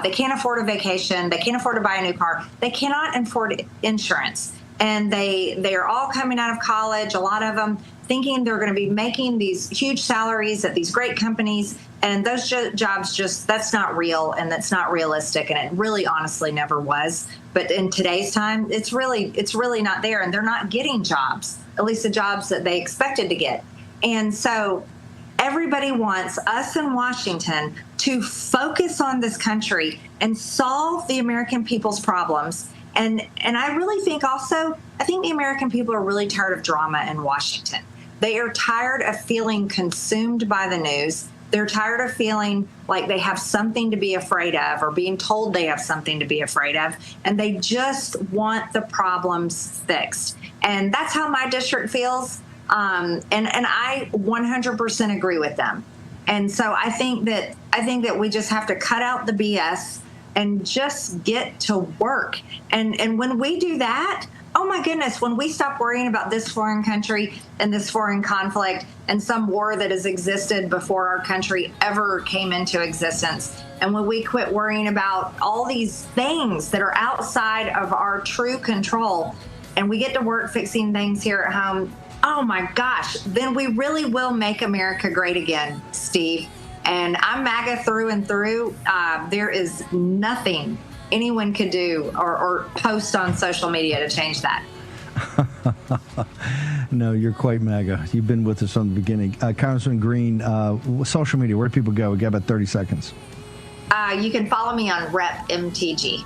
They can't afford a vacation. They can't afford to buy a new car. They cannot afford insurance. And they are all coming out of college, a lot of them, thinking they're going to be making these huge salaries at these great companies. And those jobs that's not real, and that's not realistic. And it really honestly never was. But in today's time, it's really not there. And they're not getting jobs, at least the jobs that they expected to get. And so everybody wants us in Washington to focus on this country and solve the American people's problems. And I really think also, I think the American people are really tired of drama in Washington. They are tired of feeling consumed by the news. They're tired of feeling like they have something to be afraid of, or being told they have something to be afraid of. And they just want the problems fixed. And that's how my district feels. And I 100% agree with them. And so I think that we just have to cut out the BS and just get to work. And when we do that, oh my goodness, when we stop worrying about this foreign country and this foreign conflict and some war that has existed before our country ever came into existence, and when we quit worrying about all these things that are outside of our true control, and we get to work fixing things here at home, oh my gosh, then we really will make America great again, Steve. And I'm MAGA through and through. There is nothing anyone could do or post on social media to change that. No, you're quite MAGA. You've been with us from the beginning. Congressman Green, social media, where do people go? We got about 30 seconds. You can follow me on Rep MTG.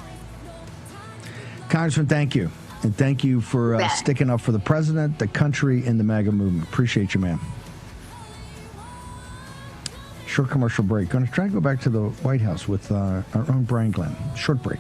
Congressman, thank you. And thank you for sticking up for the president, the country, and the MAGA movement. Appreciate you, man. Short commercial break. Going to try to go back to the White House with our own Brian Glenn. Short break.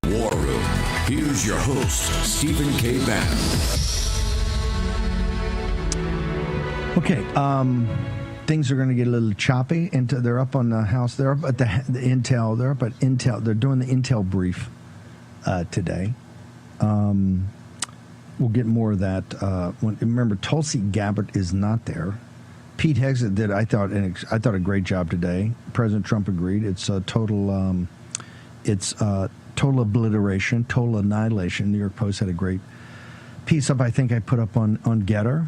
War Room. Here's your host, Stephen K. Bannon. Okay, things are going to get a little choppy. They're up on the House. They're up at the Intel. They're up at Intel. They're doing the Intel brief today. We'll get more of that. Remember, Tulsi Gabbard is not there. Pete Hegseth did, I thought, a great job today. President Trump agreed. It's a total. Total obliteration, total annihilation. New York Post had a great piece up, I think I put up on Getter.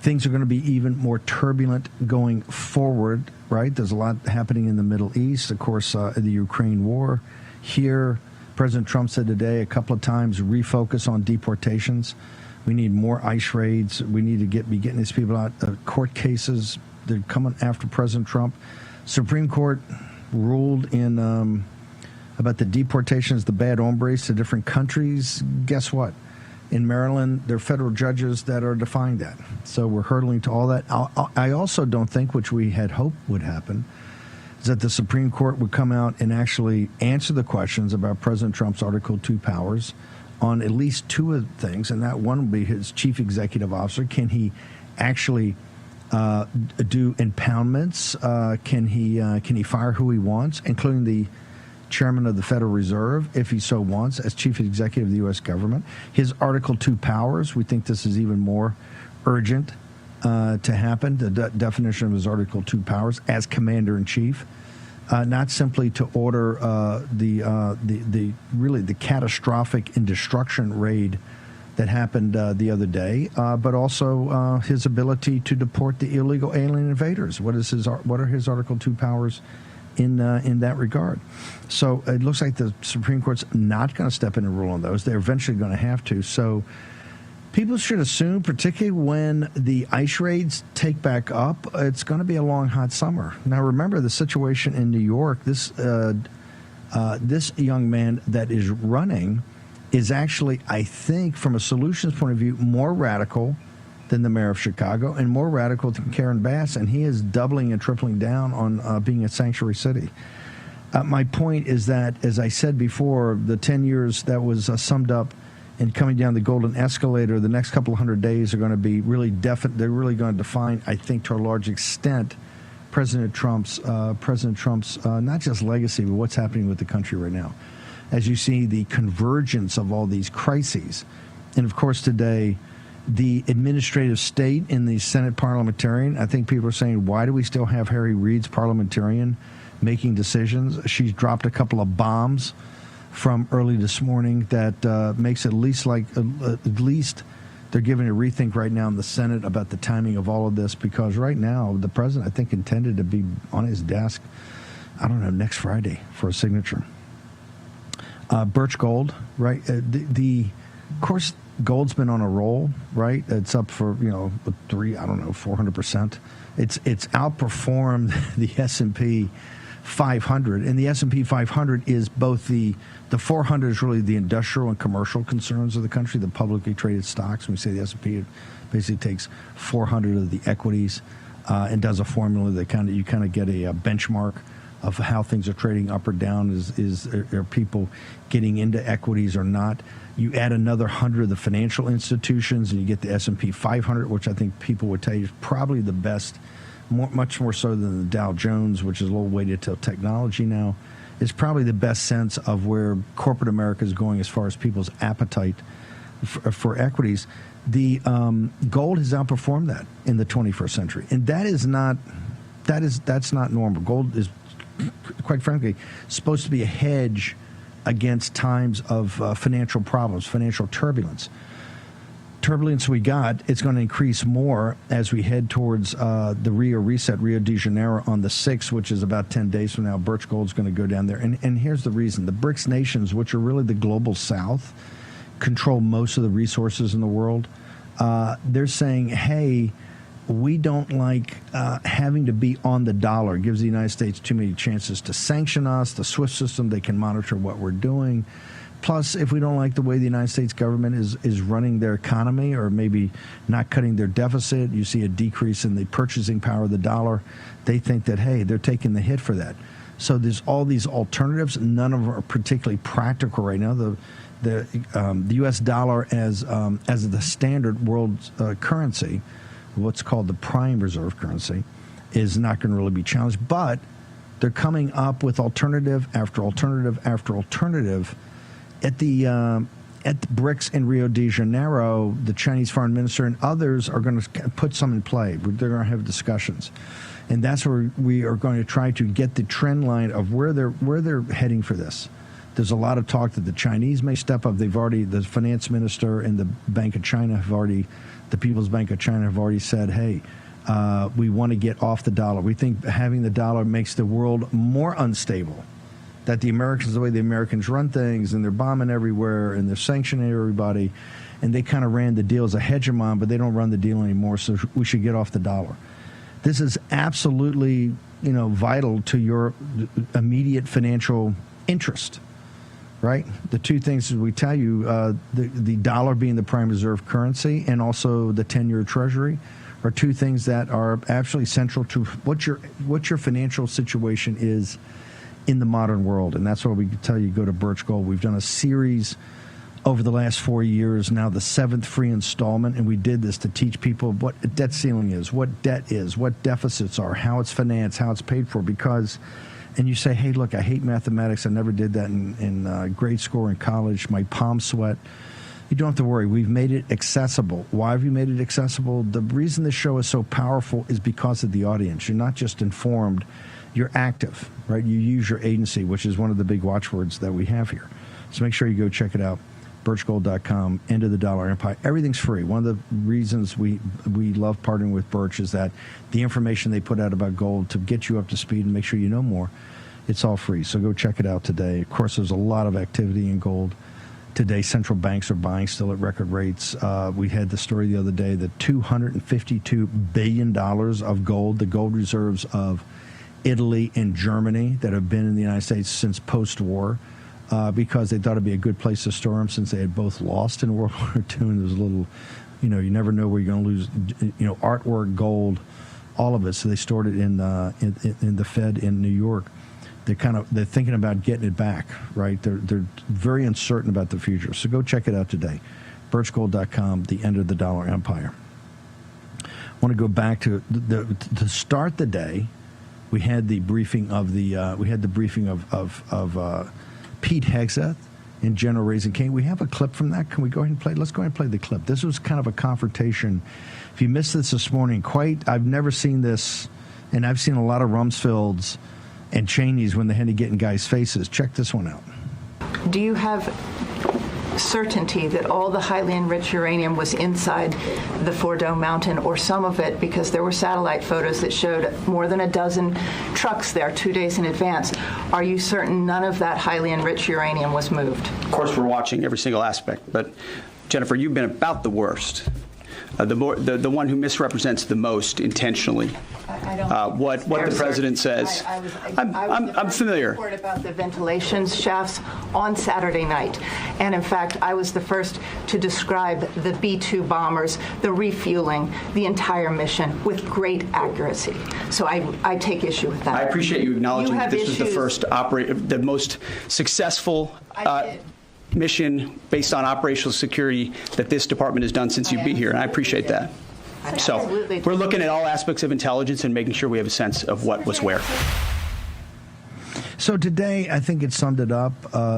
Things are going to be even more turbulent going forward, right? There's a lot happening in the Middle East. Of course, the Ukraine war. Here, President Trump said today a couple of times, refocus on deportations. We need more ICE raids. We need to be getting these people out. Court cases, they're coming after President Trump. Supreme Court ruled in about the deportations, the bad hombres to different countries. Guess what? In Maryland, there are federal judges that are defying that. So we're hurtling to all that. I also don't think, which we had hoped would happen, is that the Supreme Court would come out and actually answer the questions about President Trump's Article 2 powers on at least two of the things, and that one will be his chief executive officer. Can he actually do impoundments? Can he fire who he wants, including the chairman of the Federal Reserve, if he so wants, as chief executive of the U.S. government? His Article 2 powers, we think this is even more urgent to happen, the definition of his Article 2 powers as commander-in-chief, not simply to order the catastrophic and destruction raid that happened the other day, but also his ability to deport the illegal alien invaders. What are his Article 2 powers in that regard? So it looks like the Supreme Court's not going to step in and rule on those. They're eventually going to have to. So people should assume, particularly when the ICE raids take back up, it's going to be a long, hot summer. Now, remember the situation in New York. This young man that is running is actually, I think, from a solutions point of view, more radical than the mayor of Chicago and more radical than Karen Bass, and he is doubling and tripling down on being a sanctuary city. My point is that, as I said before, the 10 years that was summed up in coming down the golden escalator, the next couple of 100 days are going to be really definite. They're really going to define, I think, to a large extent, President Trump's not just legacy, but what's happening with the country right now. As you see the convergence of all these crises. And, of course, today, the administrative state in the Senate parliamentarian, I think people are saying, why do we still have Harry Reid's parliamentarian making decisions? She's dropped a couple of bombs from early this morning that makes it at least they're giving a rethink right now in the Senate about the timing of all of this, because right now the president, I think, intended to be on his desk, I don't know, next Friday for a signature. Birch Gold, right? Of course, gold's been on a roll, right? It's up for 400%. It's outperformed the S&P 500, and the S&P 500 is both the 400 is really the industrial and commercial concerns of the country, the publicly traded stocks. When we say the S&P, it basically takes 400 of the equities and does a formula that you kind of get a benchmark of how things are trading up or down. Are people getting into equities or not? You add another 100 of the financial institutions, and you get the S&P 500, which I think people would tell you is probably the best, much more so than the Dow Jones, which is a little weighted to technology now. It's probably the best sense of where corporate America is going as far as people's appetite for equities. The gold has outperformed that in the 21st century, and that's not normal. Gold is, quite frankly, supposed to be a hedge against times of financial problems, financial turbulence. turbulence we got, it's going to increase more as we head towards the Rio de Janeiro on the 6th, which is about 10 days from now. Birch Gold's going to go down there. And here's the reason. The BRICS nations, which are really the global south, control most of the resources in the world. They're saying, hey, we don't like having to be on the dollar. It gives the United States too many chances to sanction us. The SWIFT system, they can monitor what we're doing. Plus, if we don't like the way the United States government is running their economy, or maybe not cutting their deficit, you see a decrease in the purchasing power of the dollar, they think that, hey, they're taking the hit for that. So there's all these alternatives. None of them are particularly practical right now. The U.S. dollar as the standard world currency, what's called the prime reserve currency, is not going to really be challenged. But they're coming up with alternative after alternative after alternative. At the BRICS in Rio de Janeiro, the Chinese foreign minister and others are going to put some in play. They're going to have discussions, and that's where we are going to try to get the trend line of where they're heading for this. There's a lot of talk that the Chinese may step up. They've already, the finance minister and the Bank of China have already, the People's Bank of China have already said, hey, we want to get off the dollar. We think having the dollar makes the world more unstable. That the Americans, the way the Americans run things, and they're bombing everywhere, and they're sanctioning everybody, and they kind of ran the deal as a hegemon, but they don't run the deal anymore, so we should get off the dollar. This is absolutely, vital to your immediate financial interest, right? The two things we tell you, the dollar being the prime reserve currency and also the 10-year Treasury, are two things that are absolutely central to what your financial situation is in the modern world. And that's why we tell you, go to Birch Gold. We've done a series over the last 4 years, now the 7th free installment, and we did this to teach people what a debt ceiling is, what debt is, what deficits are, how it's financed, how it's paid for. Because, and you say, hey, look, I hate mathematics. I never did that in grade school or in college. My palms sweat. You don't have to worry. We've made it accessible. Why have we made it accessible? The reason this show is so powerful is because of the audience. You're not just informed, you're active, right? You use your agency, which is one of the big watchwords that we have here. So make sure you go check it out. Birchgold.com, End of the Dollar Empire. Everything's free. One of the reasons we love partnering with Birch is that the information they put out about gold to get you up to speed and make sure you know more, it's all free. So go check it out today. Of course, there's a lot of activity in gold. Today, central banks are buying still at record rates. We had the story the other day that $252 billion of gold, the gold reserves of Italy and Germany that have been in the United States since post-war, because they thought it'd be a good place to store them since they had both lost in World War II. And there's a little, you never know where you're going to lose, artwork, gold, all of it. So they stored it in the Fed in New York. They're thinking about getting it back, right? They're very uncertain about the future. So go check it out today. Birchgold.com, the End of the Dollar Empire. I want to go back to start the day. We had the briefing of Pete Hegseth and General Raising King. We have a clip from that. Can we go ahead and play? Let's go ahead and play the clip. This was kind of a confrontation. If you missed this morning, I've never seen this, and I've seen a lot of Rumsfelds and Cheneys when they had to get in guys' faces. Check this one out. Do you have certainty that all the highly enriched uranium was inside the Fordo Mountain, or some of it, because there were satellite photos that showed more than a dozen trucks there 2 days in advance? Are you certain none of that highly enriched uranium was moved? Of course, we're watching every single aspect, but Jennifer, you've been about the worst. The one who misrepresents the most intentionally. I don't what the president says. I'm familiar. Report about the ventilation shafts on Saturday night, and in fact, I was the first to describe the B-2 bombers, the refueling, the entire mission with great accuracy. So I take issue with that. I appreciate you acknowledging that this was the first the most successful mission based on operational security that this department has done since you've been here, and I appreciate that. So we're looking at all aspects of intelligence and making sure we have a sense of what was where. So today, I think it summed it up.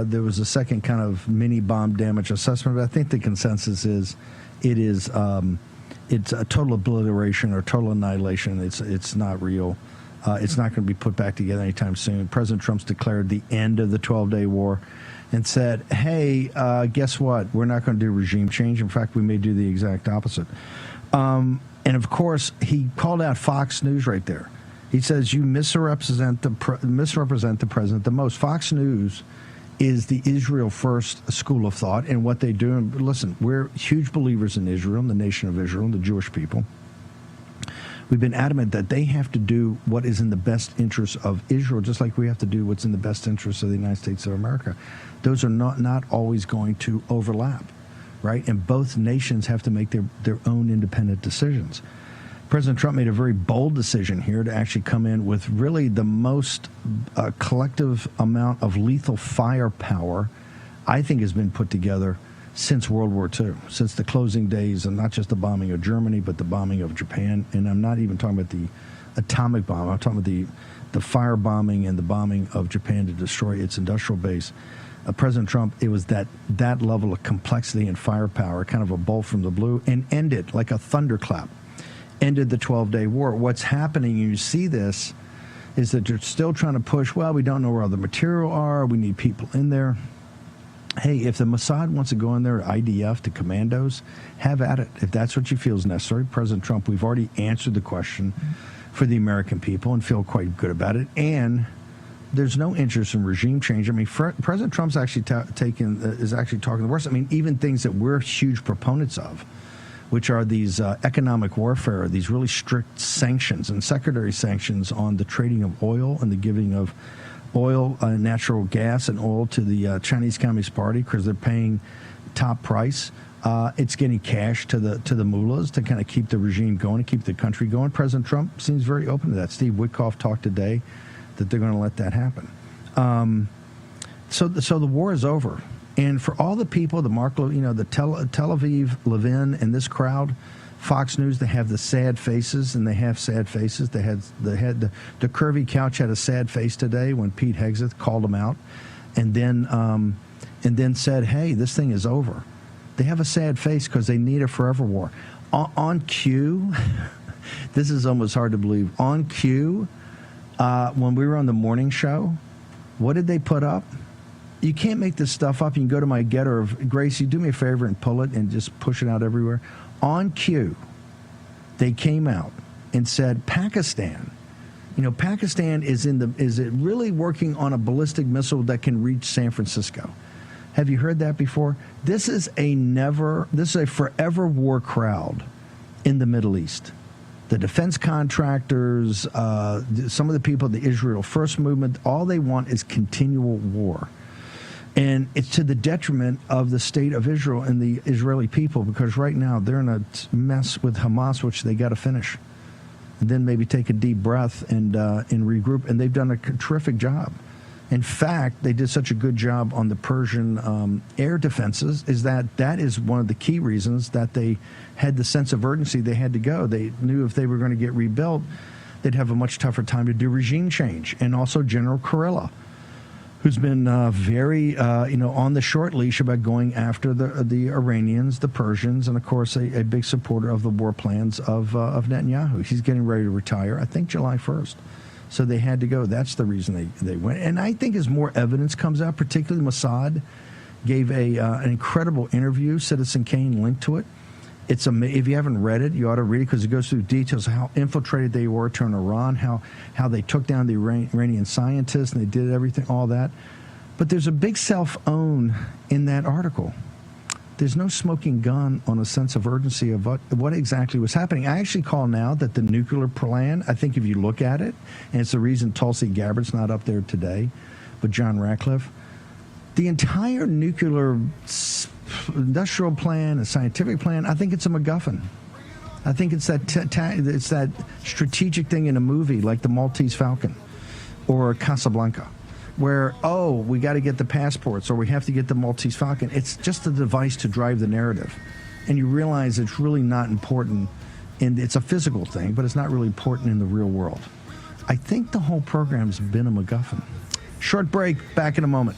There was a second kind of mini bomb damage assessment, but I think the consensus is it's a total obliteration or total annihilation. It's not real. It's not going to be put back together anytime soon. President Trump's declared the end of the 12-day war and said, hey, guess what? We're not going to do regime change. In fact, we may do the exact opposite. And, of course, he called out Fox News right there. He says, you misrepresent the president the most. Fox News is the Israel First school of thought, and what they do. And listen, we're huge believers in Israel, in the nation of Israel, and the Jewish people. We've been adamant that they have to do what is in the best interest of Israel, just like we have to do what's in the best interest of the United States of America. Those are not always going to overlap, right? And both nations have to make their own independent decisions. President Trump made a very bold decision here to actually come in with really the most collective amount of lethal firepower I think has been put together since World War II, since the closing days, and not just the bombing of Germany, but the bombing of Japan. And I'm not even talking about the atomic bomb. I'm talking about the firebombing and the bombing of Japan to destroy its industrial base. President Trump, it was that level of complexity and firepower, kind of a bolt from the blue, and ended like a thunderclap. Ended the 12-day war. What's happening, and you see this, is that they're still trying to push, well, we don't know where all the material are, we need people in there. Hey, if the Mossad wants to go in there, IDF, to commandos, have at it. If that's what you feel is necessary. President Trump, we've already answered the question for the American people and feel quite good about it. And there's no interest in regime change. I mean, President Trump's actually is actually talking the worst. I mean, even things that we're huge proponents of, which are these economic warfare, these really strict sanctions and secondary sanctions on the trading of oil and the giving of oil, natural gas and oil to the Chinese Communist Party because they're paying top price. It's getting cash to the mullahs to kind of keep the regime going, to keep the country going. President Trump seems very open to that. Steve Witkoff talked today that they're going to let that happen. So the war is over. And for all the people, the Tel Aviv, Levin, and this crowd, Fox News, they have the sad faces, and they have sad faces. The curvy couch had a sad face today when Pete Hegseth called them out, and then said, "Hey, this thing is over." They have a sad face because they need a forever war. On cue, this is almost hard to believe. On cue, when we were on the morning show, what did they put up? You can't make this stuff up. You can go to my getter of Gracie, do me a favor and pull it and just push it out everywhere. On cue, they came out and said, Pakistan, Pakistan is it really working on a ballistic missile that can reach San Francisco? Have you heard that before? This is a forever war crowd in the Middle East. The defense contractors, some of the people of the Israel First movement, all they want is continual war. And it's to the detriment of the state of Israel and the Israeli people, because right now they're in a mess with Hamas, which they got to finish. And then maybe take a deep breath and regroup. And they've done a terrific job. In fact, they did such a good job on the Persian air defenses, that is one of the key reasons that they had the sense of urgency they had to go. They knew if they were going to get rebuilt, they'd have a much tougher time to do regime change. And also General Kurilla, who's been very, on the short leash about going after the Iranians, the Persians, and, of course, a big supporter of the war plans of Netanyahu. He's getting ready to retire, I think, July 1st. So they had to go. That's the reason they went. And I think as more evidence comes out, particularly Mossad gave an incredible interview. Citizen Kane linked to it. It's if you haven't read it, you ought to read it because it goes through details of how infiltrated they were to Iran, how they took down the Iranian scientists and they did everything, all that. But there's a big self-own in that article. There's no smoking gun on a sense of urgency of what exactly was happening. I actually call now that the nuclear plan, I think if you look at it, and it's the reason Tulsi Gabbard's not up there today, but John Ratcliffe, the entire nuclear industrial plan, a scientific plan, I think it's a MacGuffin. I think it's that strategic thing in a movie like the Maltese Falcon or Casablanca, where, we got to get the passports or we have to get the Maltese Falcon. It's just a device to drive the narrative. And you realize it's really not important, and it's a physical thing, but it's not really important in the real world. I think the whole program's been a MacGuffin. Short break, back in a moment.